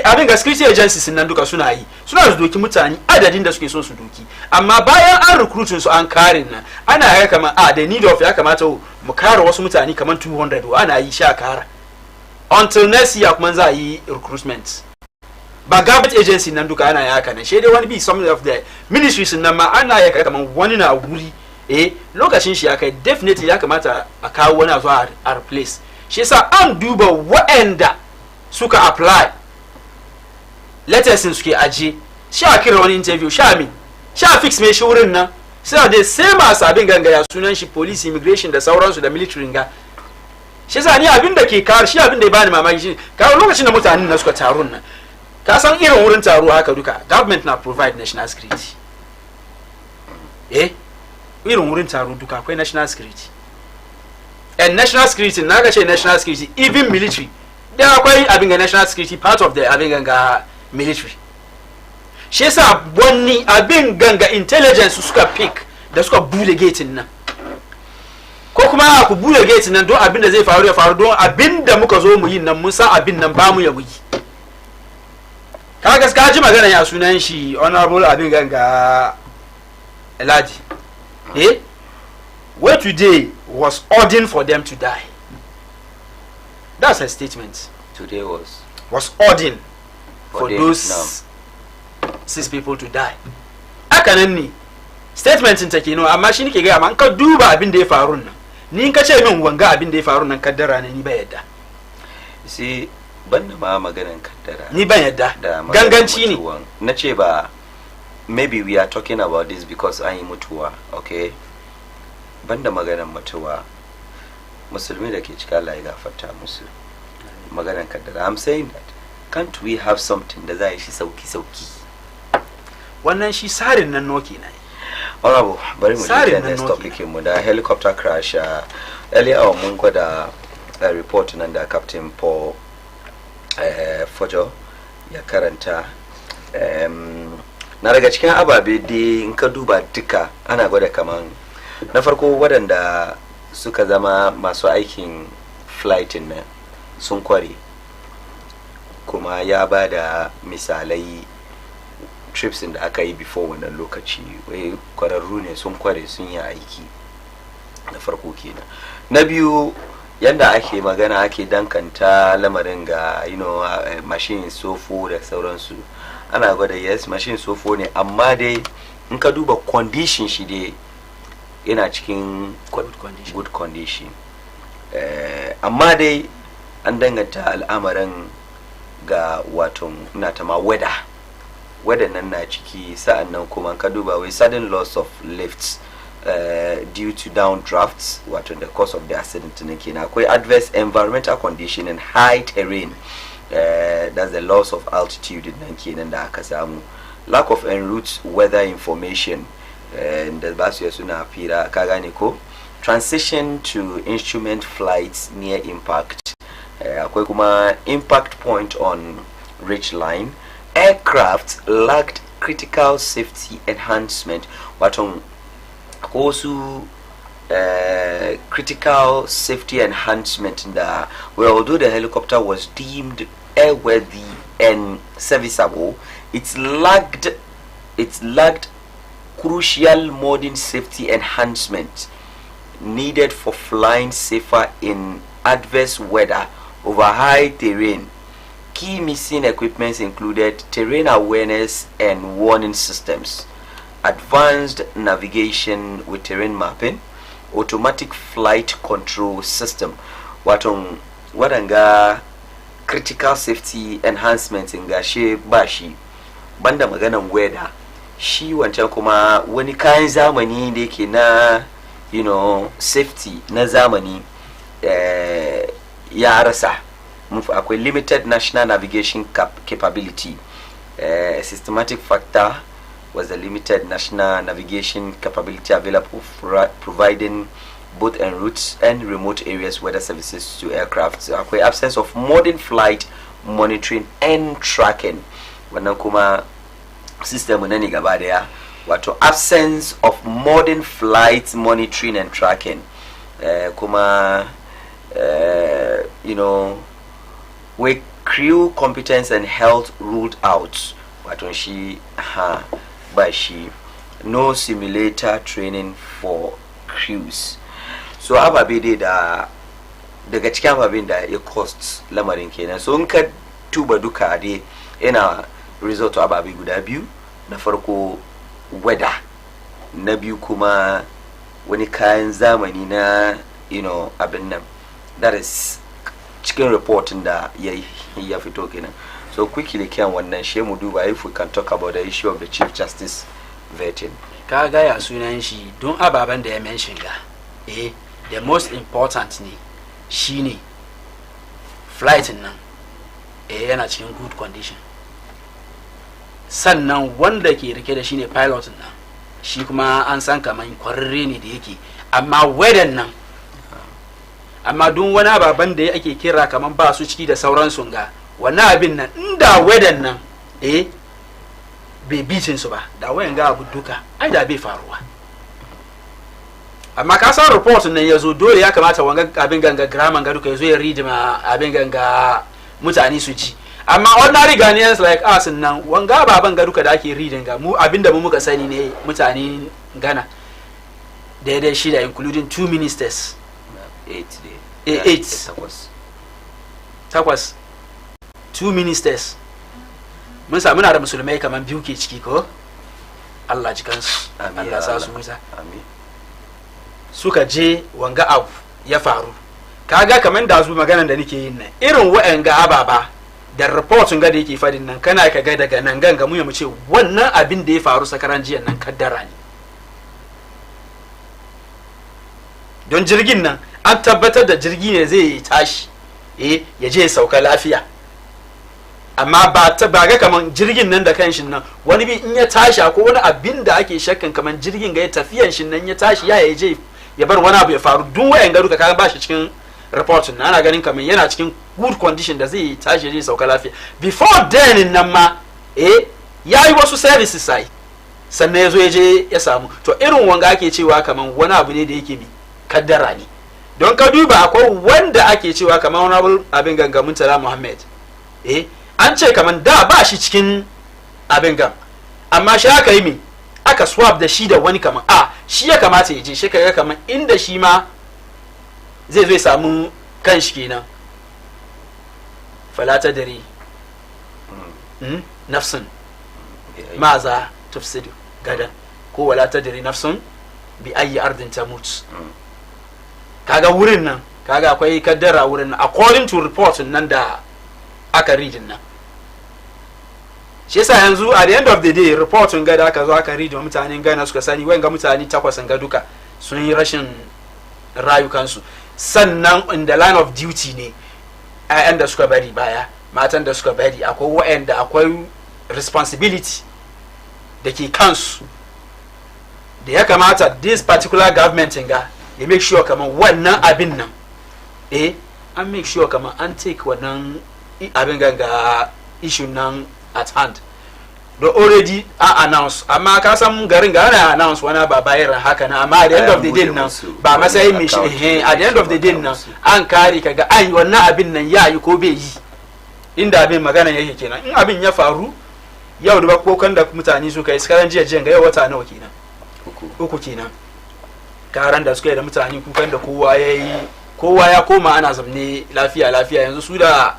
abin ga security agencies nan duka suna yi, suna su doki mutane adadin da suke son su doki, amma bayan an recruiting su an karin nan ana ga kamar the need of ya kamata mu kare wasu mutane kamar 200 ana yi sha kara until next year kuma za a yi recruitment. Ba government agency nan duka ana yaka nan, shi dai wani bi some of the ministries nan ma ana yaka kamar wani na wuri lokacin shi ya kai definitely ya kamata a kawo wani a zuwa a replace, shi yasa an duba waɗanda suka apply letters suke aje sha kira wani interview sha fix me shi wurin nan sai the same as abin ganga ya sunan shi police immigration da sauransu da military nga shi yasa ni abin da ke kar shi abin da ya bani mamaki shi ka lokacin da mutanen na suka taron nan ka san irin wurin taro haka duka government na provide national security irin wurin taro duka akwai national security and national security na ga ce national security even military da akwai abin ga national security part of the abin ganga military shi yasa wani abin ganga intelligence suka pick da suka bude gate nan ko kuma ku bude gate nan don abin da zai faru ya faru don abin da muka zo mu yi nan mun san abin nan ba mu ya yi kaga ka ji magana ya sunan shi honorable abin ganga Elaji where today was ordained for them to die. That's a statement. Today was ordained for those 6 people to die. Akanan ni statement in take no amma shi nake ga amma ka duba abin da ya faru nan ni in ka ce min wanga abin da ya faru nan kaddara ne ni ba yadda. See banda ma maganan kaddara ni ban yadda ganganci ne nace ba maybe we are talking about this because an yi mutuwa okay banda maganan mutuwa musulmi da ke cikin Allah ya gafarta musu maganan kaddara I'm saying that can't we have something da za yi shi sauki wannan shi sarin nan noki na honorable bari mu je next topic mu da helicopter crash earlier mun gwada report nan da Captain Paul Fojo ya karanta na daga cikin ababe dai in ka duba duka ana gwada kaman na farko waɗanda suka zama masu aikin flighting nan sun kware kuma ya ba da misalai trips da aka yi before wannan lokaci wai kwararru ne sun kware sun yi aiki na farko kenan na biyu yanda ake magana ake dankanta lamarin ga machine sofo da sauransu ana gwada yes machine sofo ne amma dai in ka duba condition shi dai yana cikin good condition amma dai an danganta al'amarin ga wato ina ta ma weather nan na ciki sa'an nan kuma ka duba wai sudden loss of lifts due to downdrafts wato the cause of the accident ne kenan akwai adverse environmental condition and high terrain that's the loss of altitude nan kenan da aka samu lack of en route weather information da ba su suna fira ka gane ko transition to instrument flights near impact akwai kuma impact point on ridge line aircraft lacked critical safety enhancement wato ko su critical safety enhancement that although the helicopter was deemed airworthy and serviceable it lacked crucial modern safety enhancement needed for flying safer in adverse weather over high terrain. Key missing equipments included terrain awareness and warning systems, advanced navigation with terrain mapping, automatic flight control system. Wadanga critical safety enhancements in gashe bashi banda maganan weather shi wancan kuma wani kayan zamani da yake na safety na zamani ya rasa akwai limited national navigation capability. Systematic factor was the limited national navigation capability available for providing both en route and remote areas weather services to aircraft. Akwai absence of modern flight monitoring and tracking. Wannan kuma system ne gaba daya wato absence of modern flight monitoring and tracking. Kuma where crew competence and health ruled out wato shi ba shi no simulator training for crews. So ababe dai daga cikin ababen da ya cost lamarin kenan. So in ka tuba duka dai yana result ababe guda biyu, na farko weather, na biyu kuma wani kayan zamani na abin nan, that is cikin reporting da ya fito kenan. So quickly kan wannan she mu duba if we can talk about the issue of the Chief Justice vetting. ka gaya sunan shi don ababen da ya mention ga the most important ne shine flight nan yana cikin good condition, sannan wanda ke rike da shi ne pilot nan shi kuma an san kamar kwararre ne da yake, amma weather nan amma don wani ababen da ake kira kamar ba su ciki da sauransu ga wannan abin nan inda weather nan bai bitin su ba da wayan ga abu duka ai da bai faruwa. Amma ka san report nan ya zo dole ya kamata wanga abin ganga grammar ga duka ya zo ya read ma abin ganga mutane su ji, amma ordinary Ghanaians like us nan wanga baban ga duka da ake reading ga mu abinda mu muka sani ne mutane Ghana daidai shida including 2 ministers 8 takwas 2 ministers mun sa muna da musulmai kaman biyu ke ciki ko Allah jikansu Allah sa su musa suka je wanga abu ya faru. Kaga kaman da zu maganan da nake yin nan irin wa'anga ababa da reportin ga da yake fadin nan kana ka ga daga nan ganga mu ce wannan abin da ya faru sakaran jiyan nan kaddara ne, don jirgin nan an tabbatar da jirgi ne zai tashi ya je sauka lafiya, amma ba ga kaman jirgin nan da kanshin nan wani bi in ya tashi ko wani abin da ake shakkan kaman jirgin ga ya tafiyan shi nan ya tashi ya je ya bar wani abu ya faru duk wayan garu ka ba shi cikin reportin ana ganin kaman yana cikin good condition da zai tashi zai sauka lafiya. Before then nan ma ya yi wasu services sai sannan ya zo ya je ya samu, to irin wanga ake cewa kaman wani abu ne da yake bi kaddara ne, don ka duba akwai wanda ake cewa kaman wani abin gangamin Tala Muhammad an ce kaman da ba shi cikin abin gam, amma shi aka yi mi aka swap da shi da wani kaman shi ya kamata ya je shi kaga kaman inda shi ma zai zo ya samu kan shi kenan. fala tadri nafsun maza tufsidu gadan ko wala tadri nafsun bi ayi ardin tamut. Kaga wurin nan kaga akwai kaddara wurin nan according to report nan da aka read nan. Shi yasa yanzu at the end of the day reportin ga da aka zo aka read mutanen Ghana suka sani wanga mutane takwas ga duka sun yi rashin rayukansu, sannan in the line of duty ne ayan da suka bari baya, matan da suka bari akwai wa'anda akwai responsibility da ke kansu da ya kamata this particular government ga ya make sure kaman wannan abin nan an make sure kaman an take wannan abin ganga issue nan at hand do already announce, amma ka san garin ga ana announce wani ba bayar haka na, amma at the end of the day nan ba masai mai shi at the end of the day nan an kare kaga ai wannan abin nan ya yi ko bai yi, inda abin magana yake kenan. In abin ya faru yau da kokan da mutane suka yi skaran jiya ga yau wata nawa kenan uku kenan karan da suka yi da mutane kukan da kowa ya koma ana zamne lafiya yanzu su da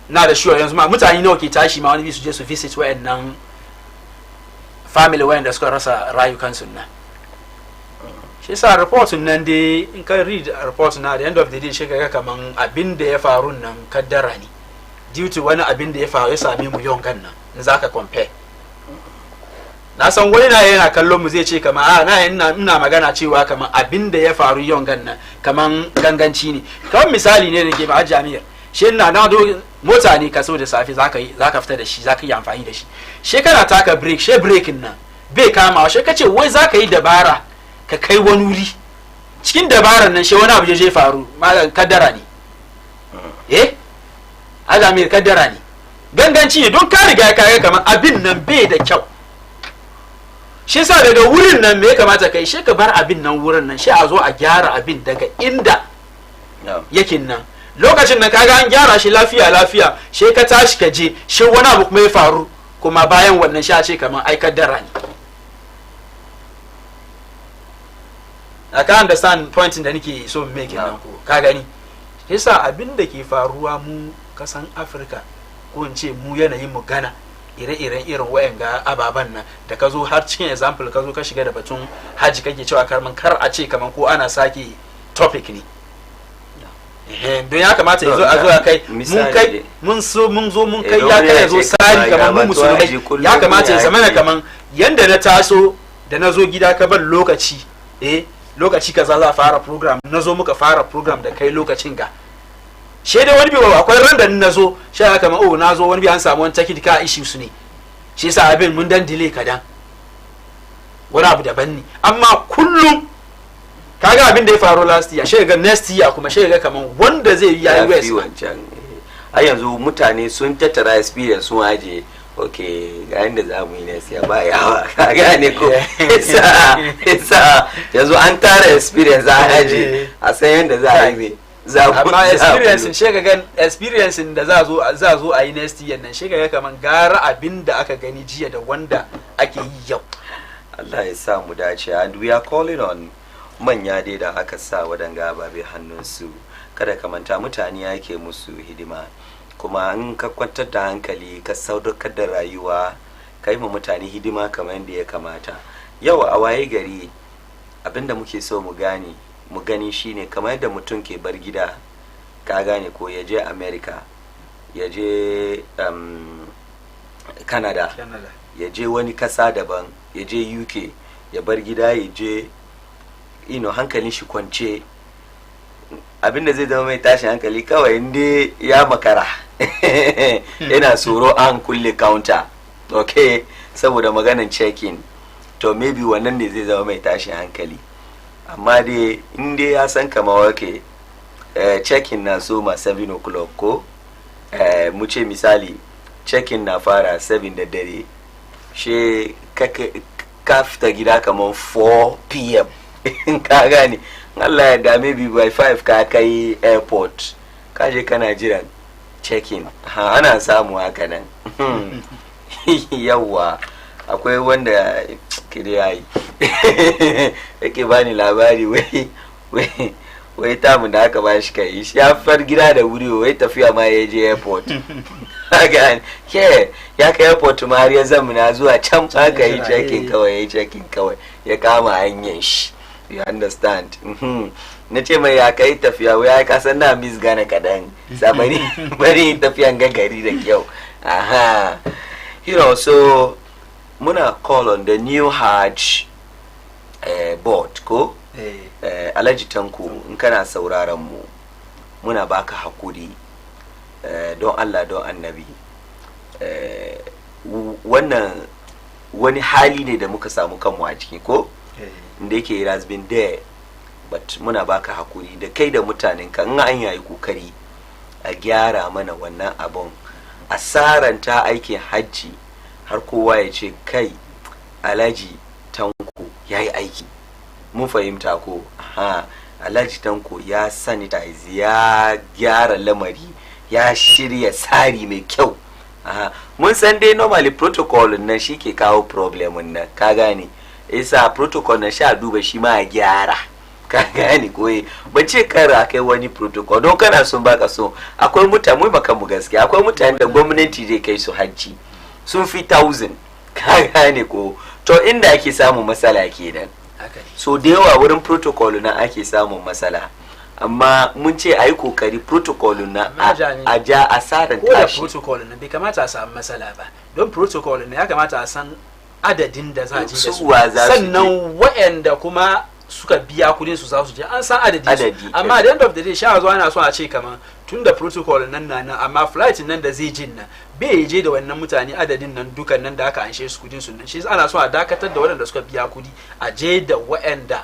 na da sure yanzu ma mutane nawa ke tashi ma wani bi su je su visit wayannan family wayanda suka rasa rayukansu nan. Shi yasa reportin nan dai in ka read report na at the end of the day shi kaga kaman abin da ya faru nan kaddara ne due to wani abin da ya faru ya same mu yau kan nan in zaka compare. Na san wani na yana kallon mu zai ce kaman ina magana cewa kaman abin da ya faru yau kan nan kaman ganganci ne. Kamar misali ne da ke ba Ameer shi na do mota ne ka so da safe zaka fita da shi zaka yi amfani da shi, she kana taka break she breaking nan bai kama she kace wai zaka yi dabara ka kai wani wuri cikin dabaran nan she wani abu je faru malan kaddara ne Ameer kaddara ne ganganci ne don ka riga ka ga kamar abin nan bai da kyau. Shi yasa daga wurin nan me ya kamata kai she ka bar abin nan wurin nan she a zo a gyara abin daga inda yakin nan lokacin da kaga an gyara shi lafiya she ka tashi ka je she wani abu kuma ya faru kuma bayan wannan sha ce kamar ai kaddara ne. I can understand point da nake so make nan ko ka gani. Yasa abin da ke faruwa mu kasan Africa ko in ce mu yanayin mu Ghana ire-iren irin wayanga ababan nan da ka zo har cikin example ka zo ka shiga da batun haji kake cewa kar a ce kamar ko ana sake topic ne. Don ya kamata ya zo a zo a kai mun kai ya kai ya zo sari kamar mu musulmai ya kamata ya zama kamar yanda na taso da na zo gida ka bar lokaci lokaci kaza za a fara program, na zo muka fara program da kai lokacin ga she dai wani bi akwai ran da na zo shi haka ma na zo wani bi an samu wani technical issues ne shi yasa abin mun dan delay kadan wani abu daban ne, amma kullum kaga abin da ya faru last year shi ga next year kuma shi ga kaman wanda zai yi yayi west wancan a yanzu mutane sun tattara experience sun aje okay ga inda za mu yi next year ba yawa ka gane ko isa yanzu an tara experience a aje a san yanda za a yi amma experience shi ga experience da za zo a yi next year nan shi ga kaman gara abin da aka gani jiya da wanda ake yi yau. Allah ya sa mu dace, and we are calling on manya dai da aka sa wadanga ababe hannunsu kada ka manta mutane yake musu hidima, kuma in ka kwantar da hankali ka sadaukar da rayuwa ka yi ma mutane hidima kamar yadda ya kamata. Yau a waye gari abinda muke so mu gani shine kamar yadda mutum ke bar gida ka gane ko ya je America, ya je Canada, ya je wani kasa daban, ya je UK, ya bar gida ya je hankalin shi kwance, abinda zai zama mai tashin hankali kawai inda ya makara yana tsoro an kulle counter okay saboda maganan check-in, to maybe wannan ne zai zama mai tashin hankali. Amma dai inda ya san kama wake check-in na so ma 7 o'clock ko mu ce misali check-in na fara 7 da dare, she ka fita gida kamar 4 p.m. ka gane Allah ya da maybe by 5 ka kai airport ka je kana jiran check-in, ana samu haka nan yawa akwai wanda kire yayi yake bani labari wai tamu da aka bashi kai shi ya far gida da wuri wai tafiya ma ya je airport haka ke ya kai airport ma har ya zamana zuwa can aka yi check-in kawai ya kama hanyar shi, you understand. Na ce mai ya kai tafiya wai ya kasan na miss gane kadan sabari bari tafiyan gagari da kyau. So muna call on the new Hajj board ko Alhaji Tanko, in kana sauraron mu muna baka hakuri don Allah don Annabi, wannan wani hali ne da muka samu kanmu a ciki ko da yake it has been there, but muna baka hakuri da kai da mutanen ka in an yayi kokari a gyara mana wannan abun, asaranta aikin hajji har kowa ya ce kai Alhaji Tanko yayi aiki, mun fahimta ko Alhaji Tanko ya sanitize, ya gyara lamari, ya shirya tsari mai kyau. Mun san dai normally protocol nan shi ke kawo problem nan ka gane, isa protocol na sha duba shi ma ya gyara ka gane koyi ban ce kara kai wani protocol don kana son baka so. Akwai mutane mu baka mu gaskiya, akwai mutane da gwamnati zai kai su hajji sun fi 1000 ka gane ko, to inda ake samun matsala kenan. So da yawa wurin protocol na ake samun matsala, amma mun ce ayi kokari protocol na a ja asaran tashi. Ko da protocol na bai kamata a samu matsala ba, don protocol na ya kamata a san adadin da za a je da su, sannan waɗanda kuma suka biya kudin su za su je an san adadin su. Amma at the end of the day sha zo ana so a ce kamar tun da protocol nan na amma flight nan da zai jin nan bai je da wannan mutane adadin nan dukan nan da aka anshe su kudin su nan, shi ana so a dakatar da waɗanda suka biya kudi a je da waɗanda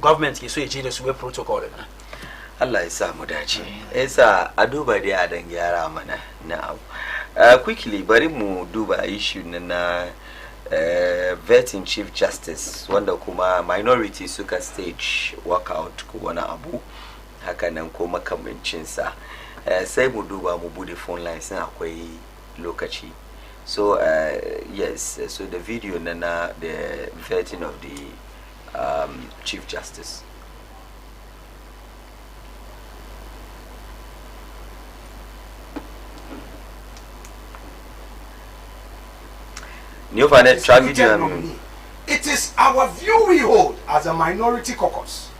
government ke so ya je da su wai protocol nan. Allah ya sa mu dace. Yasa a duba dai a dan gyara mana na abu. Quickly bari mu duba issue na vetting Chief Justice wanda kuma minority suka stage workout ko wani abu haka nan ko makamancinsa. Sai mu duba mu bude phone lines din akwai lokaci. So yes, so the video na the vetting of the Chief Justice. It is our view we hold as a minority caucus.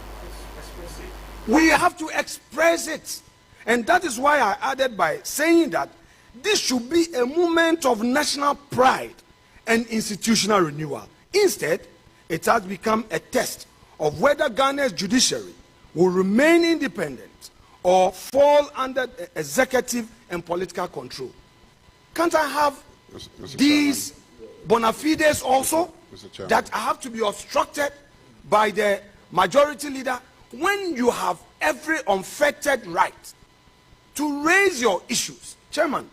We have to express it. And that is why I added by saying that this should be a moment of national pride and institutional renewal. Instead, it has become a test of whether Ghana's judiciary will remain independent or fall under executive and political control. Can't I have these bona fides also that have to be obstructed by the majority leader when you have every unfettered right to raise your issues? Chairman,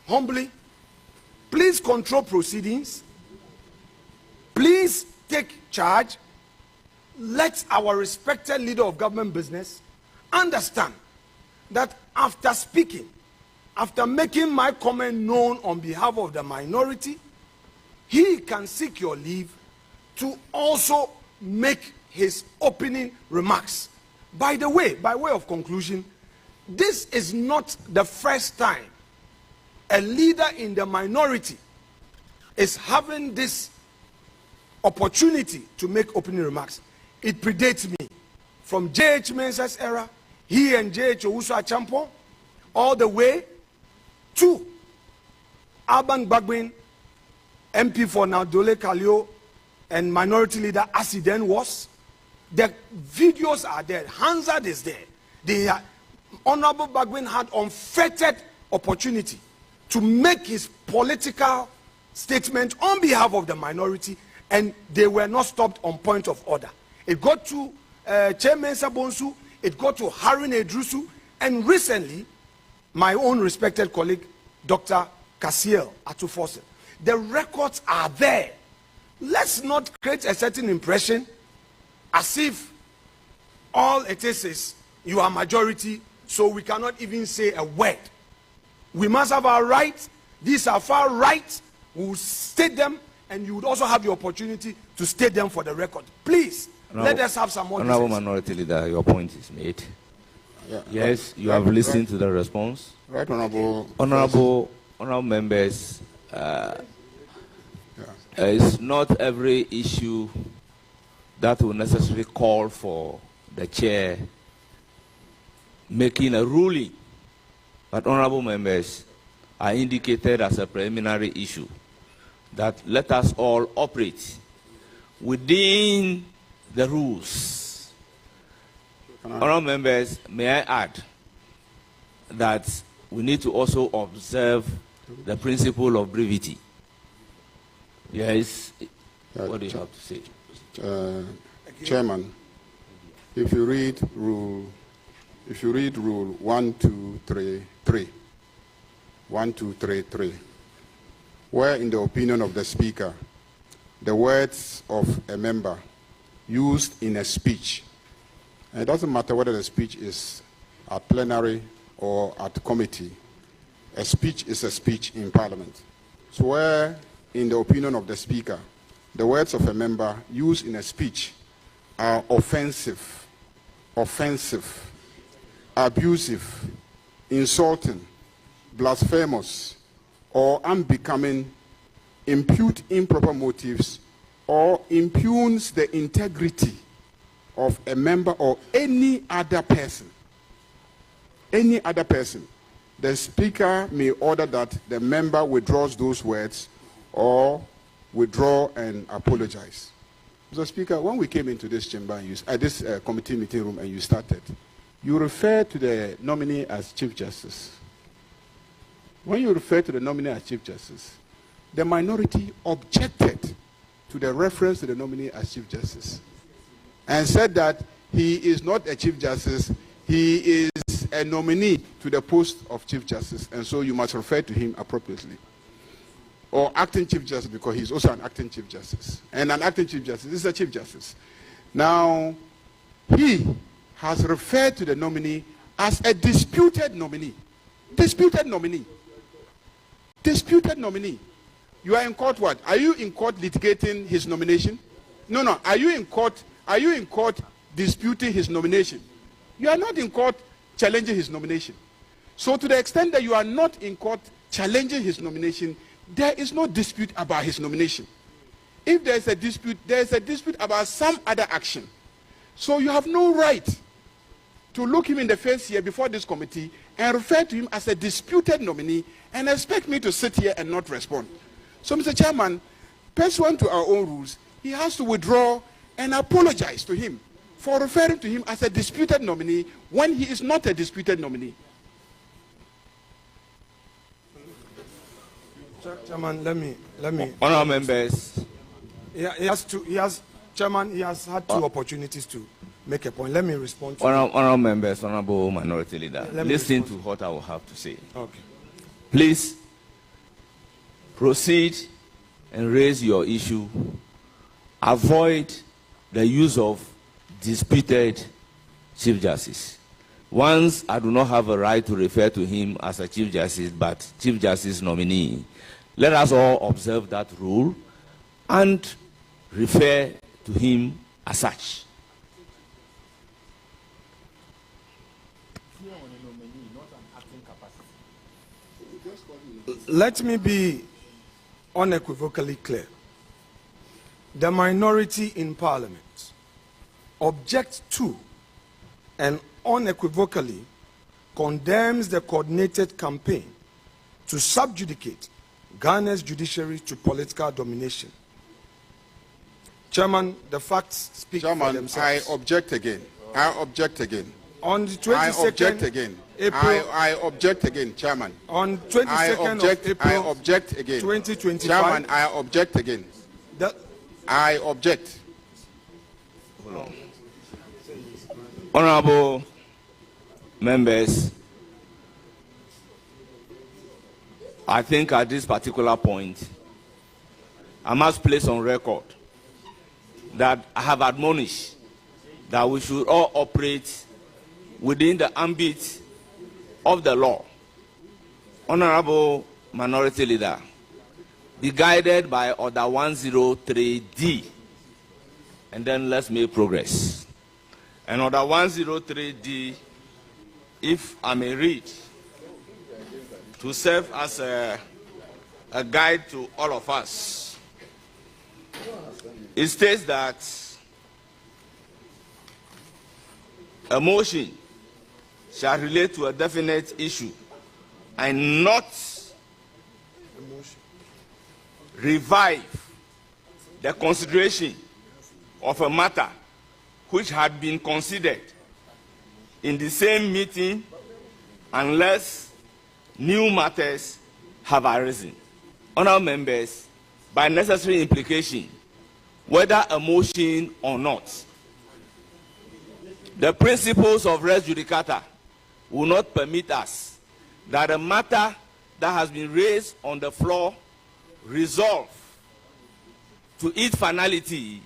humbly, please control proceedings. Please take charge. Let our respected leader of government business understand that after speaking, after making my comment known on behalf of the minority, he can seek your leave to also make his opening remarks. By the way, by way of conclusion, this is not the first time a leader in the minority is having this opportunity to make opening remarks. It predates me. From J.H. Mensah's era, he and J.H. Owusu Achampong, all the way to Alban Bagbin, MP for now Dole Kalio, and minority leader as he then was. The videos are there. Hansard is there. The Honorable Bagbin had unfettered opportunity to make his political statement on behalf of the minority, and they were not stopped on point of order. It got to Chairman Sabonsu, it got to Harun Edrusu, and recently, my own respected colleague, Dr. Kasiel Atufose. The records are there. Let's not create a certain impression as if all it is you are majority, so we cannot even say a word. We must have our rights. These are far rights. We will state them, and you would also have the opportunity to state them for the record. Please, let us have some more. Honorable Minority Leader, your point is made. Yeah. Yes, you have listened to the response. Right, Honorable. Honorable members, it's not every issue that will necessarily call for the chair making a ruling. But honorable members are indicated as a preliminary issue that let us all operate within the rules. Honorable members, may I add that we need to also observe the principle of brevity. Yes, what do you have to say? Chairman, if you read rule 1233, where in the opinion of the speaker, the words of a member used in a speech, and it doesn't matter whether the speech is at plenary or at committee, a speech is a speech in Parliament. So where in the opinion of the speaker, the words of a member used in a speech are offensive, abusive, insulting, blasphemous, or unbecoming, impute improper motives, or impugns the integrity of a member or any other person, the speaker may order that the member withdraws those words or withdraw and apologize. Mr. Speaker, when we came into this chamber, this committee meeting room, and you started, you referred to the nominee as Chief Justice. When you refer to the nominee as Chief Justice, the minority objected to the reference to the nominee as Chief Justice and said that he is not a Chief Justice, he is a nominee to the post of Chief Justice, and so you must refer to him appropriately. Or acting Chief Justice, because he's also an acting Chief Justice. And an acting Chief Justice is a Chief Justice. Now, he has referred to the nominee as a disputed nominee. Disputed nominee. Disputed nominee. You are in court what? Are you in court litigating his nomination? No. Are you in court disputing his nomination? You are not in court challenging his nomination. So to the extent that you are not in court challenging his nomination, there is no dispute about his nomination. If there is a dispute about some other action. So you have no right to look him in the face here before this committee and refer to him as a disputed nominee and expect me to sit here and not respond. So, Mr. Chairman, pursuant to our own rules, he has to withdraw and apologize to him for referring to him as a disputed nominee when he is not a disputed nominee. Chairman, let me. Honourable members. Chairman, he has had two opportunities to make a point. Let me respond to Honourable members, Honourable Minority Leader, listen to what I will have to say. Okay. Please proceed and raise your issue. Avoid the use of disputed Chief Justice. Once I do not have a right to refer to him as a Chief Justice, but Chief Justice nominee, let us all observe that rule and refer to him as such. Let me be unequivocally clear. The minority in Parliament objects to and unequivocally condemns the coordinated campaign to subjudicate Ghana's judiciary to political domination. Chairman, the facts speak for themselves. I object again. I object again. On the 22nd I object again. April, I object again, Chairman. On 22nd of April, I object again. 2025. Chairman, I object again. I object. Honourable members, I think at this particular point, I must place on record that I have admonished that we should all operate within the ambit of the law. Honourable Minority Leader, be guided by Order 103D, and then let's make progress. And Order 103D, if I may read, to serve as a guide to all of us. It states that a motion shall relate to a definite issue and not revive the consideration of a matter which had been considered in the same meeting unless new matters have arisen. Honourable members, by necessary implication, whether a motion or not, the principles of res judicata will not permit us that a matter that has been raised on the floor resolve to its finality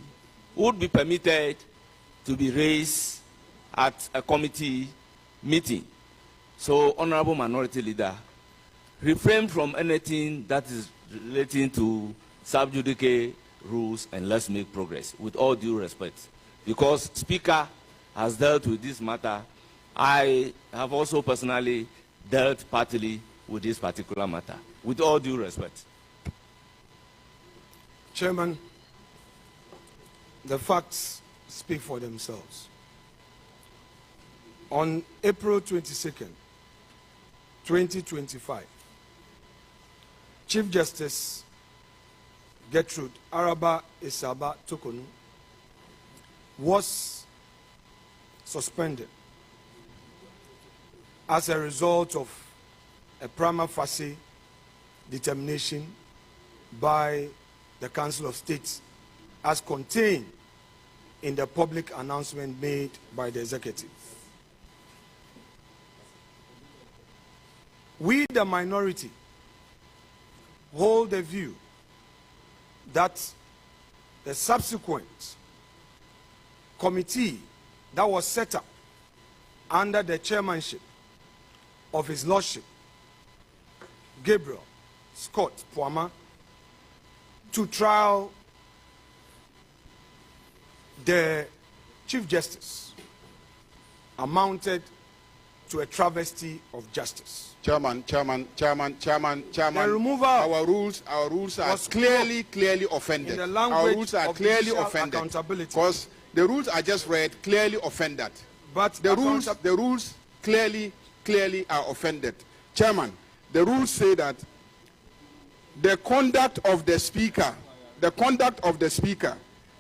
would be permitted to be raised at a committee meeting. So, Honourable Minority Leader, refrain from anything that is relating to sub judice rules and let's make progress, with all due respect. Because Speaker has dealt with this matter, I have also personally dealt partly with this particular matter, with all due respect. Chairman, the facts speak for themselves. On April 22nd, 2025, Chief Justice Gertrude Araba Isaba Tokonu was suspended as a result of a prima facie determination by the Council of State as contained in the public announcement made by the executive. We, the minority, hold the view that the subsequent committee that was set up under the chairmanship of His Lordship Gabriel Scott Poama to trial the Chief Justice amounted to a travesty of justice. Chairman. The removal our rules are clearly offended. In the language our rules are of clearly judicial offended. accountability. Because the rules I just read clearly offend that. But the rules clearly are offended. Chairman, the rules say that the conduct of the speaker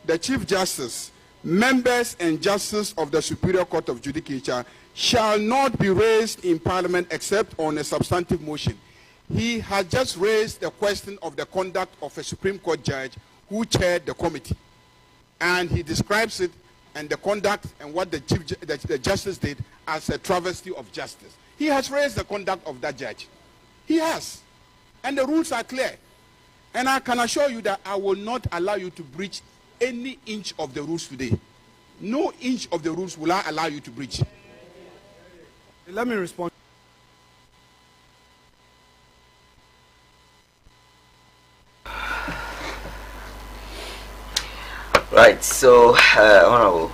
the Chief Justice, members and justices of the Superior Court of Judicature shall not be raised in Parliament except on a substantive motion. He has just raised the question of the conduct of a Supreme Court judge who chaired the committee. And he describes it and the conduct and what the justice did as a travesty of justice. He has raised the conduct of that judge. He has. And the rules are clear. And I can assure you that I will not allow you to breach any inch of the rules today. No inch of the rules will I allow you to breach. Let me respond. Right, so honorable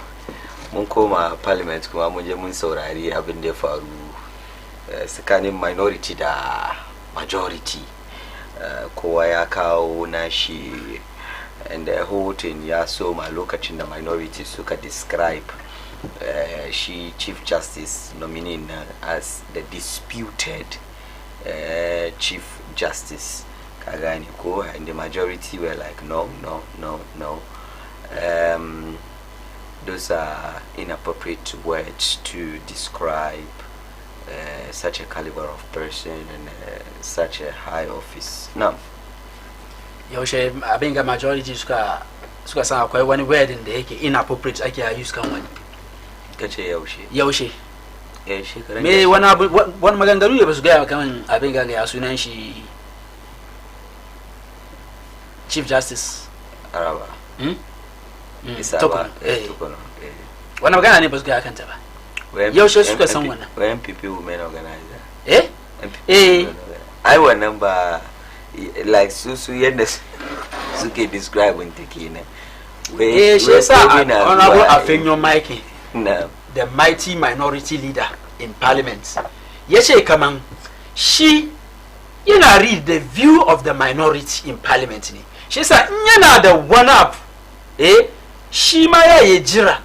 mun koma parliament kuma mun je mun saurari abin da ya faru tsakanin minority da majority. Kowa ya kawo nashi and the whole thing ya so ma lokacin da minority suka describe she Chief Justice nominee as the disputed Chief Justice kagani ko, and the majority were like no. Those are inappropriate words to describe such a caliber of person and such a high office. Now, yaushe abin ga majority suka san akwai wani word da yake inappropriate ake use kan wani kace yaushe me wani maganganu ne ba su ga kan abin ga ya sunan shi Chief Justice Araba Tukuno. Wannan magana ne ba su ga kanta ba. Yaushe suka san wannan? When people women organizer. I wannan ba like su yanda suke describe take ne. She said honorable Afenyo Mike. No. The mighty minority leader in parliament. Yace kaman she yana read the view of the minority in parliament ne. She said yana da one up shi ma ya jira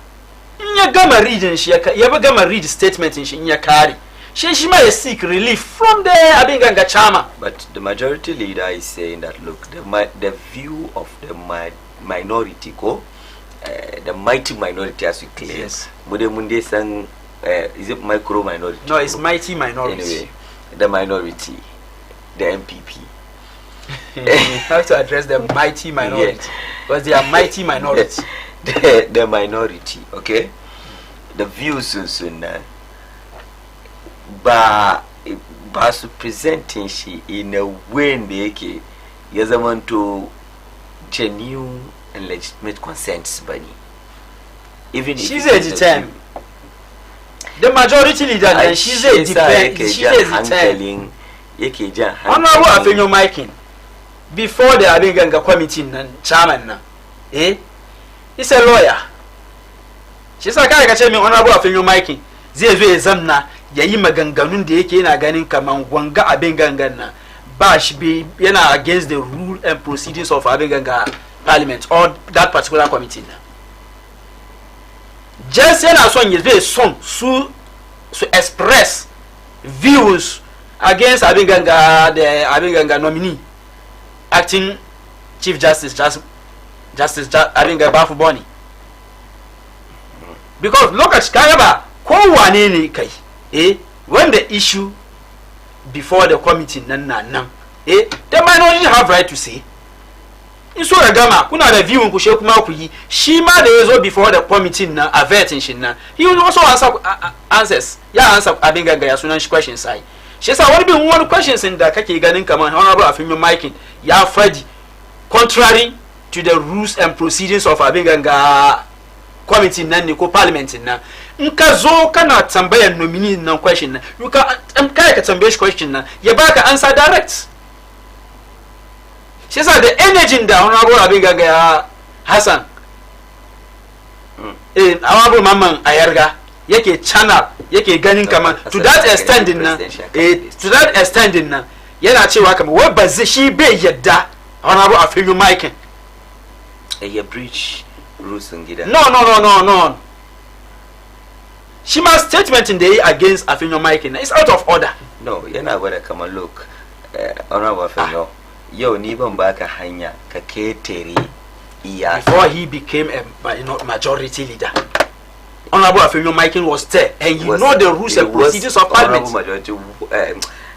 in ya gama reading shi ya gama read statement shi in ya kare shi ma ya seek relief from the abinganga chama. But the majority leader is saying that look, the view of the minority the mighty minority as we claim. Yes. Munde sang is it micro minority? No, it's mighty minority. Anyway, the minority, the MPP. You have to address the mighty minority because they are mighty minority. The minority, okay? The views ba su presenting she in a way yake ya zamanto genuine and legitimate consents bani. Even she's a determined. The majority leader and she's a determined. Yake jan honorable Afenyo Mike before the abinganga committee chairman na he's a lawyer. Shi sa kai ka ce min honorable Afenyo Mike zai zo ya zamna yayi maganganun da yake yana ganin kaman gwanga abin gangan na ba shi yana against the rule and procedures of abin ganga parliament or that particular committee na. Just yana son ya zai son su express views against abin ganga the abin ganga nominee acting Chief Justice abin ganga Bafu Boni. Because look at Kayaba, kowane ne kai when the issue before the committee the minority have right to say in so da gama kuna da view ku she kuma ku yi shi ma da yazo before the committee na averting shin na he will also answer abin ganga ya sunan shi questions sai shi yasa wani bin wani questions da kake ganin kaman honorable Afenyo Mike ya fadi contrary to the rules and procedures of abin ganga committee nan ne ko parliament nan in ka zo kana tambayar nominee nan question nan you ka tambaye shi question nan ya baka answer direct. Shi yasa the energy da honorable abin ganga Hassan honorable Mamman Ayarga yake channel yake ganin kaman to that extent nan yana cewa kaman wai ba zai shi bai yadda honorable Afenyo Mike a breach rules in gida. No. She must statement in the against Afenyo Mike is out of order. No, yana gwada kamar look honorable Afenyo yau ni ban baka hanya ka ketere before he became a majority leader. Honorable Afenyo Makin was there, and you know the rules and procedures of parliament. Honorable majority,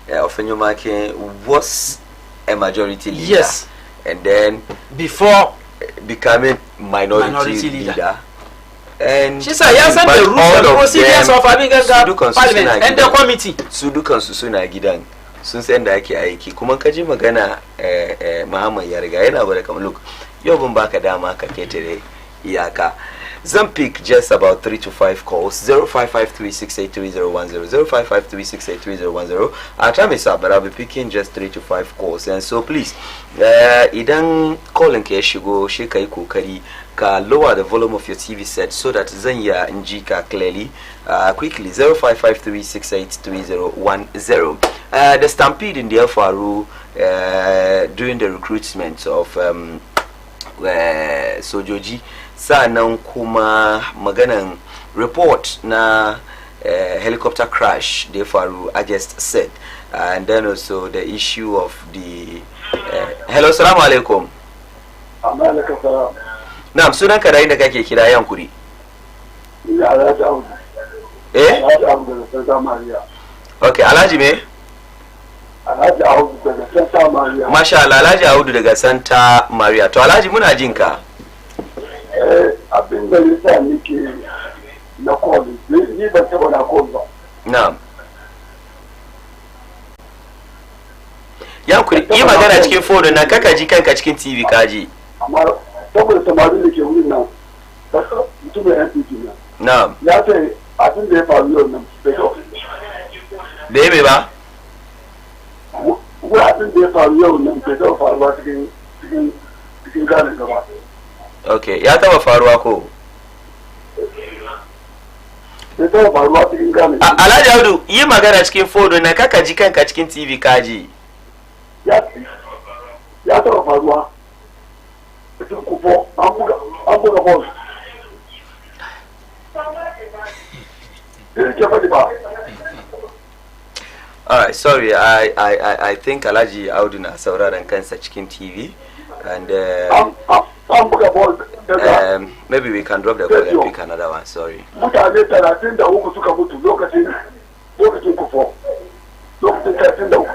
Afenyo Makin was a majority leader. Yes. And then before becoming minority leader. And she said, yes, and the rules and procedures of parliament and the committee. Sudu Constitution Gidan. Sun san da ake aiki kuma ka ji magana Muhammad ya riga yana bada kamar look yau ban baka dama ka ketare iyaka. Zan pick just about 3 to 5 calls. 0553683010, 0553683010. Our time is up, but I'll be picking just 3 to 5 calls. And so please, idan calling ke shigo shi kai kokari ka lower the volume of your TV set so that zan ya inji ka clearly. Quickly, 0553683010. The stampede in the Faru during the recruitment of Sojoji. Sa'annan kuma maganan report na helicopter crash da faru I just said, and then also the issue of the hello, assalamu alaikum. Na'am, sunan ka da inda kake kira yankuri? Alhaji Audu. Alhaji Audu daga Santa Maria. Okay, Alhaji me? Alhaji Audu daga Santa Maria. Masha Allah, Alhaji Audu daga Santa Maria. To Alhaji muna jin ka. Abin da yasa nake na call ni ban taba na call ba. Na'am. Ya kuri yi magana cikin phone na kaka ji kanka cikin TV kaji. Amma saboda samarin da ke wurin nan mutum ya NPP na. Na'am. Ya ce abin da ya faru yau nan bai ga. Da me ba? Wai abin da ya faru yau nan bai ga faruwa cikin ganin gaba. Okay, ya taba faruwa ko? Alhaji Audu, yi magana cikin phone na kaka ji kanka cikin TV kaji. Ya taba faruwa. Cikin kufo, an buga ball. Alright, sorry, I think Alhaji Audu na sauraron kansa cikin TV, and maybe we can drop the call and pick another one. Sorry. Mutane 33 suka mutu lokacin kufo. Lokacin 33.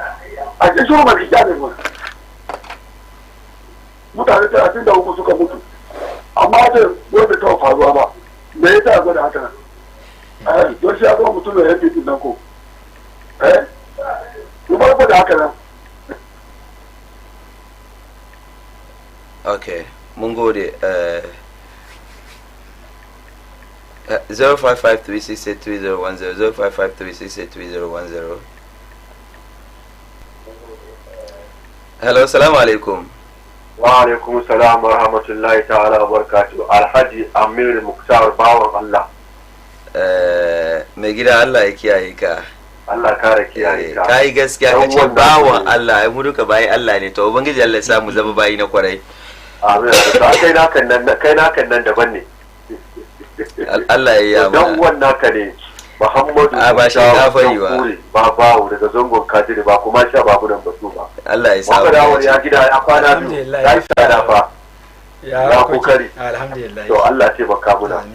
A cikin shuru mai kijane ba. Mutane 33 suka mutu. Amma da wanda ta faruwa ba. Me yasa ga da haka? Don shi ya zo mutum da yake din ko. Kuma ba da haka nan. Okay. Mungode 0553683010, 0553683010. Hello, assalamu alaikum. Wa alaikum assalam wa rahmatullahi ta'ala wa barakatuh. Alhaji Ameer Mukhtar bawan Allah. Mai gida Allah ya kiyaye ka. Allah kare kiyaye ka. Kai gaskiya kace bawan Allah, ai mu duka bayi Allah ne, to ubangiji Allah ya sa mu zama bayi na kwarai. Amin. Kai nakan nan daban ne. Allah ya yi mana. Dan wannan naka ne. Muhammadu ba shi ta fari ba bawo daga zangon kadiri ba kuma sha babu nan batu ba. Allah ya sa. Dawo ya gida ya kwana biyu. Ya sada fa. Ya kokari. Alhamdulillah. To Allah ce baka muna.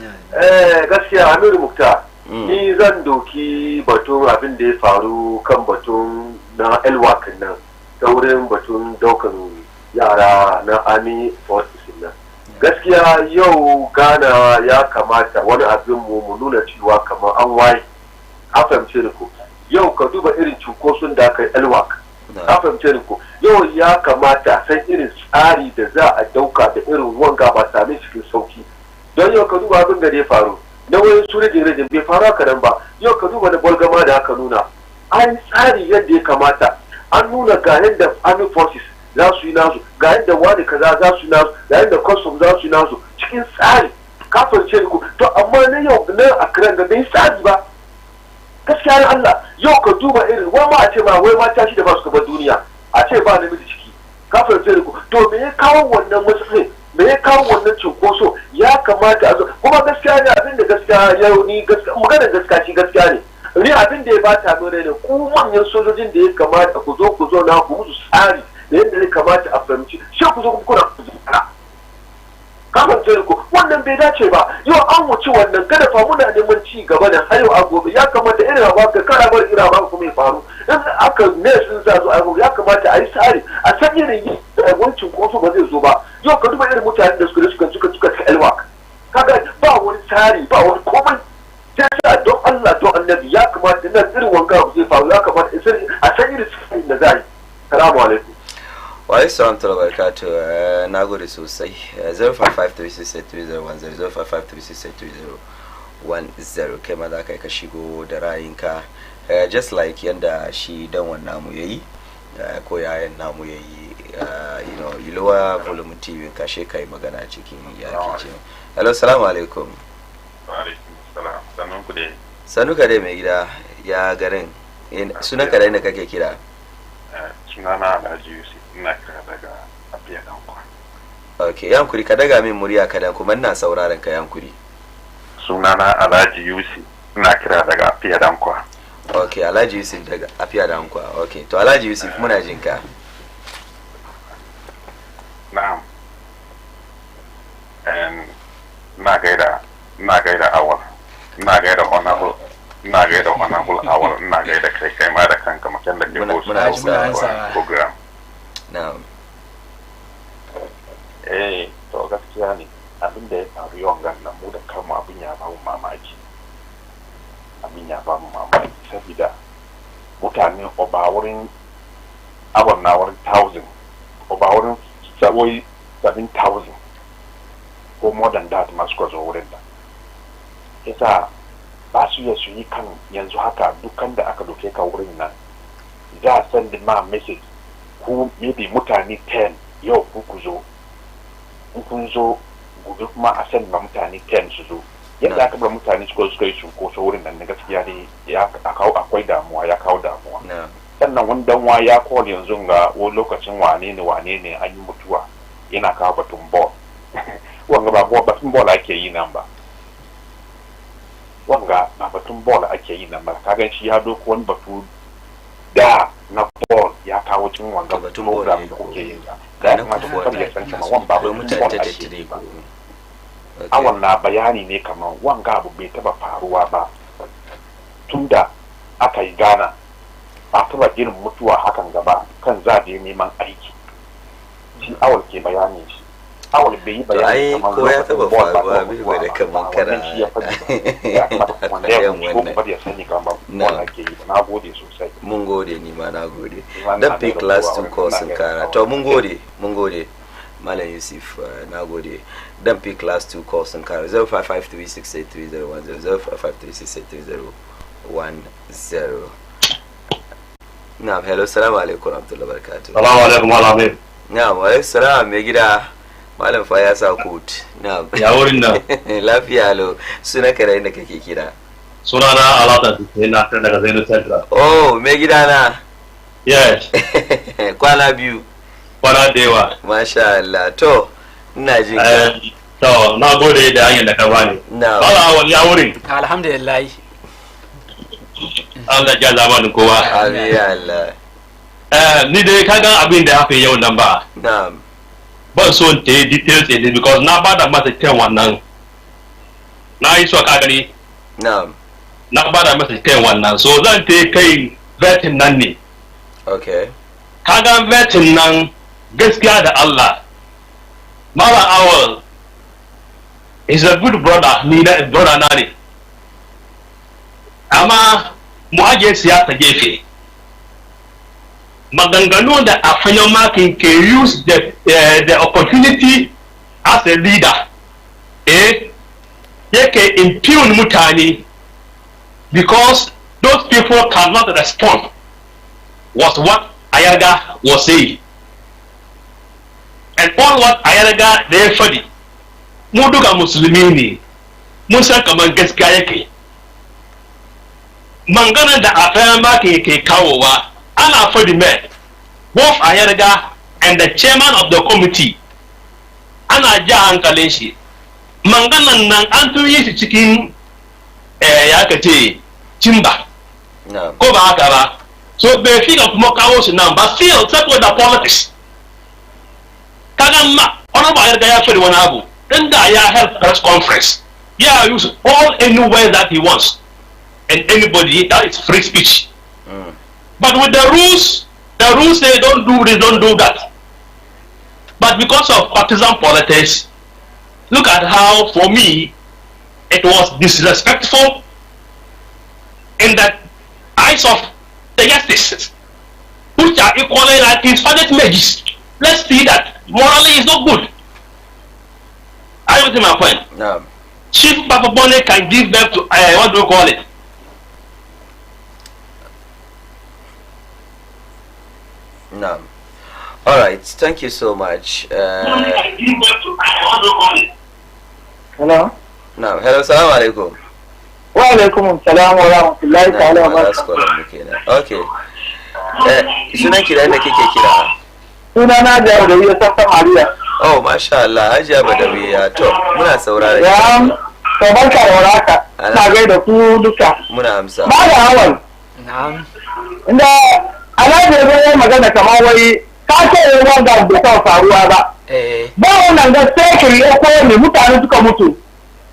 Gaskiya Ameer Mukhtar. Ni zan doki batun abin da ya faru kan batun na Elwak nan. Ta wurin batun daukan yara na Army Forces nan. Gaskiya yau Ghana ya kamata wani abin mu nuna cewa kamar an waye. A fahimce ni ko. Yau ka duba irin cunkoson da aka yi Elwak. A fahimce ni ko. Yau ya kamata san irin tsari da za a dauka da irin wanga ba same cikin sauki. Don yau ka duba abin da ya faru. Na wani su rajin bai faru haka nan ba. Yau ka duba na bolgama da aka nuna. An tsari yadda ya kamata. An nuna ga yadda Army Forces za su yi nasu, ga yadda wani kaza za su yi nasu, ga yadda custom za su yi nasu cikin tsari. Kafin ce ku to amma na yau na a kiran da bai tsari ba. Gaskiya na Allah yau ka duba irin wai ma a ce ma wai mata shi da ba su gaban duniya a ce ba namiji ciki. Kafin ce ku to me ya kawo wannan matsayin, me ya kawo wannan cunkoso ya kamata a zo kuma gaskiya ne abin da gaskiya yau ni gaskiya maganar gaskiya shi gaskiya ne. Ni abin da ya bata mere ne ku manyan sojojin da ya kamata ku zo na ku musu tsari da yadda ya kamata a fahimci shi ku zo kuna kuzura kamar ko wannan bai dace ba yau an wuce wannan kada fa muna neman ci gaba da har yau a gobe ya kamata irin ba ka kara bar ira ba kuma ya faru in aka ne sun sa zo a ya kamata a yi tsari a san irin wancin kosu ba zai zo ba yau ka duba irin mutanen da suka ta elwak kaga ba wani tsari ba wani komai sai sa don Allah don annabi ya kamata nan irin wanga abu zai faru ya kamata a san irin tsarin da za a yi salamu alaikum wa alaikum salam wa barakatuh na gode sosai 0553683010 0553683010 kai ma za ka shigo da ra'ayinka just like yanda shi dan wannan mu yayi ko yayan namu yayi you lower volume TV ka she kai magana cikin yaki ce hello assalamu alaikum wa alaikum salam sannan ku dai sanu ka dai mai gida ya garin sunan ka da kake kira sunana Alhaji Yusuf ina kira daga Afiya Dankwa okay yankuri ka daga min murya kadan kuma ina sauraron ka yankuri sunana Alhaji Yusuf ina kira daga Afiya Dankwa okay Alhaji Yusuf daga Afiya Dankwa okay to Alhaji Yusuf muna jin ka na'am na gaida awal na gaida honorable awal na gaida kai ma da kanka makan da ke host program na'am to gaskiya ne abin da ya faru yawan gannan mu da kanmu abin ya ba mu mamaki saboda mutane ba wurin abin na wurin 1000 ba wurin saboyi 7,000 ko more than that masu kwazo wurin da yasa ba su yi su yi kan yanzu haka dukkan da aka doke ka wurin nan za a send ma message ku maybe mutane 10 yau ku zo in kun zo gobe kuma a send ma mutane 10 su zo yadda aka bar mutane suka yi cunkoso wurin nan na gaskiya ne akwai damuwa ya kawo damuwa sannan wani danwa ya call yanzu ga lokacin wane ne an yi mutuwa yana kawo batun ball wanga ba batun ball ake yi nan ba kagan shi ya doko wani batu da na ball ya kawo cin wanga batun program da kuke yin da kuma tukar ya san kamar wani babu ball ake yi ba awon na bayani ne kamar wanga abu bai taba faruwa ba tunda aka yi gana ba taba irin mutuwa hakan gaba kan za je neman aiki shi awal ke bayani shi awal bai yi bayani kamar ko ya taba faruwa bai da kaman kana na gode sosai mun gode ni ma na gode dan pick last two calls in kara to mun gode Malam Yusuf na gode dan pick last two calls in kara 0553683010 0553683010 na'am hello assalamu alaikum warahmatullahi wabarakatuh assalamu alaikum malam na'am wa alaikum salam me gida malam fa ya sa coat na'am ya wurin nan lafiya lo suna kare inda kake kira sunana Alata ina kira daga Zainab Central oh me gida na yes kwana biyu kwana dewa masha Allah to ina jin ka to na gode da hanyar da ka bani na'am Allah ya wurin alhamdulillah Allah ya zamanin kowa amin ya Allah ni dai kaga abin da aka yi yau nan ba na'am ban so ta yi details in it because na bada masa kan wannan na yi so ka gani na'am na bada masa kan wannan so zan ta kai vetting nan ne okay kaga vetting nan gaskiya da Allah Mala Awal is a good brother ni da brother na ne amma mu aje siyasa gefe maganganu da a fanyan makin ke use the opportunity as a leader yake impugn mutane because those people cannot respond was what Ayarga was saying and all what Ayarga da ya faɗi mu duka musulmi ne mun san kamar gaskiya yake manganan da a fayan makin ke kawowa ana faɗi mai both Ayarga and the chairman of the committee ana ja hankalin shi manganan nan an tuyi shi cikin ya ka ce cimba ko ba haka ba so bai fi da kuma kawo shi nan ba still saboda politics kaga ma wani ba Ayarga ya faɗi wani abu Then I held press conference. Yeah, use all anywhere that he wants. And anybody, that is free speech. But with the rules they don't do that. But because of partisan politics, look at how, for me, it was disrespectful in the eyes of the justices, which are equally like infinite mages. Let's see that morally is not good. I don't see my point. No. Chief Papa Bone can give birth to what do you call it? No. All right. Thank you so much. Hello. No. Hello. Salam alaikum. Wa alaikum salam wa rahmatullahi ta'ala wa barakatuh. Okay. Sunan kira da kike kira? Sunana da Badawiya Sassa Mariya. Oh, masha Allah. Hajiya Badawiya. To, muna saurara. Ya, to barka da warhaka. Na gaida ku duka. Muna amsa. Ba da hawan. Na'am. Inda Alhaji ya magana kamar wai ka ce wanda bai taɓa faruwa ba. Ba wannan ga sai ya koyi mutane suka mutu.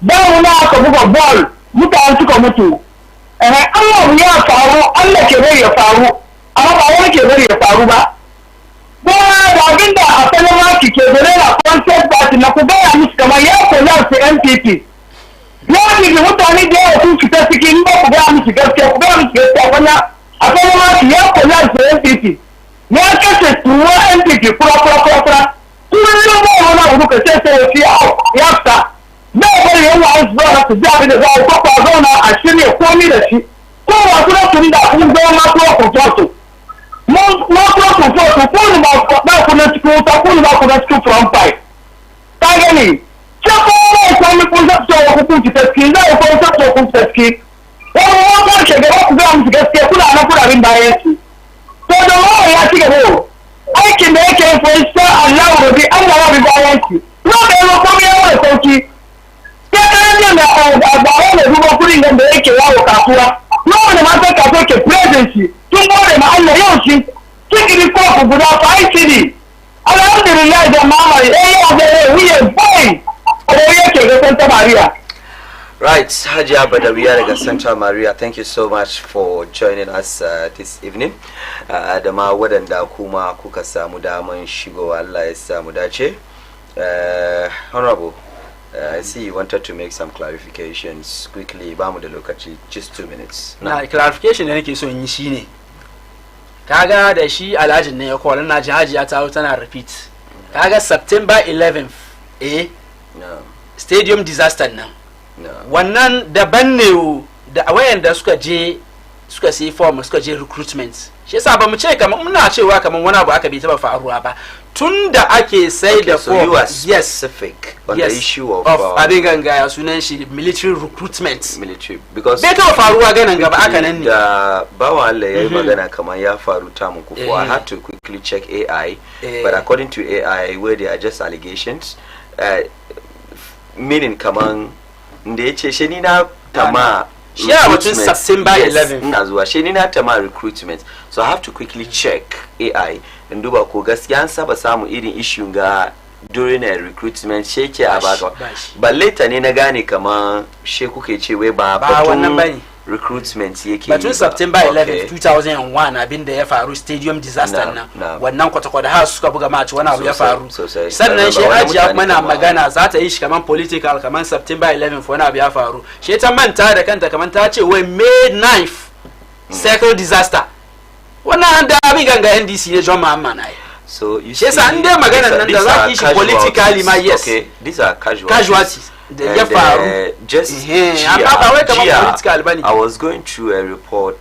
Ba wani aka buga ball mutane suka mutu. Allah ya faru, Allah ke bari ya faru. Amma ba wani ke bari ya faru ba. Ba da abin da a sanar maki ke zane na concept party na ku gaya musu kamar ya kula su NPP. Ya nigi mutane da yawa sun fita cikin ba ku gaya musu gaskiya, ku gaya musu gaskiya wannan a sanar maki ya kula su NPP. Ya kashe tuwa NPP kura. Kullum ba wani abu ka ce sai ya fita. Na bari yawa an zuwa su ji abin da za a kwakwa zauna a shirya komi da shi. Ko wasu rasu da kun zama masu wakon Mọ́tò fóònù bá kúnlẹ̀ cikin wuta fóònù bá kúnlẹ̀ cikin front pipe. Ta gani, ce kowa ya kwami kun zaɓta hukunci taski, za a kwami zaɓta hukunci taski. Wani wata shugaba ku gaya musu gaskiya kuna na kuna bin bayan su. To da mawa ya ci gaba aikin da yake yin fa Allah rabi Allah ya bi bayan su. Ruwa da yawa komai ya wani sauki. Sai kayan yin da wani duba kudin da yake yawo kasuwa. Ruwa da matan kasuwa ke present shi. Tun gode ma Allah yau shi cikin kofu guda fa aiki ne. Alhamdulillah jama'a yau da wuya bai ko yake ga Santa Maria. Right, Hajiya Badawiya daga Santa Maria, thank you so much for joining us this evening. Da ma waɗanda kuma kuka samu daman shigowa, Allah ya samu dace. Honorable, I see you wanted to make some clarifications quickly. Bamu da lokaci, just 2 minutes. Na clarification da nake so in yi shine. Kaga da shi alhajin ne ya kwalin na ji Hajiya ta tana repeat. Kaga September 11th, stadium disaster nan. Wannan daban ne da wayanda suka sai form suka je recruitment. Shi yasa ba mu ce kamar muna cewa kamar wani abu aka bai taba faruwa ba. Tunda ake sai da form, so you are specific on the issue of abin ganga ya sunan shi military recruitment. Military, because bai taba faruwa ganin gaba aka nan ne. Da bawan Allah yayi magana kamar ya faru ta muku. I had to quickly check AI, but according to AI, where they are just allegations, meaning kaman da yace shi ni na tama between September 11th. Ina zuwa shi ni na tama recruitment, so I have to quickly check AI in duba ko gaskiya an saba samu irin issue ga during a recruitment sheke a baka, but later ne na gane kaman she kuke ce wai ba wannan bane recruitment yake between September 11th 2001 abin da ya faru stadium disaster nan wannan kwata-kwata har suka buga match wani abu ya faru sannan shi Hajiya kuma na magana za ta yi shi kaman political kaman September 11th wani abu ya faru shi ta manta da kanta kaman ta ce wai May 9th circle disaster wannan da abin ganga NDC ne John Mahama na yi. So you see, magana nan da za ki shi politically ma yes. Okay, these are casualties. Just I was going through a report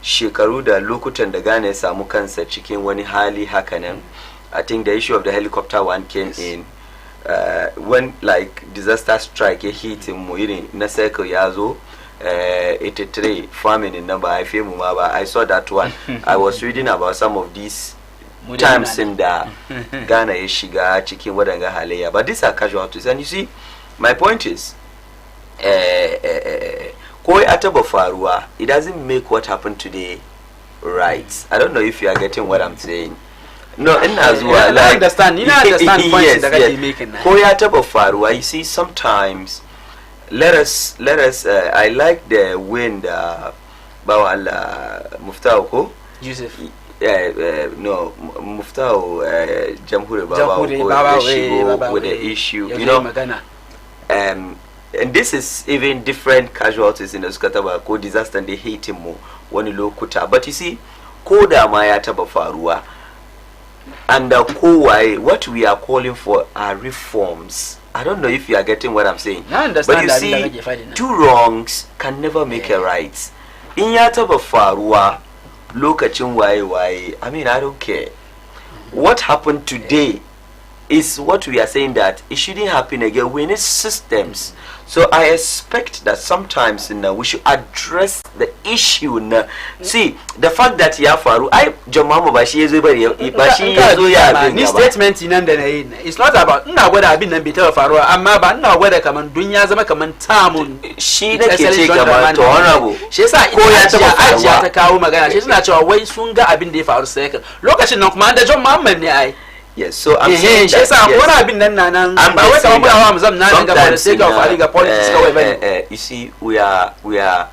shekaru da lokutan da Ghana ya samu kansa cikin wani hali hakanan. I think the issue of the helicopter one came in when like disaster strike ya hit mu irin na cycle ya zo 83 famine in number I feel mu ba I saw that one. I was reading about some of these times in da Ghana ya shiga cikin wadanga halayya, but these are casualties. And you see, my point is koi ataba faruwa, it doesn't make what happened today right. I don't know if you are getting what I'm saying. No, ina zuwa. I understand points that you're making. Ko ya taba faruwa, you see sometimes let us I like the wind bawa Allah Muftau ko Yusuf no Muftau Jamhuri Baba with the issue, you know, and this is even different casualties in the Skataba ko disaster, and they hate him more wani lokuta, but you see ko da ma ya taba faruwa, and what we are calling for are reforms. I don't know if you are getting what I'm saying. I understand, but you see, two wrongs can never make a right. In ya taba faruwa lokacin waye, I mean, I don't care. What happened today is what we are saying, that it shouldn't happen again. We need systems. So I expect that sometimes we should address the issue. See, the fact that Yafaru, Jomamo Bashi is this statement in it's not about whether I've been a bit of Faru, I'm not whether come and Dunyazama come and Tamun. She honorable. She's like Kaumagana. She's not your way Sunga. I've been there for a second. Look at you, no commander, John Mamma. Yes, so I'm saying you see, we are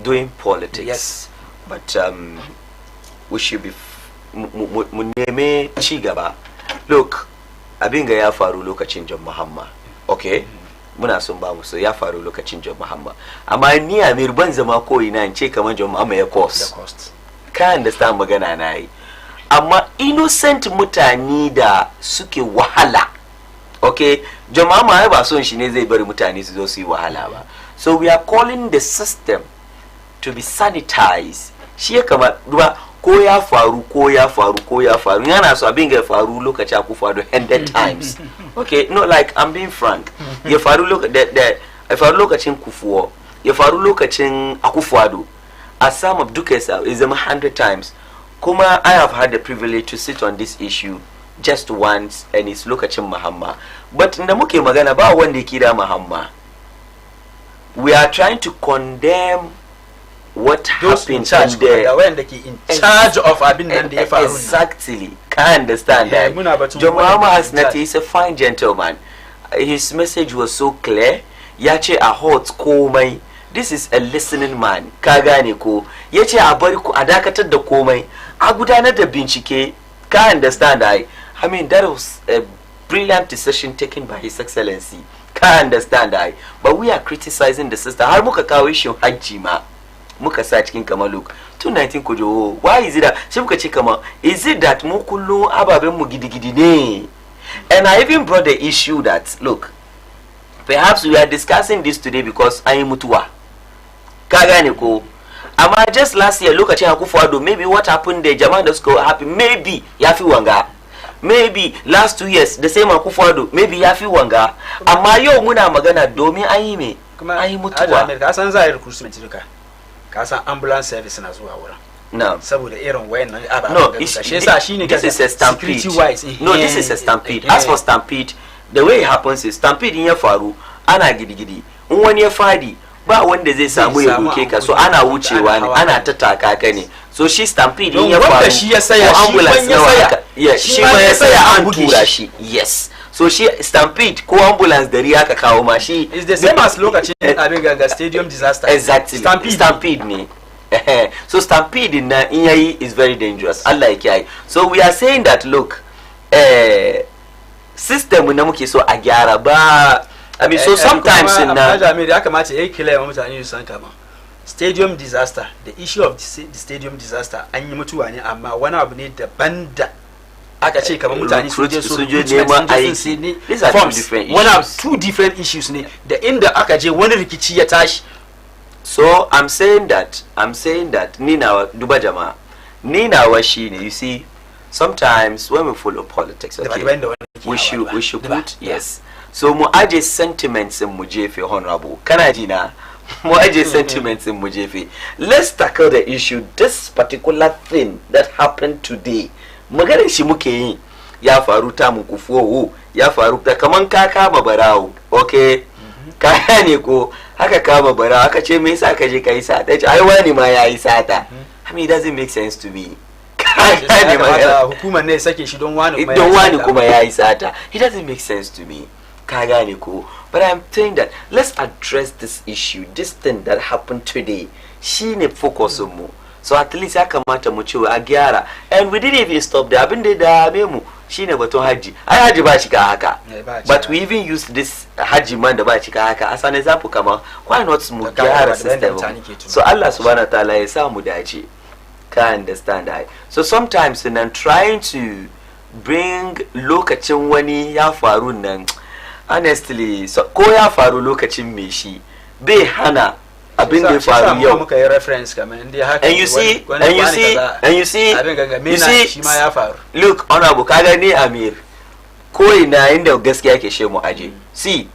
doing politics. Yes, but we should be muneme chigaba. Look, abinga ya faru lokacin John Mahama. Okay, muna son ba mu so ya faru lokacin John Mahama. Amma ni Amir ban zama ko ina in ce kaman John Mahama ya cost. Ka understand magana na yi. Amma innocent mutane da suke wahala, okay, jama'a ba son shi ne zai bari mutane su zo su yi wahala ba. So we are calling the system to be sanitized. Shi ya kama duba ko ya faru yana so abin ga faru lokaci aku faru 100 times. Okay, no, like I'm being frank. Ya faru lokacin kufuwa, ya faru lokacin akufuado. As some of dukesa is 100 times. Kuma, I have had the privilege to sit on this issue just once, and it's lokacin Mahamma. But ndamuke magana ba wanda kira Mahamma. We are trying to condemn what happened in charge of Abin and exactly. Can't understand that. John Mahama has not. He's a fine gentleman. His message was so clear. Yache a hot komai. This is a listening man. Kagane ko. Yace a bari ku adakatar da komai. A gudanar da bincike. Ka understand I mean, that was a brilliant decision taken by His Excellency. Ka understand I. But we are criticizing the system. Har muka kawo shi hajji ma. Muka sa cikin kama look. 219 kojo. Why is it that? Sai muka ce kama, is it that mu kullu ababen mu gidi ne? And I even brought the issue that, look, perhaps we are discussing this today because I am mutuwa. Kagane ko. Ama just last year, look at Akufo-Addo, maybe what happened there, Jaman does go happy, maybe Yafi Wanga. Maybe last 2 years, the same Akufo-Addo, maybe Yafi Wanga. Ama yo muna magana domi ayime. Ayi mutuwa. Kasan za a yi recruitment duka. Kasan ambulance service na zuwa wurin. No. Saboda irin wayannan ababen no, this is a stampede. No, this is a stampede. As for stampede, the way it happens is stampede in ya faru, ana gidi-gidi. Wani ya fadi, ba wanda zai samu ya doke ka, so ana wucewa ne, ana tattaka ka ne. So shi stampede in ya faru, shi ya saya, ambulance shi ma ya saya an tura shi. Yes. So she stampede ko ambulance da riya ka kawo ma shi is the same as lokacin abin ga stadium disaster. Exactly. Stampede ne. So stampede in yayi is very dangerous. Allah ya kiyaye. So we are saying that look, system na muke so a gyara ba. I mean, so sometimes in ya kamata yayi clear mutane su san kama stadium disaster, the issue of the stadium disaster an yi mutuwa ne, amma wani abu ne daban da aka ce kamar mutane su je neman aiki. These are two different issues. One of two different issues ne da inda aka je wani rikici ya tashi. So I'm saying that Nina duba jama'a, Nina wa shine, you see, sometimes when we follow politics, okay, we should put yes. So mu aje sentiments in mu jefe, honorable. Kana ji na? Mu aje sentiments in mu jefe. Let's tackle the issue, this particular thing that happened today. Maganar shi muke yi, ya faru ta mu kufuwa, ya faru da kaman ka kama barawo, okay? Kaya ne ko haka kama barawo, haka ce me yasa ka je kai sata? Ai wani ma yayi sata. I mean, it doesn't make sense to me. hukumar ne sake shi don wani kuma ya yi sata. It doesn't make sense to me. Ka gane ko? But I'm saying that let's address this issue, this thing that happened today. Shine focus mu. So at least ya kamata mu ce a gyara. And we didn't even stop there. Abin da ya dame mu shine batun haji. Ai haji ba shi ka haka. But we even used this haji man da ba shi ka haka as an example kama why not mu gyara system. So Allah subhanahu wa ta'ala ya sa mu dace. Ka understand that. So sometimes in trying to bring lokacin wani ya faru nan, honestly, so ko ya faru lokacin me shi bai hana abin da ya faru yau. And you see look, honorable, kaga ni Amir ko ina inda gaskiya ke she mu aje. See,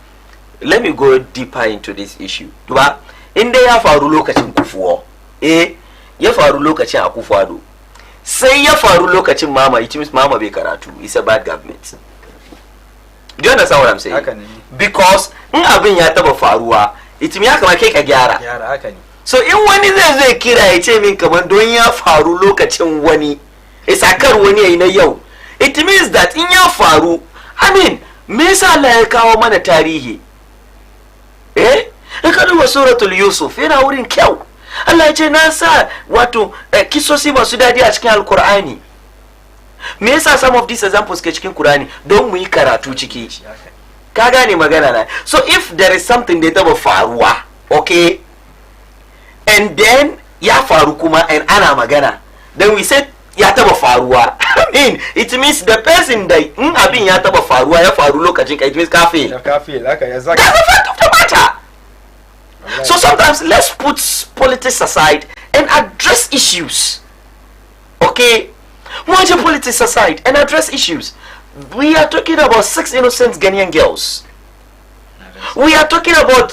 let me go deeper into this issue. Duba, inda ya faru lokacin kufuwa, ya faru lokacin Akufo-Addo, sai ya faru lokacin Mama, it means Mama bai karatu. It's a bad government. Do you understand what I'm saying? Because in abin ya taba faruwa, it means kamar kai ka gyara. So in wani zai kira ya ce min kamar don ya faru lokacin wani, isakar wani yayi na yau, it means that in ya faru, I mean, me yasa Allah ya kawo mana tarihi? In ka duba suratul Yusuf yana wurin kyau. Allah ya ce na sa wato kisosi masu dadi a cikin Alkur'ani. Me yasa some of these examples ke cikin Qur'ani don mu yi karatu ciki. Ka gane magana na. So if there is something da taba faruwa, okay, and then ya faru kuma and ana magana, then we said ya taba faruwa. I mean, it means the person da in abin ya taba faruwa ya faru lokacin ka, it means kafir. Kafir, haka ya zaka. That's the fact of the matter. So sometimes let's put politics aside and address issues. Okay? Watch politics aside and address issues. We are talking about 6 innocent Ghanaian girls. We are talking about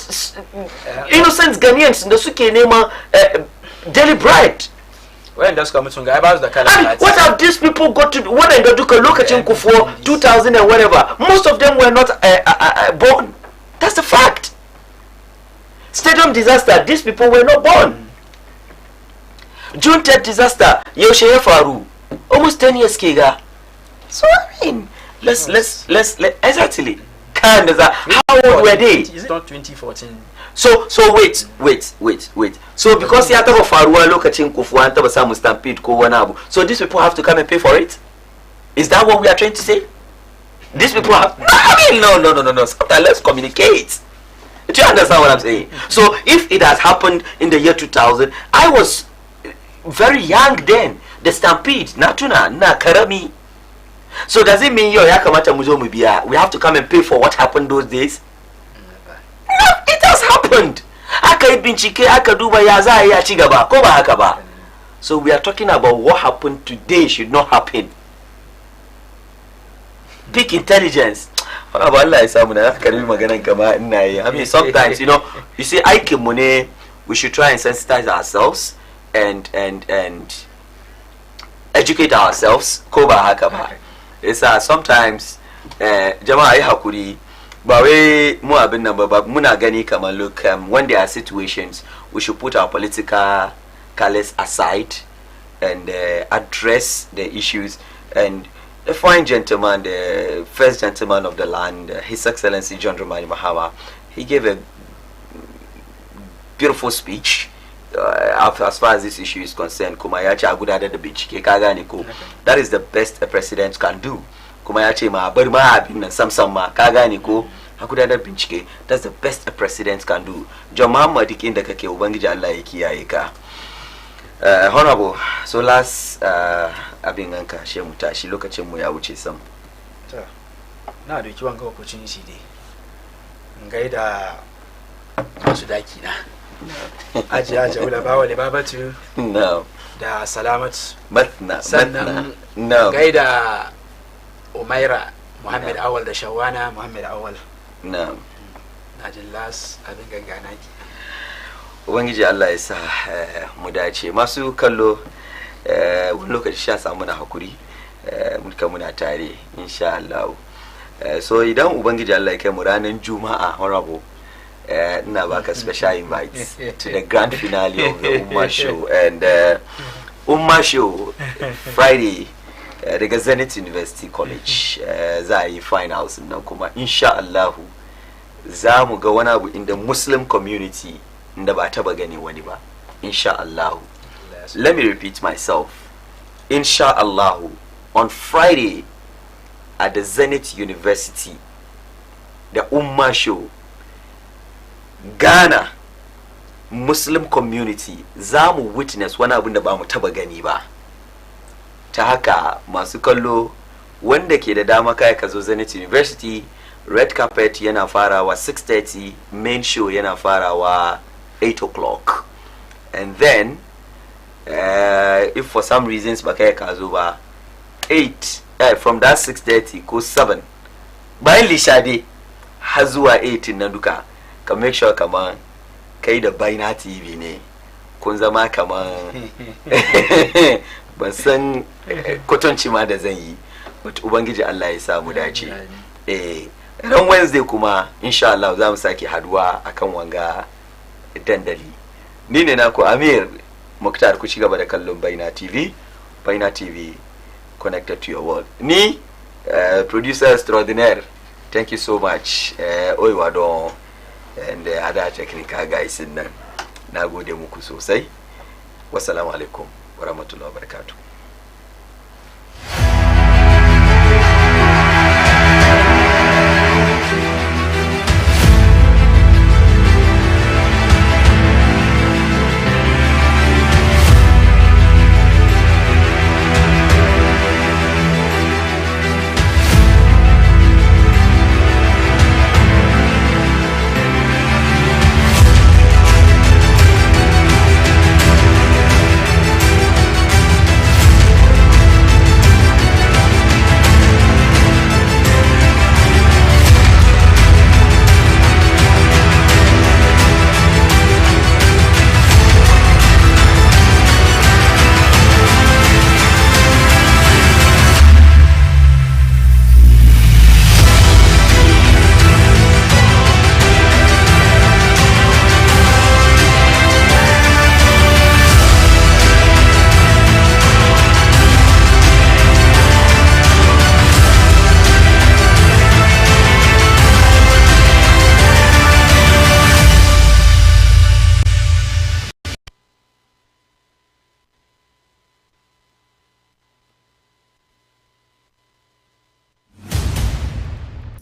innocent Ghanaians da suke nema daily bread. When does come to about the color? What have these people got to do? What they do lokacin Kufuor 2000 and whatever? Most of them were not born. That's the fact. Stadium disaster, these people were not born. June 10th disaster, yaushe ya faru, almost 10 years kega. So I mean, let's exactly. Kind of how old were they? Is it not 2014? So wait. So because ya taba faruwa lokacin Kufuor an taba samu stampede ko wani abu, so these people have to come and pay for it? Is that what we are trying to say? These people have no. Sometimes let's communicate. Do you understand what I'm saying? So if it has happened in the year 2000, I was very young then. The stampede, na karami. So does it mean we have to come and pay for what happened those days? No, it has happened. So we are talking about what happened today should not happen. Big intelligence. I mean, sometimes, you see, we should try and sensitize ourselves and educate ourselves. It's sometimes jama'a hakuri ba wai mu abin nan ba muna gani kamar look when there are situations we should put our political colors aside and address the issues. And a fine gentleman, the first gentleman of the land, His Excellency John Dramani Mahama, he gave a beautiful speech as far as this issue is concerned. Kumayachi agudada the beach. That is the best a president can do. Kumayachi ma barma abin samsam ma kagani ko agudada bincike. That's the best a president can do. John Mahama dikin da kake ubangiji Allah ya kiyaye ka. Honorable, so last abin ganka she mu tashi lokacin mu ya wuce sam. Na da kiwon ga opportunity dai. Ngaida masu daki na. Ajiya Jaula Bawale Babatu. No. Da Salamat. Sannan gaida Umaira Muhammad Awal da Shawana Muhammad Awal. No. Najillas abin gangana ki. Ubangiji Allah ya sa mu dace. Masu kallo wani lokaci sha samu na hakuri muna tare insha Allah. So idan Ubangiji Allah ya kai mu ranar Juma'a honorable ina baka special invites to the grand finale of the Umma show, and Umma show Friday daga Zenith University College za a yi finals nan kuma insha Allah za mu ga wani abu inda Muslim community inda ba taba gani wani ba insha Allah. Let me repeat myself. Insha Allah on Friday at the Zenith University, the Umma show, Ghana Muslim community za mu witness wani abin da ba mu taba gani ba. Ta haka masu kallo wanda ke da dama kai ka zo Zenith University, red carpet yana farawa 6:30, main show yana farawa 8 o'clock. And then if for some reasons ba kai ka zo ba 8 from that 6:30 ko 7 bayan lishade har zuwa 8 na duka ka make sure kaman kai da Baina TV ne kun zama kaman ban san kwatanci ma da zan yi, but ubangiji Allah ya samu dace. Ran Wednesday kuma insha Allah za mu sake haduwa akan wanga dandali. Ni ne naku Ameer Mukhtar, ku ci gaba da kallon Baina TV. Baina TV, connected to your world. Ni producer extraordinaire, thank you so much. Oiwa don and other technical guys in nan. Na gode muku sosai. Wassalamu alaikum wa rahmatullahi wa barakatuh.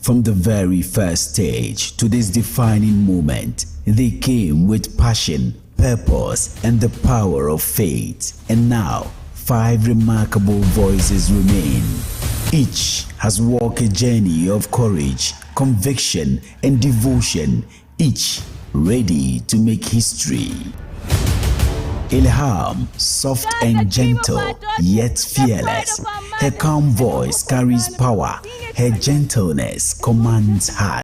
From the very first stage to this defining moment, they came with passion, purpose, and the power of faith. And now, 5 remarkable voices remain. Each has walked a journey of courage, conviction, and devotion, each ready to make history. Ilham, soft and gentle, yet fearless. Her calm voice carries power. Her gentleness commands heart.